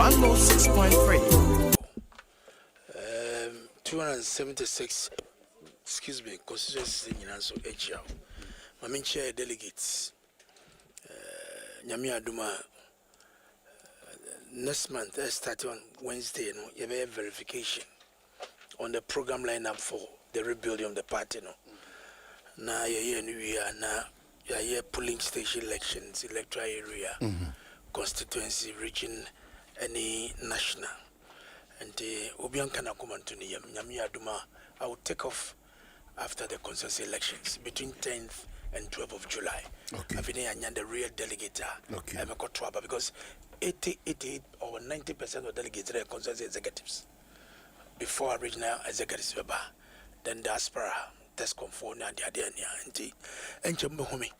106.3. 276, excuse me, constituencies in Yanso Ejia. Mamin chair delegates. Nyami Aduma. Next month, starting on Wednesday, you have verification on the program lineup for the rebuilding of the party. Now, you're new year, now you're polling station elections, electoral area, constituency, region, any national. And the Obian Kanakumantuni, Nyami Aduma, I will take off after the consensus elections between 10th and 12th of July. Okay. I've been the real delegate. Okay. I'm a trouble because 88 or 90% of delegates are consensus executives. Before regional executives, then diaspora, test conform and the idea and Jambohumi,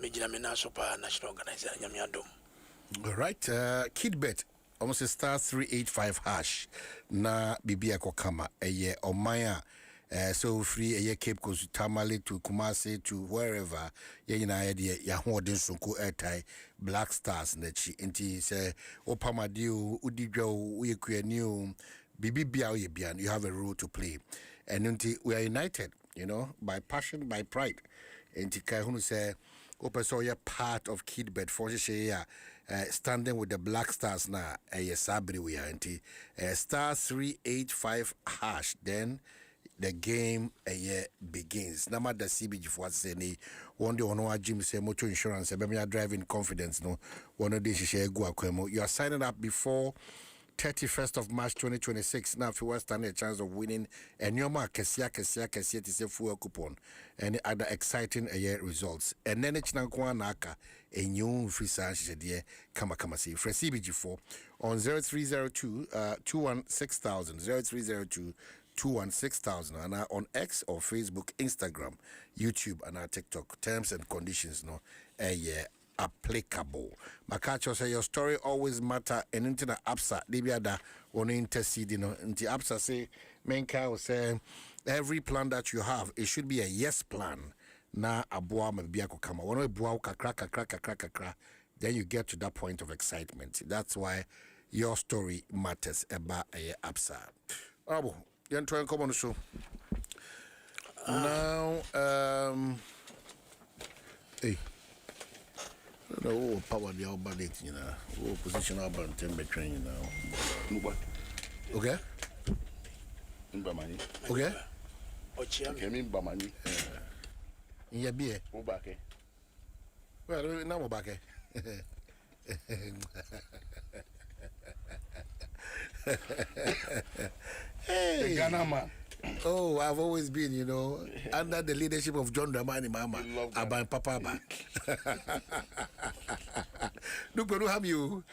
Mijamina Super National Organizer, Nyami Adom. All right, Kidbet. Almost a *385# na bibia kokama eye omaya so free eye Cape Coast Tamale to Kumasi to wherever ye na ye ya hoden sonko airtime Black Stars nechi enti say opamadio udidwa we kuani bibia ye bia you have a role to play and enti we are united, you know, by passion, by pride. Enti kai hunu say opeso ye part of Kidbet for she standing with the Black Stars na sabri we are *385#. Then the game begins. Nama the CBG for say ni one day on our gym say motor insurance be driving confidence no one day share go akwemo. You are signing up before 31st of March 2026. Now, if you want to stand a chance of winning a new mark, Kessia, to say fuel coupon, and other exciting results. And then it's Naka, a new free sash, dear, Kama see. For CBG4 on 0302 216,000, 0302 216,000, and on X or Facebook, Instagram, YouTube, and our TikTok. Terms and conditions, no, applicable. Makacho say your story always matter and into the APSA Libiada on intercede, you know, into APSA say Menka will say every plan that you have, it should be a yes plan. Na abua mabiako kama one bua kakra, then you get to that point of excitement. That's why your story matters about a APSA. Abu, you try and come on the show. Now hey. No power the ballet, you know. Position about temperature, you know. Okay. Okay. Okay. Bamani. In your beer. Obake. Well, now Obake. Hey. The Ghana man. Oh, I've always been, you know, under the leadership of John Dramani Mama, about Papa Ba. Look, we don't have you.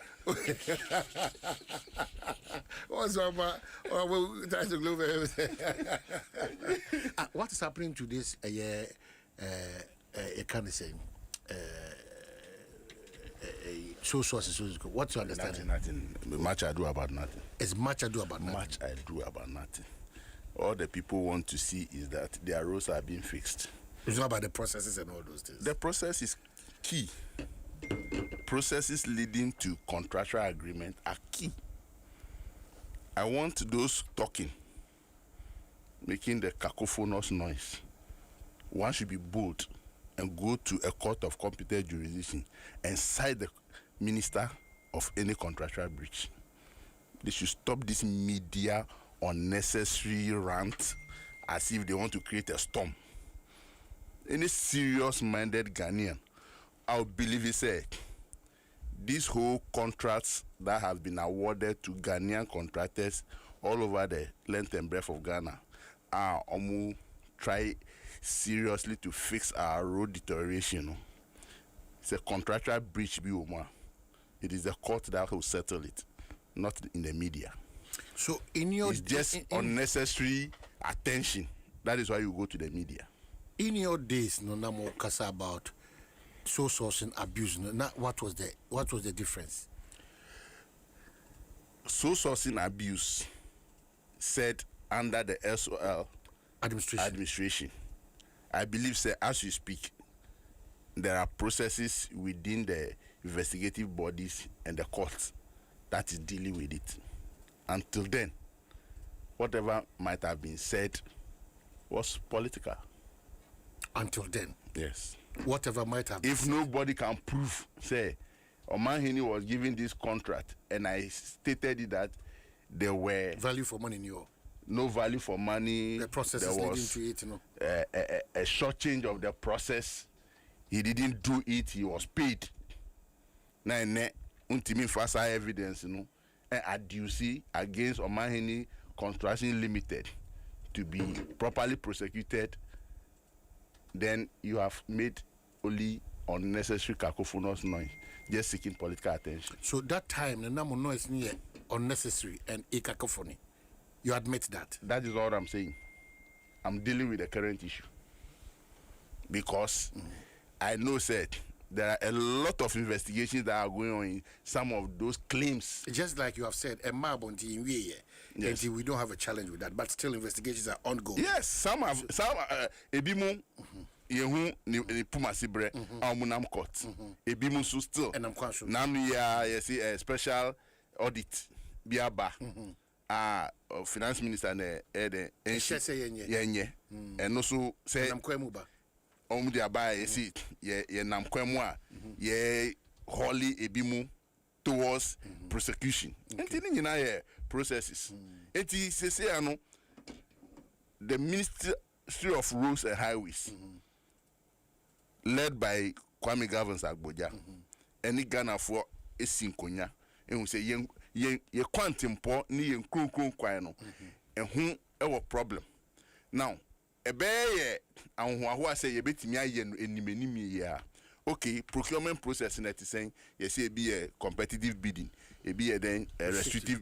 What's up, trying to globe everything. What is happening to this? Can I say? So sources. What's your understanding? Nothing. Much I do about nothing. It's much I do about nothing. Much I do about nothing. All the people want to see is that their roles are being fixed. It's not about the processes and all those things. The process is key. Processes leading to contractual agreement are key. I want those talking, making the cacophonous noise. One should be bold and go to a court of competent jurisdiction and cite the minister of any contractual breach. They should stop this media unnecessary rant as if they want to create a storm. Any serious-minded Ghanaian, I'll believe it said, these whole contracts that have been awarded to Ghanaian contractors all over the length and breadth of Ghana are try seriously to fix our road deterioration. It's a contractual breach, it is the court that will settle it, not in the media. So in your it's just unnecessary attention. That is why you go to the media. In your days, no more kasa about sole sourcing abuse. No, what was the difference? Sole sourcing abuse said under the SOL administration. I believe, sir, as you speak, there are processes within the investigative bodies and the courts that is dealing with it. Until then, whatever might have been said was political. Until then? Yes. Whatever might have been If said. nobody can prove, say, Omanhene was given this contract, and I stated it that there were... Value for money in your... No value for money. The process there is leading was to it, you know. A short change of the process. He didn't do it, he was paid. Now, untimi fasa evidence, you know, and adduce against Omanhene Construction Limited to be properly prosecuted. Then you have made only unnecessary cacophonous noise, just seeking political attention. So that time, the number noise near unnecessary and a cacophony. You admit that? That is all I'm saying. I'm dealing with the current issue. Because I know, said, there are a lot of investigations that are going on in some of those claims. Just like you have said, a mob on TV, yes. We don't have a challenge with that, but still investigations are ongoing. Yes, some ebimu yehu ni puma sibre amunam court. Ebimu so still. And I'm conscious. Now you see a special audit biaba. Finance minister ne yenye and also say the abaya you see ye nam kwemu a ye holy ebimu towards prosecution. Enti ni na ye processes. Enti say ano the Ministry of Roads and Highways led by Kwame Gavin Agboja any Ghana for esinkonya and we say ye quantum po ni ye nkrunkrum kwan no ehun e problem now ebeye anhoaho say ye betimi aye enimeni ya okay procurement process na saying ye say be a competitive bidding e be a then restrictive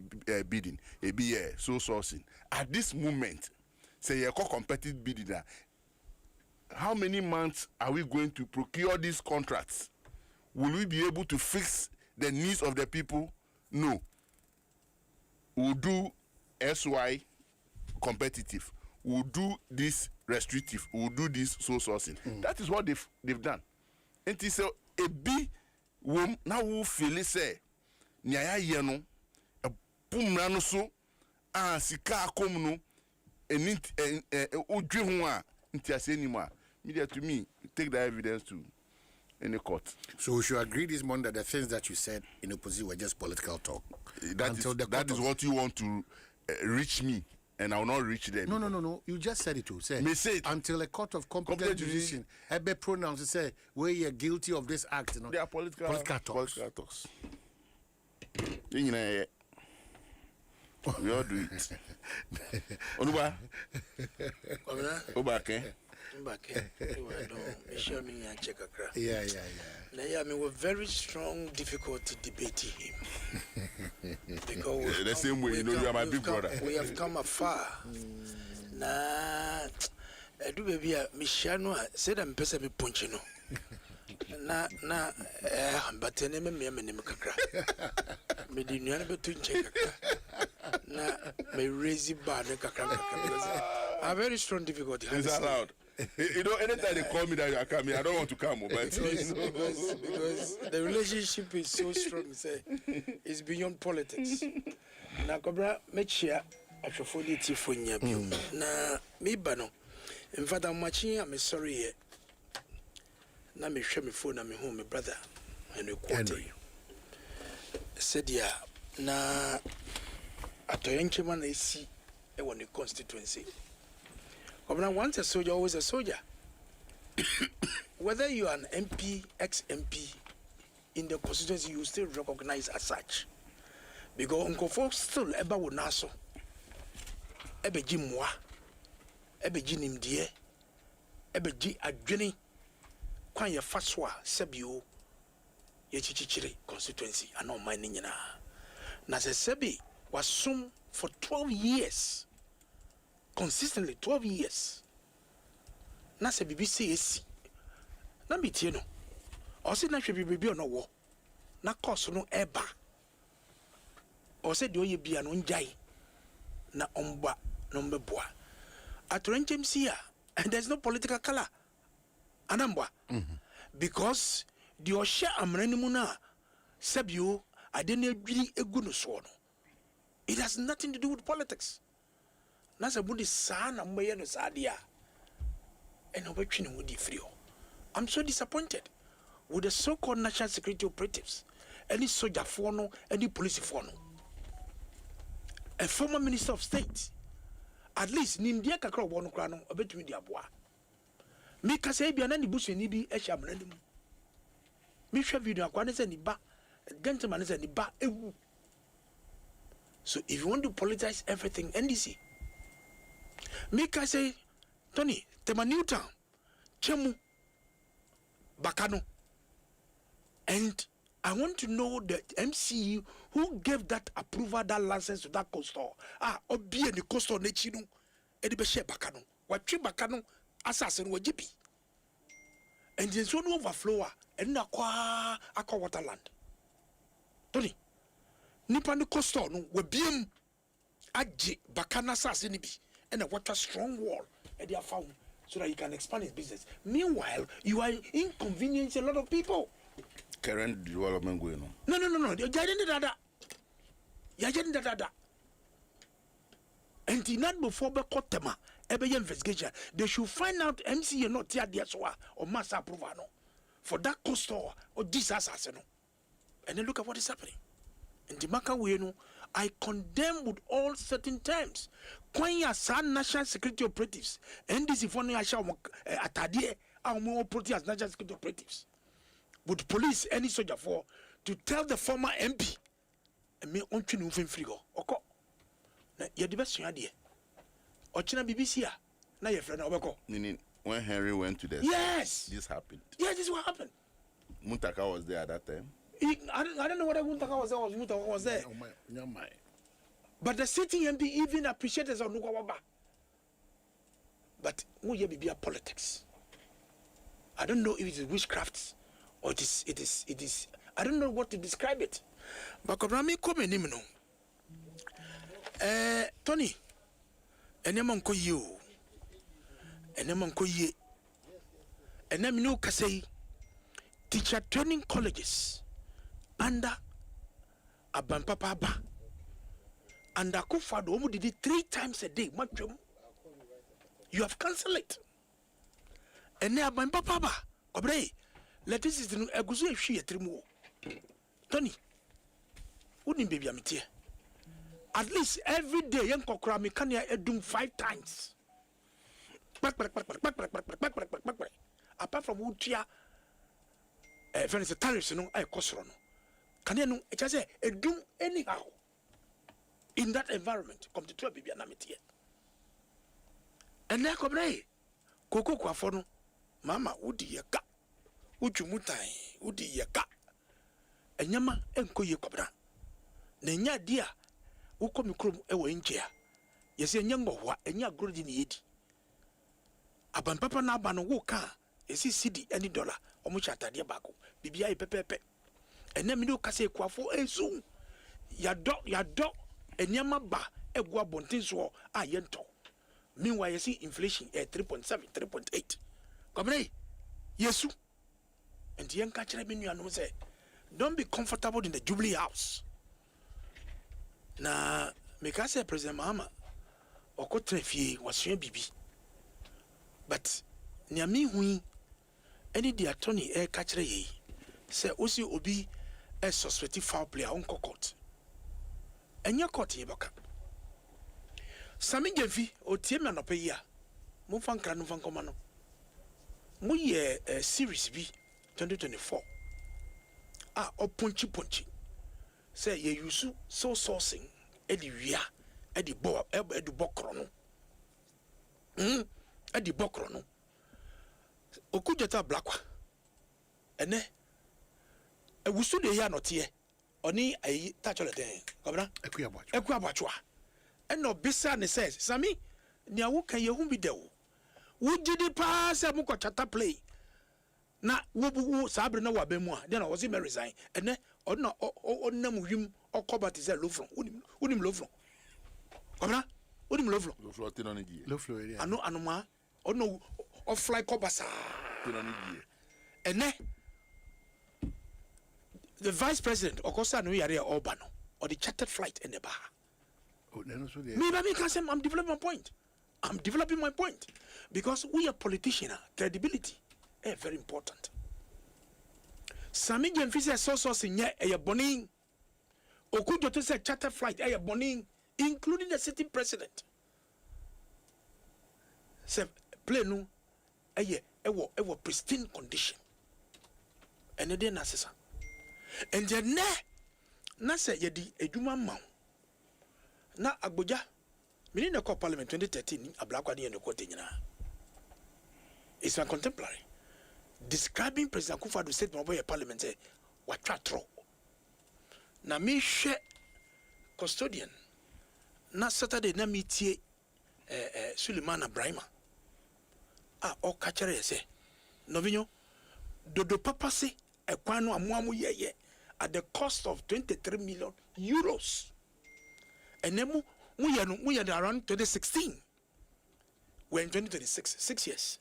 bidding e be a sole sourcing at this moment say ye competitive bidding how many months are we going to procure these contracts? Will we be able to fix the needs of the people? No. We'll do SY competitive. We'll do this restrictive. We'll do this sole sourcing. That is what they've done. And it's a big wom now who feel it say nyaya yeno a pumra no so sika akom no enit odwe ho a ntiase ni ma media to me take the evidence to any court. So we should agree this morning that the things that you said in opposition were just political talk. That is what you want to reach me, and I will not reach them. No. You just said it too. Say until a court of competent jurisdiction be pronounced to say we are guilty of this act. You know, they are political talks. We all do it. Onuba. Obake. Yeah. Now, we were very strong difficulty debating him. Because the same way, you are my big brother. We have come afar. Nah, I do baby, Michano said I'm person me punchino. But the name me kakra. Me di nyane between check. Na me raise bar kakra because a very strong difficulty. It's allowed. You know, anytime they call me that you are coming, I don't want to come. But because the relationship is so strong, say it's beyond politics. Na Cobra, make sure I should follow it for you. Na me bano. In fact, I'm watching. I'm sorry. Na me share me phone. Na me home, my brother, and you quarter. Said ya na atoyenche man esi e woni constituency. Once a soldier, always a soldier. Whether you are an MP, ex-MP, in the constituency, you still recognize as such. Because Uncle Fox still eba wonaso, ebe ji mwa, ebe ji nimdie, ebe ji adwini, kwa ye faswa sebio ye chichichiri constituency ano mine nyina. Na se sebi wasum for 12 years. Consistently 12 years. Na se BBC esi. Na mitie no. O se na hwe bibi ono wo. Na course no eba. O se de oye bia no njai. Na omba no mbeboa. Atorenchem sia and there's no political color. Anambwa. Because the osha amrani mu na sebio didn't really a good no. It has nothing to do with politics. Nasa budi sana mwe no sadia. And obetwini wudi free. I'm so disappointed with the so-called national security operatives, any soldier for no, any police for no. A former minister of state, at least Nindia kakra wono krano obetwini di aboa. Me kasa bia na ni busu ni bi ehya mnanim. Me hwa video akwa ne se ni ba, gentleman ne se ni ba ewu. So if you want to politicize everything, NDC. Me kasa Tony, tema Newtown, Chemu, Bakano. And I want to know the MCU who gave that approval, that license to that coastal. Obi and the coastal nechino, Edibeshe Bakano. What tree Bakano, assassin wajibi. And there's one overflower, and aqua waterland. Tony, Nipani coastal, no, we beam Aji Bakana assassin bi, and a water strong wall, and they are found so that he can expand his business. Meanwhile, you are inconveniencing a lot of people. Current development going on. No. Yajenda. And the night before Bekotema, every investigation, they should find out MC not here or mass approval for that coastal or this assassin. And then look at what is happening. And the Maka I condemn with all certain terms. Kwanya San National Security Operatives, and this is one I shall atadie our more operatives as national security operatives. Would police any soldier for to tell the former MP and me on to move in frigo. Oko. Na ye the best idea. Ochina BBC na your friend Obeko. Meaning when Henry went to the yes, this happened. Yes, this is what happened. Muntaka was there at that time. I don't know what Muntaka was there. Muntaka was there. But the sitting MP even appreciated Zonukawaba. But we be a politics. I don't know if it is witchcraft or it is I don't know what to describe it. But Kobrami come in no. Tony, enemon ko you. Enemon ko ye. Enem no kasei teacher training colleges under Abampapa Ba. And Akufado Omu did it 3 times a day. You have cancelled it. And now my papa, Obre, let this is the Aguzu if she a trimu. Tony, wouldn't be a meteor. At least every day, young Kokra Mekania Adom 5 times. Apart from Utia, if it's a tariff, no, I cosrono. Can you know it has a Adom anyhow? In that environment, come to 12 baby anamity. And then come Koko Kwafono, Mama, Udi Yaka, Uchumutai, Udi Yaka, and Yama and Koye Cobra. Nenya dear, who come crum ewe in chair. Yes, and young wa and ya good in it. Aban Papa Nabano woka, is his city any dollar, or much at Adiabaco, BBI Pepe. And then Mido Case Quafo and soon. Ya dog. Enyama ba egwa bontinso a yento. Meanwhile you see inflation at 3.7 3.8. Come yesu. And the young catcher menu and say don't be comfortable in the Jubilee House. Na make say President Mahama oko trefie wasua bibi. But niami hui any the attorney catcher ye say osi obi a suspected foul player on court. And your court ye boka. Sami Jefi o tiemi anope ya. Mo fan kranu fan komano. Mo ye series B 2024. O punchi. Say ye yusu so sourcing edi wia edi bokrono. Edi bokrono. Okujeta blakwa. Ene wusu de ya notie. Oni ayi tachole den kobra ekuabachwa eno bisa ne says Sami nia wo kan yehu bi dewo wo gidi pa se mu ko chata play na wo sabre na wa bemu a den na wo se me resign ene ona onam hwim okobati se lofron unim lofron kobra unim lofron tino ne die lofron area anoma ono o fly kobasa tino ne die ene the vice president okosa no yare oba no or the chartered flight in the bar. Me can say I'm developing my point. I'm developing my point because we are politicians. Credibility is very important. Sami Jemfisi so sinye a boning. Okujo to say charter flight a boning, including the sitting president. Say plane no a pristine condition. And the day nasesa. And then na say yedi eduma ma. Na agboja mini na call parliament 2013 ablakwa ni enokoti nyina. It's my contemporary describing President Akufo-Addo statement about parliament say watwa tro. Na me hwe custodian na Saturday na meetie Suleiman Abrahima o ka kere say novinyo dodo papa se ekwan no amoamu yeye at the cost of 23 million euros. And then we are around 2016. We're in 2026, 6 years.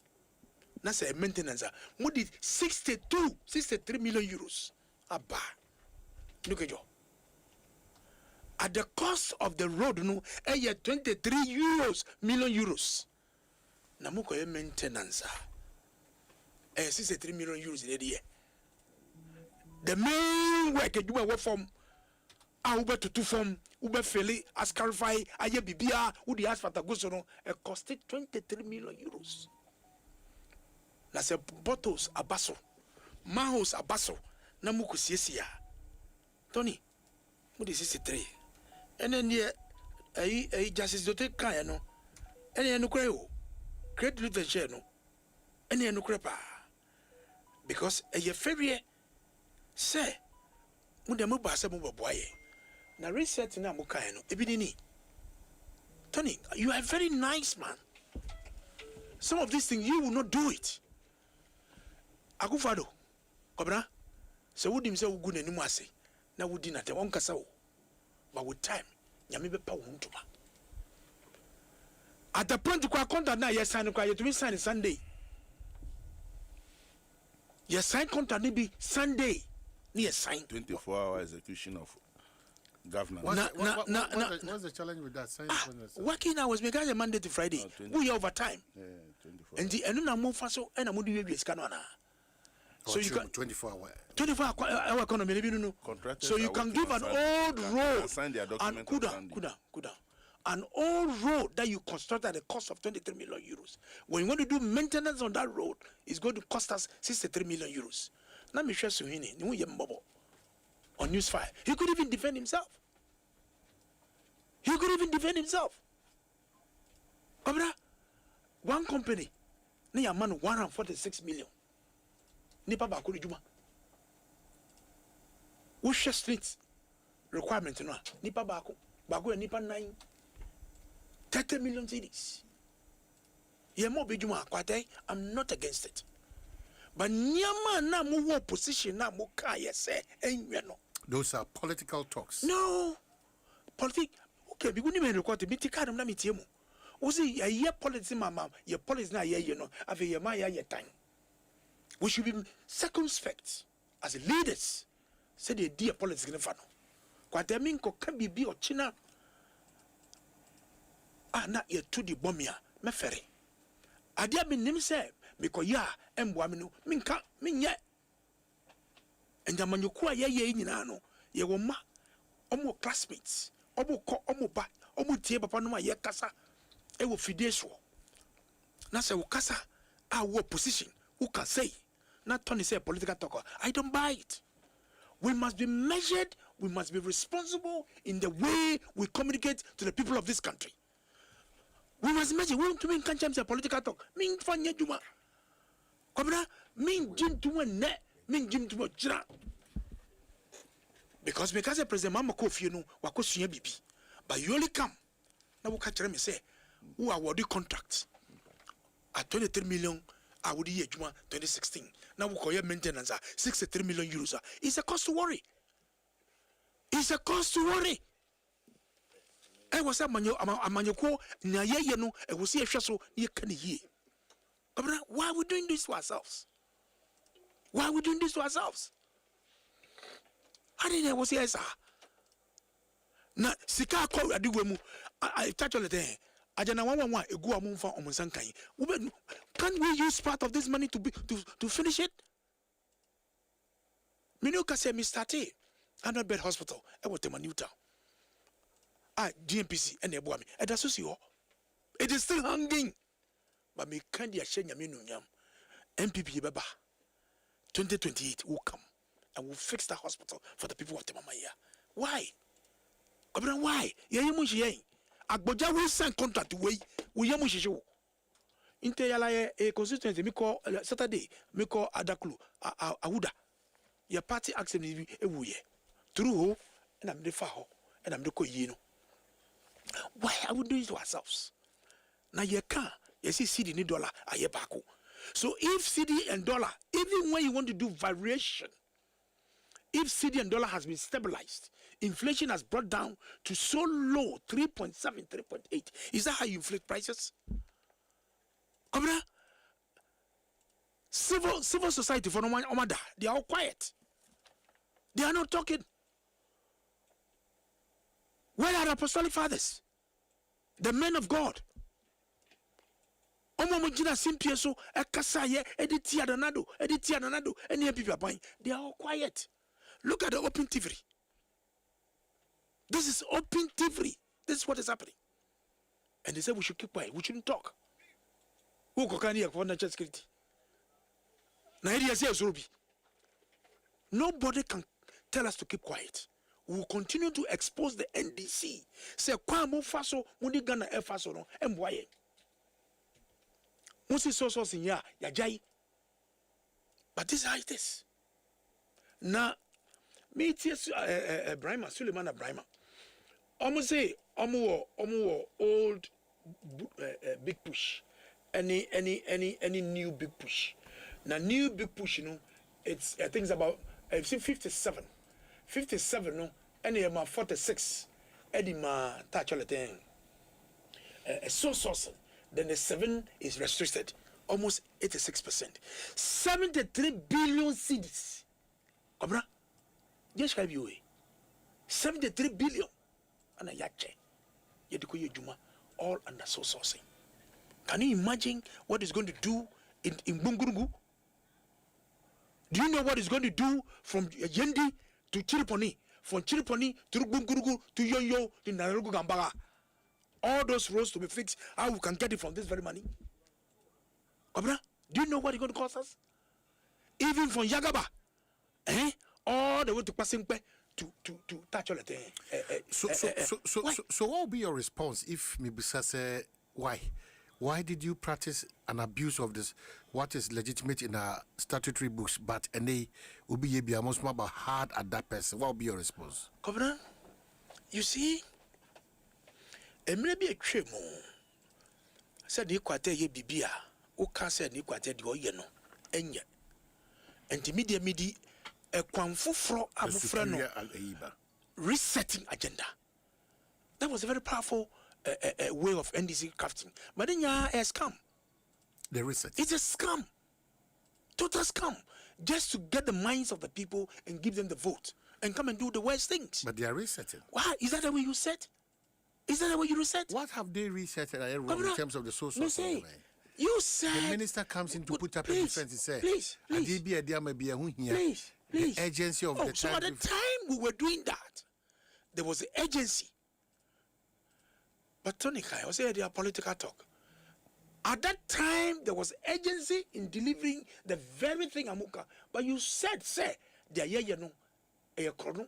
That's a maintenance. We did 63 million euros. Abba. Look at you. At the cost of the road, no, 23 million euros. Namuko maintenance. 63 million euros in a year. The main work you work from Ube to two form, Ube Feli, Ascarify, Aye Bibia, Udi Asfata Gosono, it costed 23 million euros. That's a bottles abaso, mahos abaso, Namuku Siesia. Tony, what is 63? And then a justice do take Kayano, and then no creo, great little share no, and then no crepa. Because a ferry say, Mudamuba Samuba boy. Na reset na mukae no ebinini. Tony, you are a very nice man. Some of these things you will not do it. Akufo-Addo, Kobra, se wodim se wugu nanimu ase na wudi na te wonkasa wo. But with time, nyame bepa wo ntoma. At the point kwa contract na yes sign kwa yetumi sign Sunday. Yes sign contract ni bi Sunday. Ni yes sign 24-hour execution of government. What's the challenge with that? Working hours because a Monday to Friday. We overtime. Yeah, 24. And the and move so and I'm doing this canona. So you can 24-hour economy. No. So you can give an old road and kuda. An old road that you construct at the cost of 23 million euros. When you want to do maintenance on that road, it's going to cost us 63 million euros. Now me share Suhini, no yembobo. On Newsfire. He could even defend himself. Kabra, one company, ni a man 146 million. Nipa ba kuri juma. Usha streets requirement no. Nipa ba ko nipa 9 30 million cedis. Ye mo be juma kwate, I'm not against it. But nyama na mo wo position na mo ka yese enwe no. Those are political talks. No. Okay, because you record the meeting card na meeting mu. O say ye politics mama, ye politics na ye no. Afi ye ma ye time. We should be circumspect as leaders. Say the dear politics na fa no. Kwate min ko ka bibi o china. Na ye to the bomia me fere. Adia bi nim say me ko ya emboa me no. Minka minye. Enja manyoku a ye nyina no. Ye wo ma omo classmates. Omo ba omo tie papa no ma ye kasa e wo fidie so na se wo kasa a wo position who can say not Tony say political talk. I don't buy it. We must be measured, we must be responsible in the way we communicate to the people of this country. We must measure. We want to mean can't say political talk mean fanya juma kobra mean jim to ne mean jim to jira. Because the President Mama Kofi no wakosua bibi. But you only come. Now we catch me say who awarded contracts at 23 million awarded year 2016. Now we call your maintenance 63 million euros. It's a cause to worry. I was a manyo na ye no e wo se so ye kan ye. Why are we doing this to ourselves? I didn't was here, sir. Na sika call adiwemu. I touch all the thing. Ajana one a go among for Omunsankai. Can we use part of this money to finish it? Minuka said, Mr. T, 100 bed hospital. I want them a new town. GMPC and Ebuami. And that's what it is still hanging. But me can't share Yaminum. MPP Baba 2028 will come and will fix the hospital for the people of Temamaya. Why? Why? Yamushi. Agboja will sign contract way. We Yamushi. Inteyala a constituency, me call Saturday, me call Adaklu, Awuda. Your party asked me a way. True, and I'm the Faho, and I'm the Koyino. Why are we doing it to ourselves? Now you can't. You see, CD ni dollar, aye bako. So if CD and dollar, even when you want to do variation, if CD and dollar has been stabilized, inflation has brought down to so low, 3.7, 3.8. Is that how you inflate prices? Civil society for Omada, they are all quiet. They are not talking. Where are the apostolic fathers? The men of God. So they are all quiet. Look at the open TV. This is open TV. This is what is happening. And they say we should keep quiet. We shouldn't talk. Who can hear for national security? Nobody can tell us to keep quiet. We will continue to expose the NDC. Say, kwa mo faso, mundi gana e faso no, mwaye. Musi so sinya, ya jai. But this is how it is. Now, me ties Brahma, Suleiman Brahma. Almost say, omu old big push. Any new big push. Now, new big push, you know, it's I think it's about I've seen 57. 57 no any ma 46 edi ma touch all the thing so then the 7 is restricted almost 86%. 73 billion cedis obra just can be 73 billion and a yache yediko yejuma all under sourcing. Can you imagine what it's going to do in Bungurugu? Do you know what it's going to do from Yendi to Chiriponi, from Chiriponi to Bungurugu to Yoyo to Nararugu Gambaga? All those roads to be fixed, how we can get it from this very money? Obra, do you know what it's going to cost us? Even from Yagaba, all the way to Pasingpe to touch all the thing. So what will be your response if Mibisa say why? Why did you practice an abuse of this? What is legitimate in our statutory books, but they will be almost about hard at that person? What will be your response? Governor, you see, it may be a tremo. Said the quate ye bibia, o cancer ni quate the oyeno, enya. And the media a quamfufro abufrano resetting agenda. That was a very powerful way of NDC crafting. But then a scam. The reset. It's a scam. Total scam. Just to get the minds of the people and give them the vote and come and do the worst things. But they are resetting. Why? Is that the way you set? Is that the way you reset? What have they reset in terms of the social say, you said the minister comes in to put up a defense and say, please. The agency of the so at the time we were doing that, there was the agency. But Tony Kai was saying their political talk. At that time, there was agency in delivering the very thing Amuka. But you said, say, they are ye no, a chrono,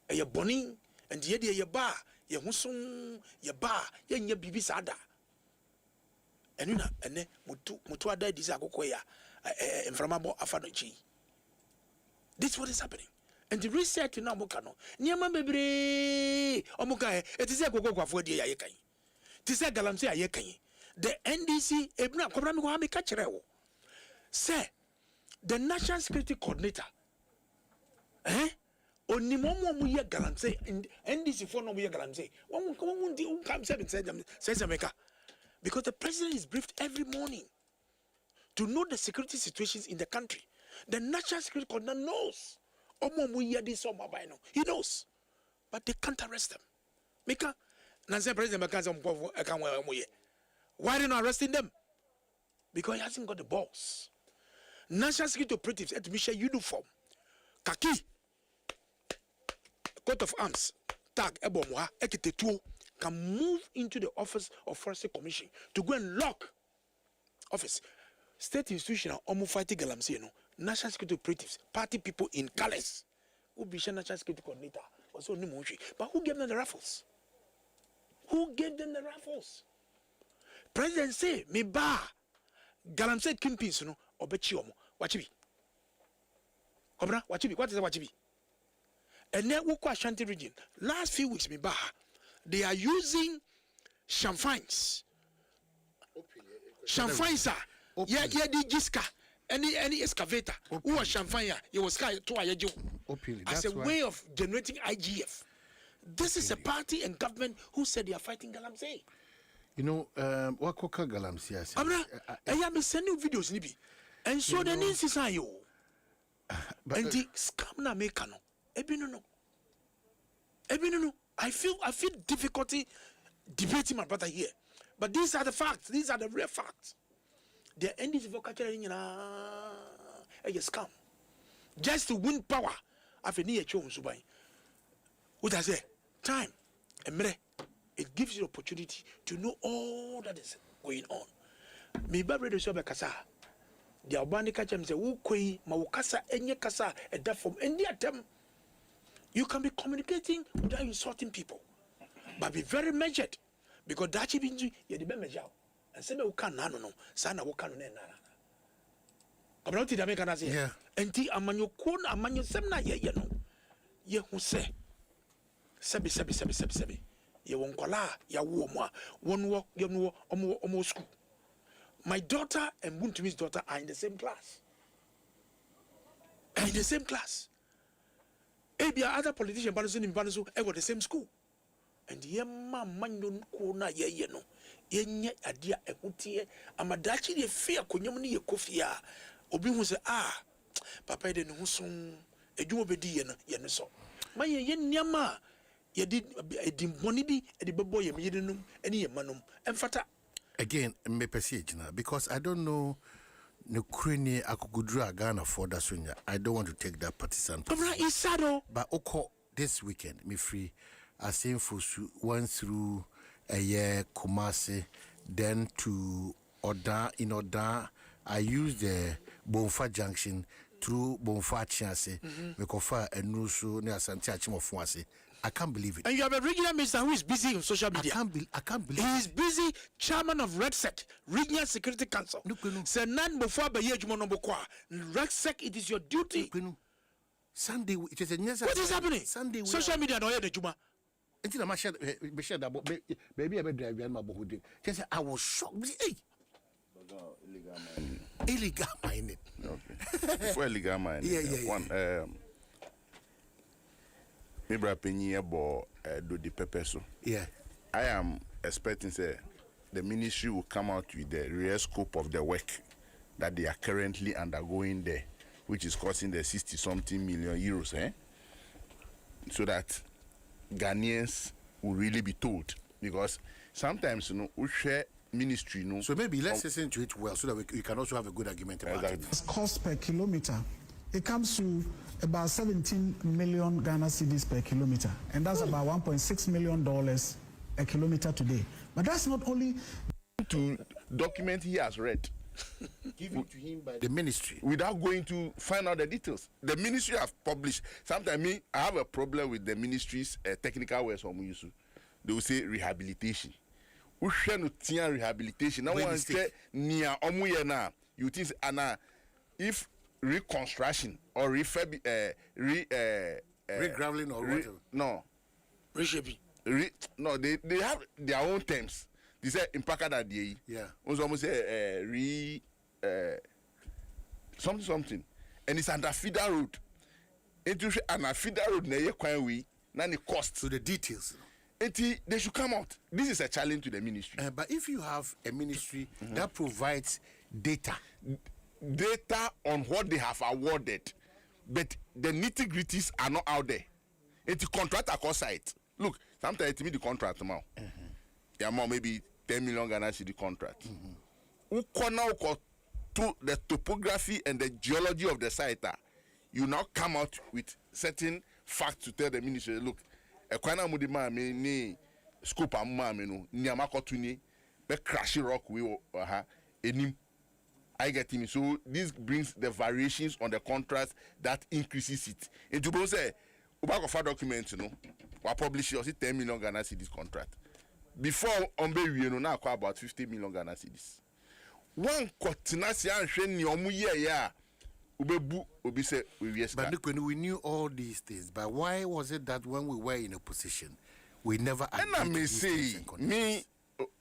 a bonning, and ye dear bar, ye husum, ye bar, ye bibisada. And you know, and then Mutuada disagoya, inflammable afanochi. This is what is happening. And the research in Amukano, Niama Bebre, Omuka, it is a go for the Ayakai. Tis a galamse Ayakai. The NDC, Ebna Koramihami Kachreo. Say, the National Security Coordinator, Onimomo Muya Galamse, and NDC for no Muya Galamse. One comes and says America. Because the president is briefed every morning to know the security situations in the country. The National Security Coordinator knows He knows. But they can't arrest them. Mika, Nancy President why are they not arresting them? Because he hasn't got the balls. National security operatives at Michelle uniform, kaki, coat of arms, tag, ebomwa, ekitetuo, can move into the office of Forestry Commission to go and lock office. State institutional, almost fighting galamsey, national security operatives, party people in colors, who be national security coordinator, also no motion. But who gave them the rifles? Who gave them the rifles? President say, me ba, galamsey kimpins, obechi wachibi. Kobra, wachibi, what is wachibi? And then Woko Ashanti region, last few weeks, me ba, they are using champagnes. Champagne, sir. Yeah, the Jiska. Any excavator. Who was champagne? It was sky to a as a way of generating IGF. This is a party and government who said they are fighting Galamsey. You know, what Coca Galamsey? I am sending videos, Nibi. And so the names is you. And the scam na make no. Ebino no. I feel difficulty debating my brother here. But these are the facts. These are the real facts. The end is vocabulary in a scam. Just to win power. After near Chon Subai. What I say? Time. It gives you opportunity to know all that is going on. Me babre de sobe kasa. The Albani catchem say, "Who koi mawukasa enye kasa at that form." And the you can be communicating without insulting people, but be very measured. Because that chibinju ye the measure. And say me ukan na no sana ukan no na. Kabra da me kana say. Yeah. Enti amanyo kon amanyo sem na ye no. Ye hu se. Sebi. Ye won kola ya wo mo won wo ye no omo school. My daughter and Buntumi's daughter are in the same class. In the same class. Ebia other politicians in Banasu got the same school. And ye man ko na ye no ye nye adia ekutie amadachi ye fear konyam ne ye kofia obi hu se papa de ne hu son edwuma bedi ye no ye ne so ma ye nyama ye di edimboni bi edi bebo ye me yenum ene ye manum emfata again me passage now because I don't know no kreni akugudru Ghana for that sunya. I don't want to take that partisan position. But oko this weekend me free as Fosu went through a year Kumasi, then to Oda. In Oda, I used the Bonfa Junction through Bonfa Chiase, Mekofa and Nusu near Santiachimo Fuasi. I can't believe it. And you have a regional minister who is busy on social media. I can't believe he is busy, chairman of REDSEC, Regional Security Council. Say none before by year Jumonobokwa. REDSEC, it is your duty. Sunday, it is a what is happening? Sunday, social media no the Juma. Until I share that baby, I drive my boyhood. I was shocked. Hey, illegal mining. Okay. Before illegal mining, yeah. One, maybe I penny about do the pepper so. Yeah, I am expecting say the ministry will come out with the real scope of the work that they are currently undergoing there, which is costing the 60-something million euros, so that Ghanaians will really be told, because sometimes we share ministry. So maybe let's listen to it well so that we can also have a good argument about it. Cost per kilometer, it comes to about 17 million Ghana cedis per kilometer, and that's about $1.6 million a kilometer today. But that's not only to document he has read. Given to him by the ministry without going to find out the details. The ministry have published. Sometimes I have a problem with the ministry's technical words from Yusu. They will say rehabilitation. We share no rehabilitation. Now one say near omuyena. You think if reconstruction or regraveling or whatever. No. Reshaping. No, they have their own terms. They say impacted that day. Yeah. Almost say something, and it's under feeder road. Into an feeder road na ye kwan we na the cost. So the details. They should come out. This is a challenge to the ministry. But if you have a ministry that provides data on what they have awarded, but the nitty-gritties are not out there. It's contract across site. Look, sometimes it mean the contract now. Yeah, more maybe 10 million Ghana cedi contract. To the topography and the geology of the site, you now come out with certain facts to tell the ministry, look, a kwana mudima me scoop a mama no niamakotuni be crash rock we enim. I get him. So this brings the variations on the contract that increases it. And to say, Ubakofa document, you know, we publish it 10 million Ghana cedis contract. Before you know, now about 50 million Ghana cedis. One continuous and but we knew all these things. But why was it that when we were in a position, we never? And I may say, me,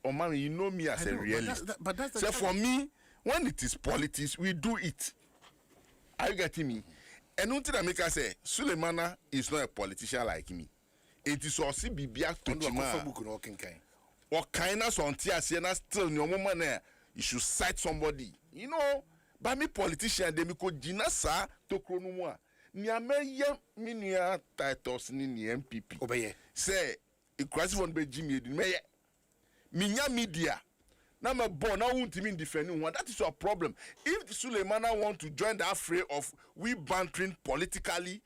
oh man, you know me as a realist. But that's so for me, when it is politics, we do it. Are you getting me? And until I make us say, Sulemana is not a politician like me. It is also Bibia to Chima. Or kindness on Tiasiana still no woman. You should cite somebody. You know, by me politician, they me ko jinasa to kronumwa. Ni ameye minia titles ni MPP. Obeye. Say, a crisis on be Jimmy meye. Minya media. Now my born now won't even defend one. That is your problem. If Suleimana want to join the fray of we bantering politically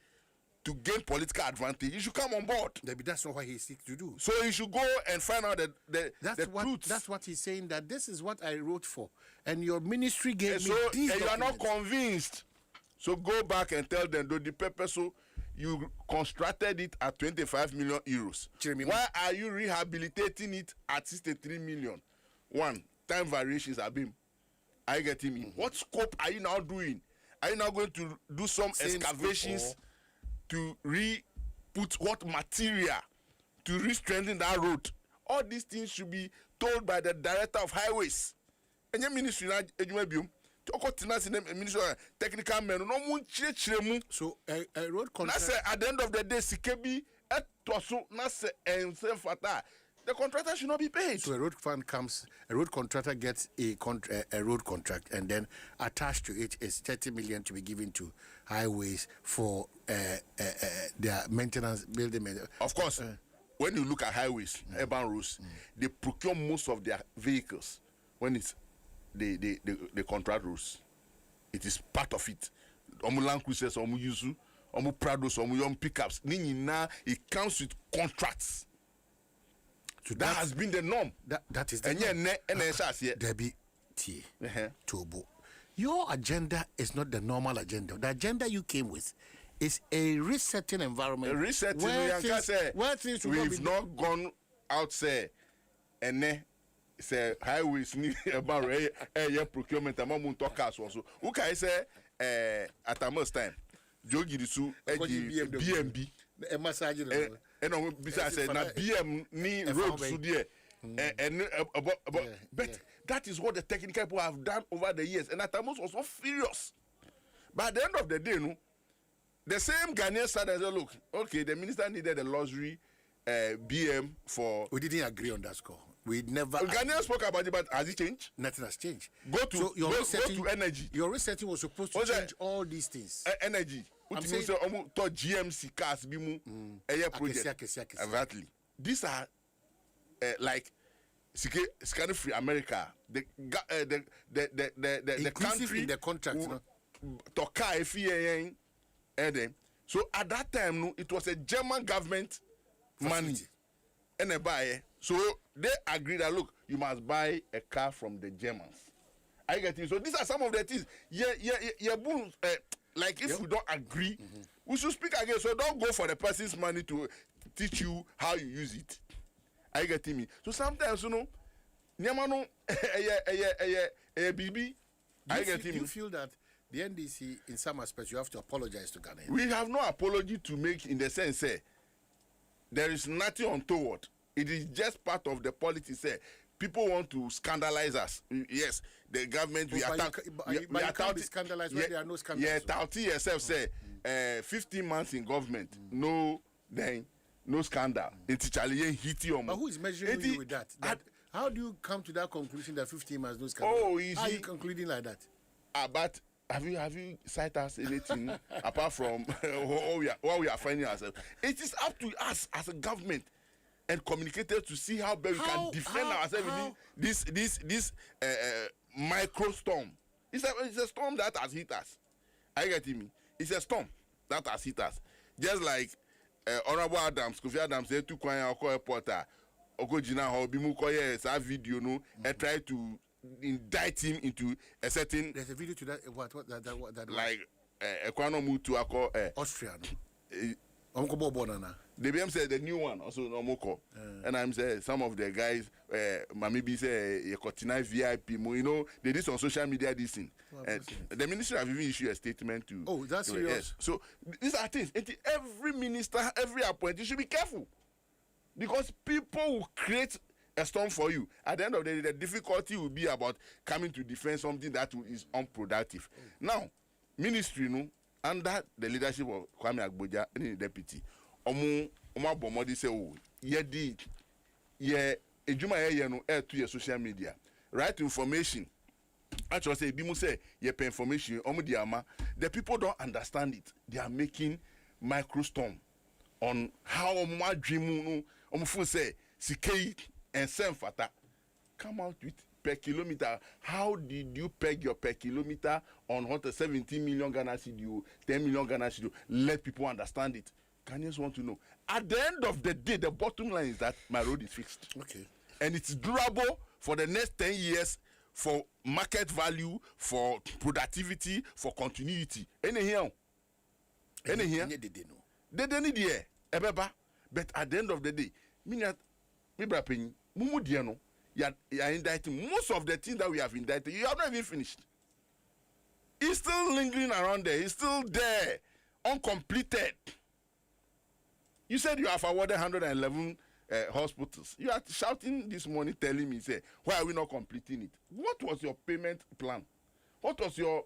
to gain political advantage, you should come on board. Maybe that's not what he seeks to do. So you should go and find out the truth. That's what he's saying, that this is what I wrote for. And your ministry gave me so, these and you are not documents. convinced. So go back and tell them, though the paper, so you constructed it at 25 million euros. Why are you rehabilitating it at 63 million? One, time variations are being. Are you getting me? What scope are you now doing? Are you now going to do some excavations to re-put what material to re-strengthen that road? All these things should be told by the director of highways. And your ministry now, ministry technical men, no so a road contract. At the end of the day, Sikebi the contractor should not be paid. So a road fund comes, a road contractor gets a road contract, and then attached to it is 30 million to be given to highways for their maintenance, building maintenance. Of course, when you look at highways, urban roads, they procure most of their vehicles when it's the contract roads. It is part of it. Omu Land Cruisers, Omu Yuzu, Omu Prados, Omu Young Pickups. It comes with contracts. So that has been the norm. That is the norm. Debbie T. Tobo. Your agenda is not the normal agenda. The agenda you came with is a resetting environment. A resetting where things we've not gone outside and say highways need about procurement among talkers also. Who can say at a most time? Jogi Disu BMB. And besides na BM ni road to there. But that is what the technical people have done over the years, and Atamos was so furious. But at the end of the day, no, the same Ghanaian started said, look, okay, the minister needed a luxury BM for. We didn't agree on that score. We never. Ghanaian spoke about it, but has it changed? Nothing has changed. Go to energy. Your resetting was supposed to change all these things. Energy. I'm saying GMC cars be project. Exactly. These are like scanning free America. The country in the contract. So at that time, no, it was a German government money. And a buyer. So they agreed that look, you must buy a car from the Germans. I get you. So these are some of the things. Like if we don't agree, we should speak again. So don't go for the person's money to teach you how you use it. Are you getting me? So sometimes, you know, Nyamano, BB. Are you getting me? You feel that the NDC, in some aspects, you have to apologize to Ghana? We have no apology to make in the sense, there is nothing untoward. It is just part of the politics. People want to scandalize us. Yes, the government, we attack. We can't be scandalized when there are no scandals. Yeah, Tauti yourself say 15 months in government, no scandal. It's Charlie hitty on. But who is measuring you with that? How do you come to that conclusion that 15 months no scandal? Oh, how are you concluding like that? But have you cited us anything apart from what we are finding ourselves? It is up to us as a government and communicators to see how best we can defend ourselves in this micro storm. It's a storm that has hit us. Are you getting me? It's a storm that has hit us. Just like Honorable Adams, Kofi Adams said to Kwanya Oko Reporter, Oko Jina Hobimu Koye sa video no and try to indict him into a certain. There's a video to that. What like Ekwano Mutu Ako Austria. The BM said the new one also no moko. And I'm saying some of the guys maybe say you continue VIP, you know, they did on social media this thing. The ministry have even issued a statement to. Oh, that's serious. Yes. So these are things. Every minister, every appointee should be careful, because people will create a storm for you. At the end of the day, the difficulty will be about coming to defend something that is unproductive. Now, ministry, no, under the leadership of Kwame Agboja, any deputy, omo bomodi say, oh, ejuma no air to your social media, right information. Actually, say bimu say pay information. The people don't understand it. They are making microstorm on how dream say Sikei and Semfata come out with per kilometer. How did you peg your per kilometer on what 17 million Ghana cedi, 10 million Ghana cedi? Let people understand it. Ghanaians want to know. At the end of the day, the bottom line is that my road is fixed. Okay. And it's durable for the next 10 years for market value, for productivity, for continuity. Any here? They don't need here. But at the end of the day, you are indicting most of the things that we have indicted. You have not even finished. It's still lingering around there. It's still there, uncompleted. You said you have awarded 111 hospitals. You are shouting this morning, telling me, say, why are we not completing it? What was your payment plan? What was your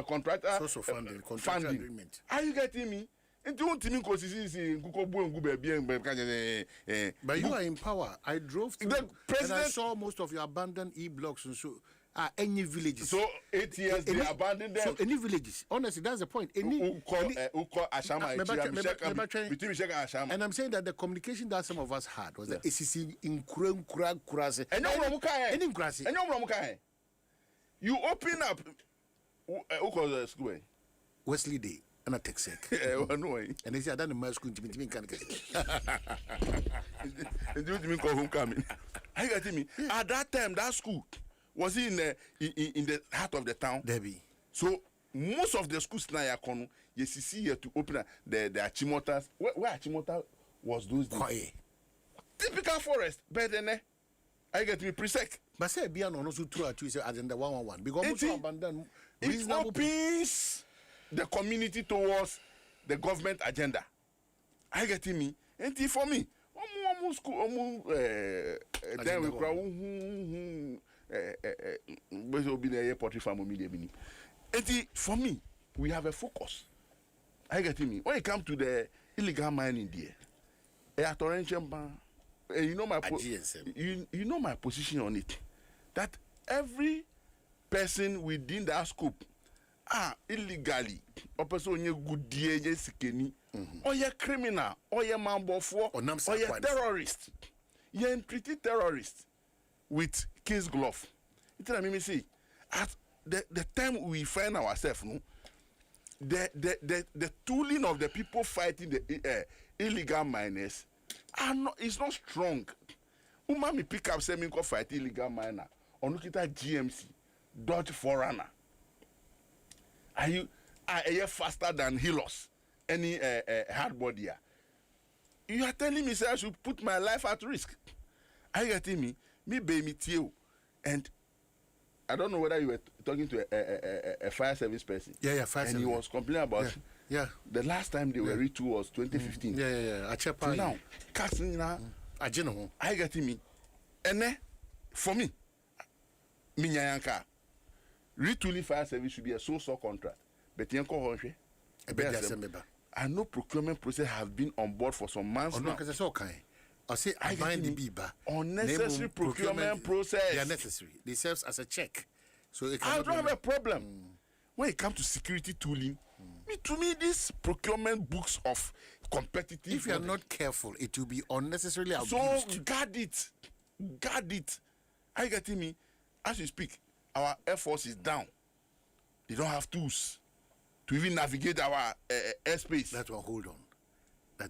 contractor funding agreement? Are you getting me? But you are in power. I drove through the president, and I saw most of your abandoned E-blocks and so any villages. So 8 years they abandoned them. So any villages. Honestly, that's the point. And I'm saying that the communication that some of us had was that ACC in Kurase. You open up Wesley Day. And I take sec. And they say I done the mass school to coming. I got me. At that time, that school was in the heart of the town. Debbie. So most of the schools now are you see here to open the Achimotas. Where Achimota was those days? Typical forest. But then I get me pre-sec. But say be an honest to at you say as in the 111 because most abandoned it opens the community towards the government agenda. I get me. And for me, then we cry for me, we have a focus. I get me. When it comes to the illegal mining there, you know you know my position on it. That every person within that scope illegally or person good sikeni or you criminal or you mambofo or you terrorist. You treated terrorists with case glove. It's what I mean see. At the time we find ourselves, no, the tooling of the people fighting the illegal miners is not strong. Umami pick up semi fight illegal miner. Onukita GMC, Dodge Forerunner. Are you faster than Hilos? Any hard body? You are telling me, sir, I should put my life at risk. Are you getting me? Me baby you. And I don't know whether you were talking to a fire service person. Yeah, fire service. And he was complaining about the last time they were retooled was 2015. Yeah. So now, casting now, are you getting me? And for me, Minyanka. Retooling fire service should be a sole contract. But I know procurement process have been on board for some months now. I say I find the unnecessary procurement process. They are necessary. They serve as a check. So I don't have a problem. when it comes to security tooling, to me, these procurement books of competitive. If you are not careful, it will be unnecessarily abused. So guard it. Guard it. Are you getting me? As we speak, our Air Force is down. They don't have tools to even navigate our airspace. That one, hold on.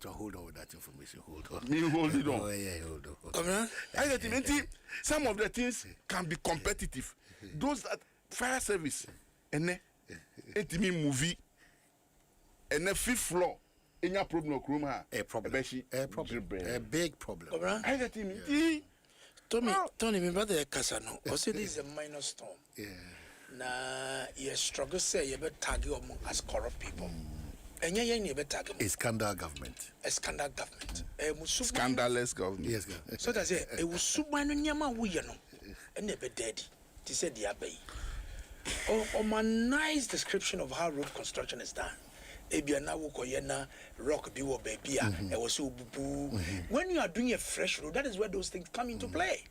Hold on with that information. Hold on. Me hold it on. Oh, yeah, hold on. Come on. Are you getting me? Some of the things can be competitive. Those that fire service, and then movie, and the fifth floor. Any problem? A big problem. I get him. Tony, my brother Casano. Also, this is a minor storm. Yeah. Na you struggle say you better tag you as corrupt people. And you better tag a scandal government. A scandal government. Scandalous government. Yes, so that's it. It was subman nyama we no. And never dead. They said the abbey. Oh, my nice description of how road construction is done. Ebiana wukoyena rock biwo baby e was so boo. When you are doing a fresh road, that is where those things come into play.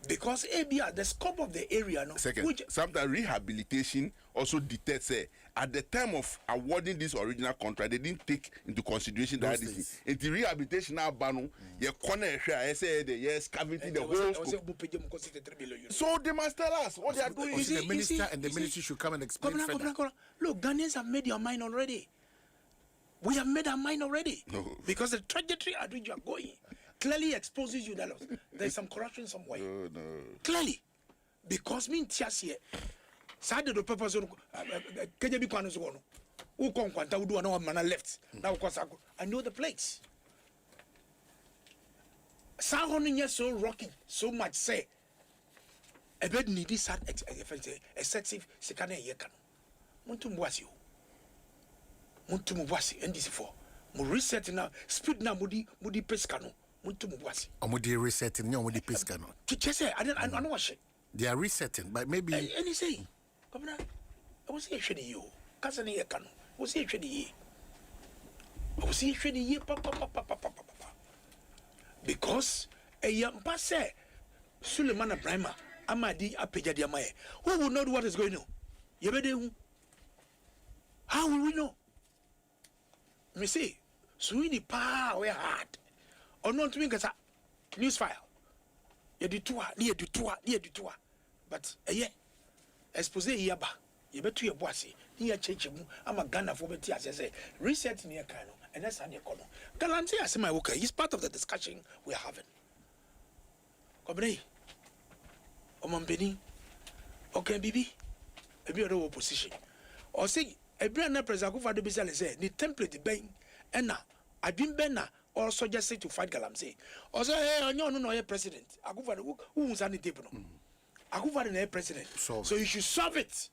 Because ABR, the scope of the area, no. Second, sometimes rehabilitation also detects. At the time of awarding this original contract, they didn't take into consideration that this in the rehabilitation now, banu, your corner I said yes, cavity the whole scope. So they must tell us what they are doing. The minister and the ministry should come and explain further. Look, Ghanaians have made your mind already. We have made our mind already. No. Because the trajectory at which you are going clearly exposes you that there's some corruption somewhere. No. Clearly. Because me tias here. Side the purpose of KJB Kwanos one. Who come Quanta would do another man left. Now I know the place. Sahon so rocky, so much say. A bed needy sad excessive second year can. Muntum was you. Muntum was and this for. Mo reset now, speed now, moody pescano. Muntum was. Omudi resetting, no, Omudi pescano. Just say, I don't know what shit. They are resetting, but maybe. And he say, Governor, I was here shady you. Cousin here can. Was here shady ye. I was here shady ye, papa. Because a young passe, Suleiman Brahma, Amadi Apeja Diamae, who will know what is going on? You better. How will we know? Me say, Sweeney Pa, we're hard. Or not to me, because news file. You do two, near do two. But a year, expose yaba, you bet to your bossy, near change. I'm a gunner for Betty, as I say, reset near Kano, and that's an econo. Galanty, I say my worker, he's part of the discussion we're having. Cobre, Oman okay, Bibi, a bit of opposition. Or say, a brand up as I go for the business, the template, the bang, and now I've been Benna. Also just say to fight Galamsey. Also, hey, no, president. I go for the who's on the table. I go for the president. So you should solve it.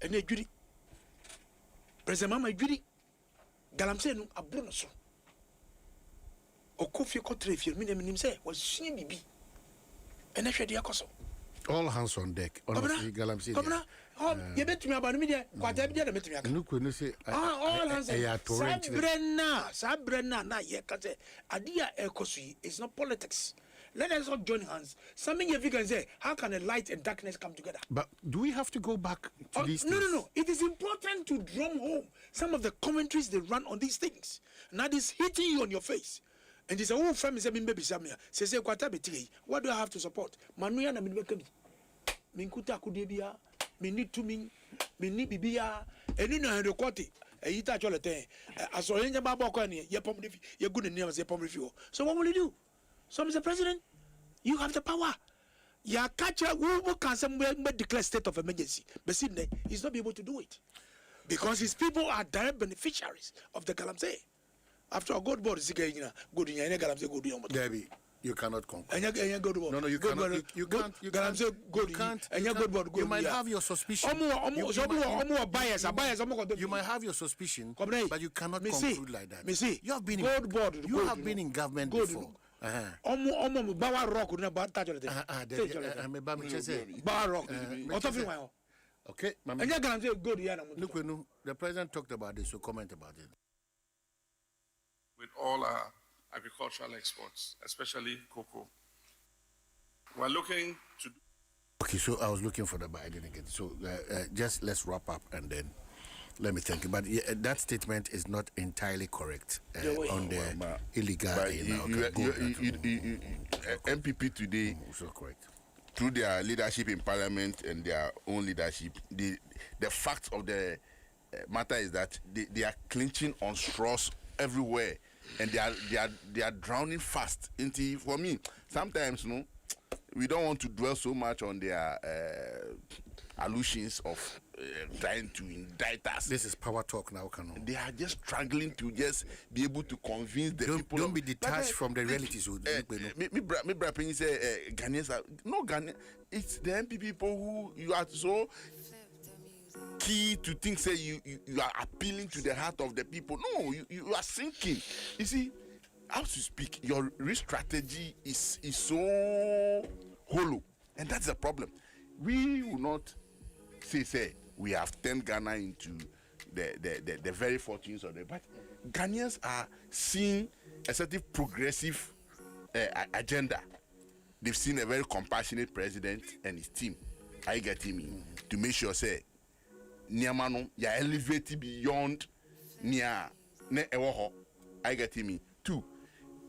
And they judy. President Mama judy. Galamsey no abrono so. Okofie kotre fie mi nem say was seen bibi. And I share akoso. All hands on deck. Honestly, Galamsey. You bet me about me there. Quite a bit of me. No, couldn't say. All hands. Sabrina, na ye kase. Adia ekosui is not politics. Let us all join hands. Something if you can say, how can a light and darkness come together? But do we have to go back to these things? No. It is important to drum home some of the commentaries they run on these things. Now this hitting you on your face. And this whole family say, baby Samia. Say, what do I have to support? Manuya na minwekami. Minkuta kudebia. Me need to me need bibia and you know the quality a yita cholete as so in baba kwani ye pom ye good name as ye pom review. So what will you do? So Mr. President, you have the power. Ya catcher who can somewhere declare state of emergency. But Sydney he's not be able to do it. Because his people are direct beneficiaries of the Galamsey. After a good board is good in Galamsey good Debbie. You cannot conclude. And you go to no, you cannot. You can't. You can't. You might have your suspicion. You might have your suspicion, but you cannot conclude like that. You have been in government before. Okay. The president talked about this, so comment about it. With all our agricultural exports, especially cocoa. We're looking to Okay, so I was looking for that, but I didn't get it. So just let's wrap up and then let me think. But that statement is not entirely correct on the illegal. MPP today, so correct. Through their leadership in parliament and their own leadership, the fact of the matter is that they are clinching on straws everywhere, and they are drowning fast. For me, sometimes we don't want to dwell so much on their allusions of trying to indict us. This is power talk now, Kano. They are just struggling to just be able to convince the people. Don't be detached from the realities. Me braping say Ghanaians are no Ghanaian. It's the MP people who you are so key to think say you are appealing to the heart of the people. No, you are sinking. You see, as you speak, your risk strategy is so hollow, and that's the problem. We will not say we have turned Ghana into the very fortunes of the, but Ghanaians are seeing a certain progressive agenda. They've seen a very compassionate president and his team. I get him to make sure say Niamano ya elevated beyond Nia ne ewoho. I get him. Two,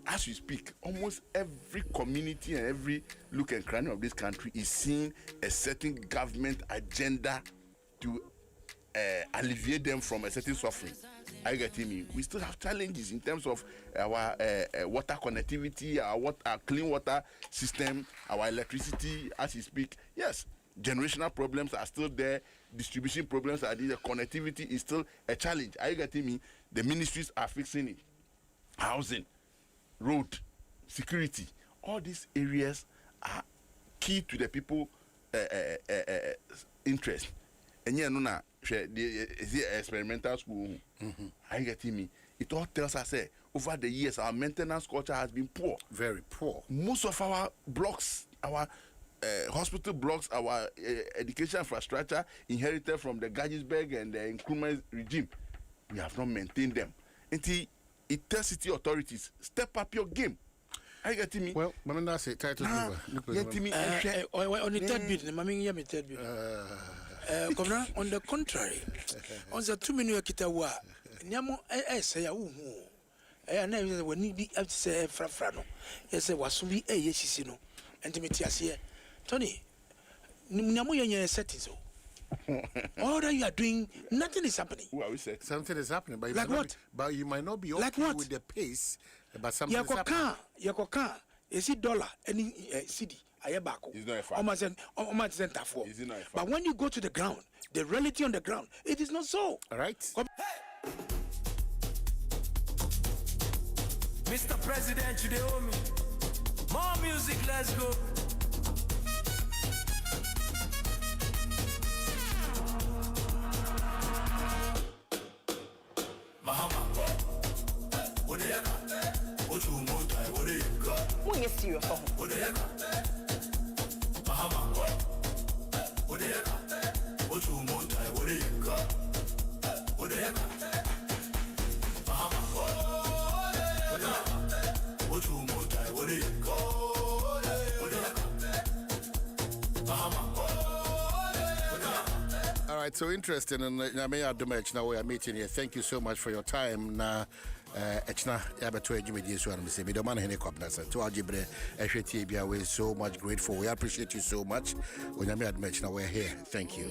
as we speak, almost every community and every look and cranny of this country is seeing a certain government agenda to alleviate them from a certain suffering. I get me. We still have challenges in terms of our water connectivity, our clean water system, our electricity. As we speak, yes, generational problems are still there. Distribution problems are there. Connectivity is still a challenge. Are you getting me? The ministries are fixing it. Housing, road, security, all these areas are key to the people interest. And yeah, no, the experimental school. Are you getting me? It all tells us over the years our maintenance culture has been poor, very poor. Most of our blocks, our hospital blocks, our education infrastructure inherited from the Gagisberg and the Nkrumah regime, we have not maintained them. Until it tells city authorities, step up your game. Are you getting me? Well, Mananda say title. Getting me? On the third bit, Mammy, me third bit. On the contrary, on the 2 minute Kitawa, Nyamo, say, and then when need to say Frafrano, yes, was we a yesino, and to meet us here. Tony, Nyamo, you're setting so. All that you are doing, nothing is happening. Well, we said something is happening, but like what? But you might not be okay like with the pace. But something is happening. Yakoka, is it dollar any city? Ayabako. It's not a fact. Almost center for. But when you go to the ground, the reality on the ground, it is not so. All right. Mr. President, you owe me more music. Let's go. When you see your phone. All right, so interesting, and Adom now we are meeting here. Thank you so much for your time. Now, Echna Yabato Jimmy so and say, Midoman Henicopter, to Algebre, Esheti, we're so much grateful. We appreciate you so much. When I met now we're here. Thank you.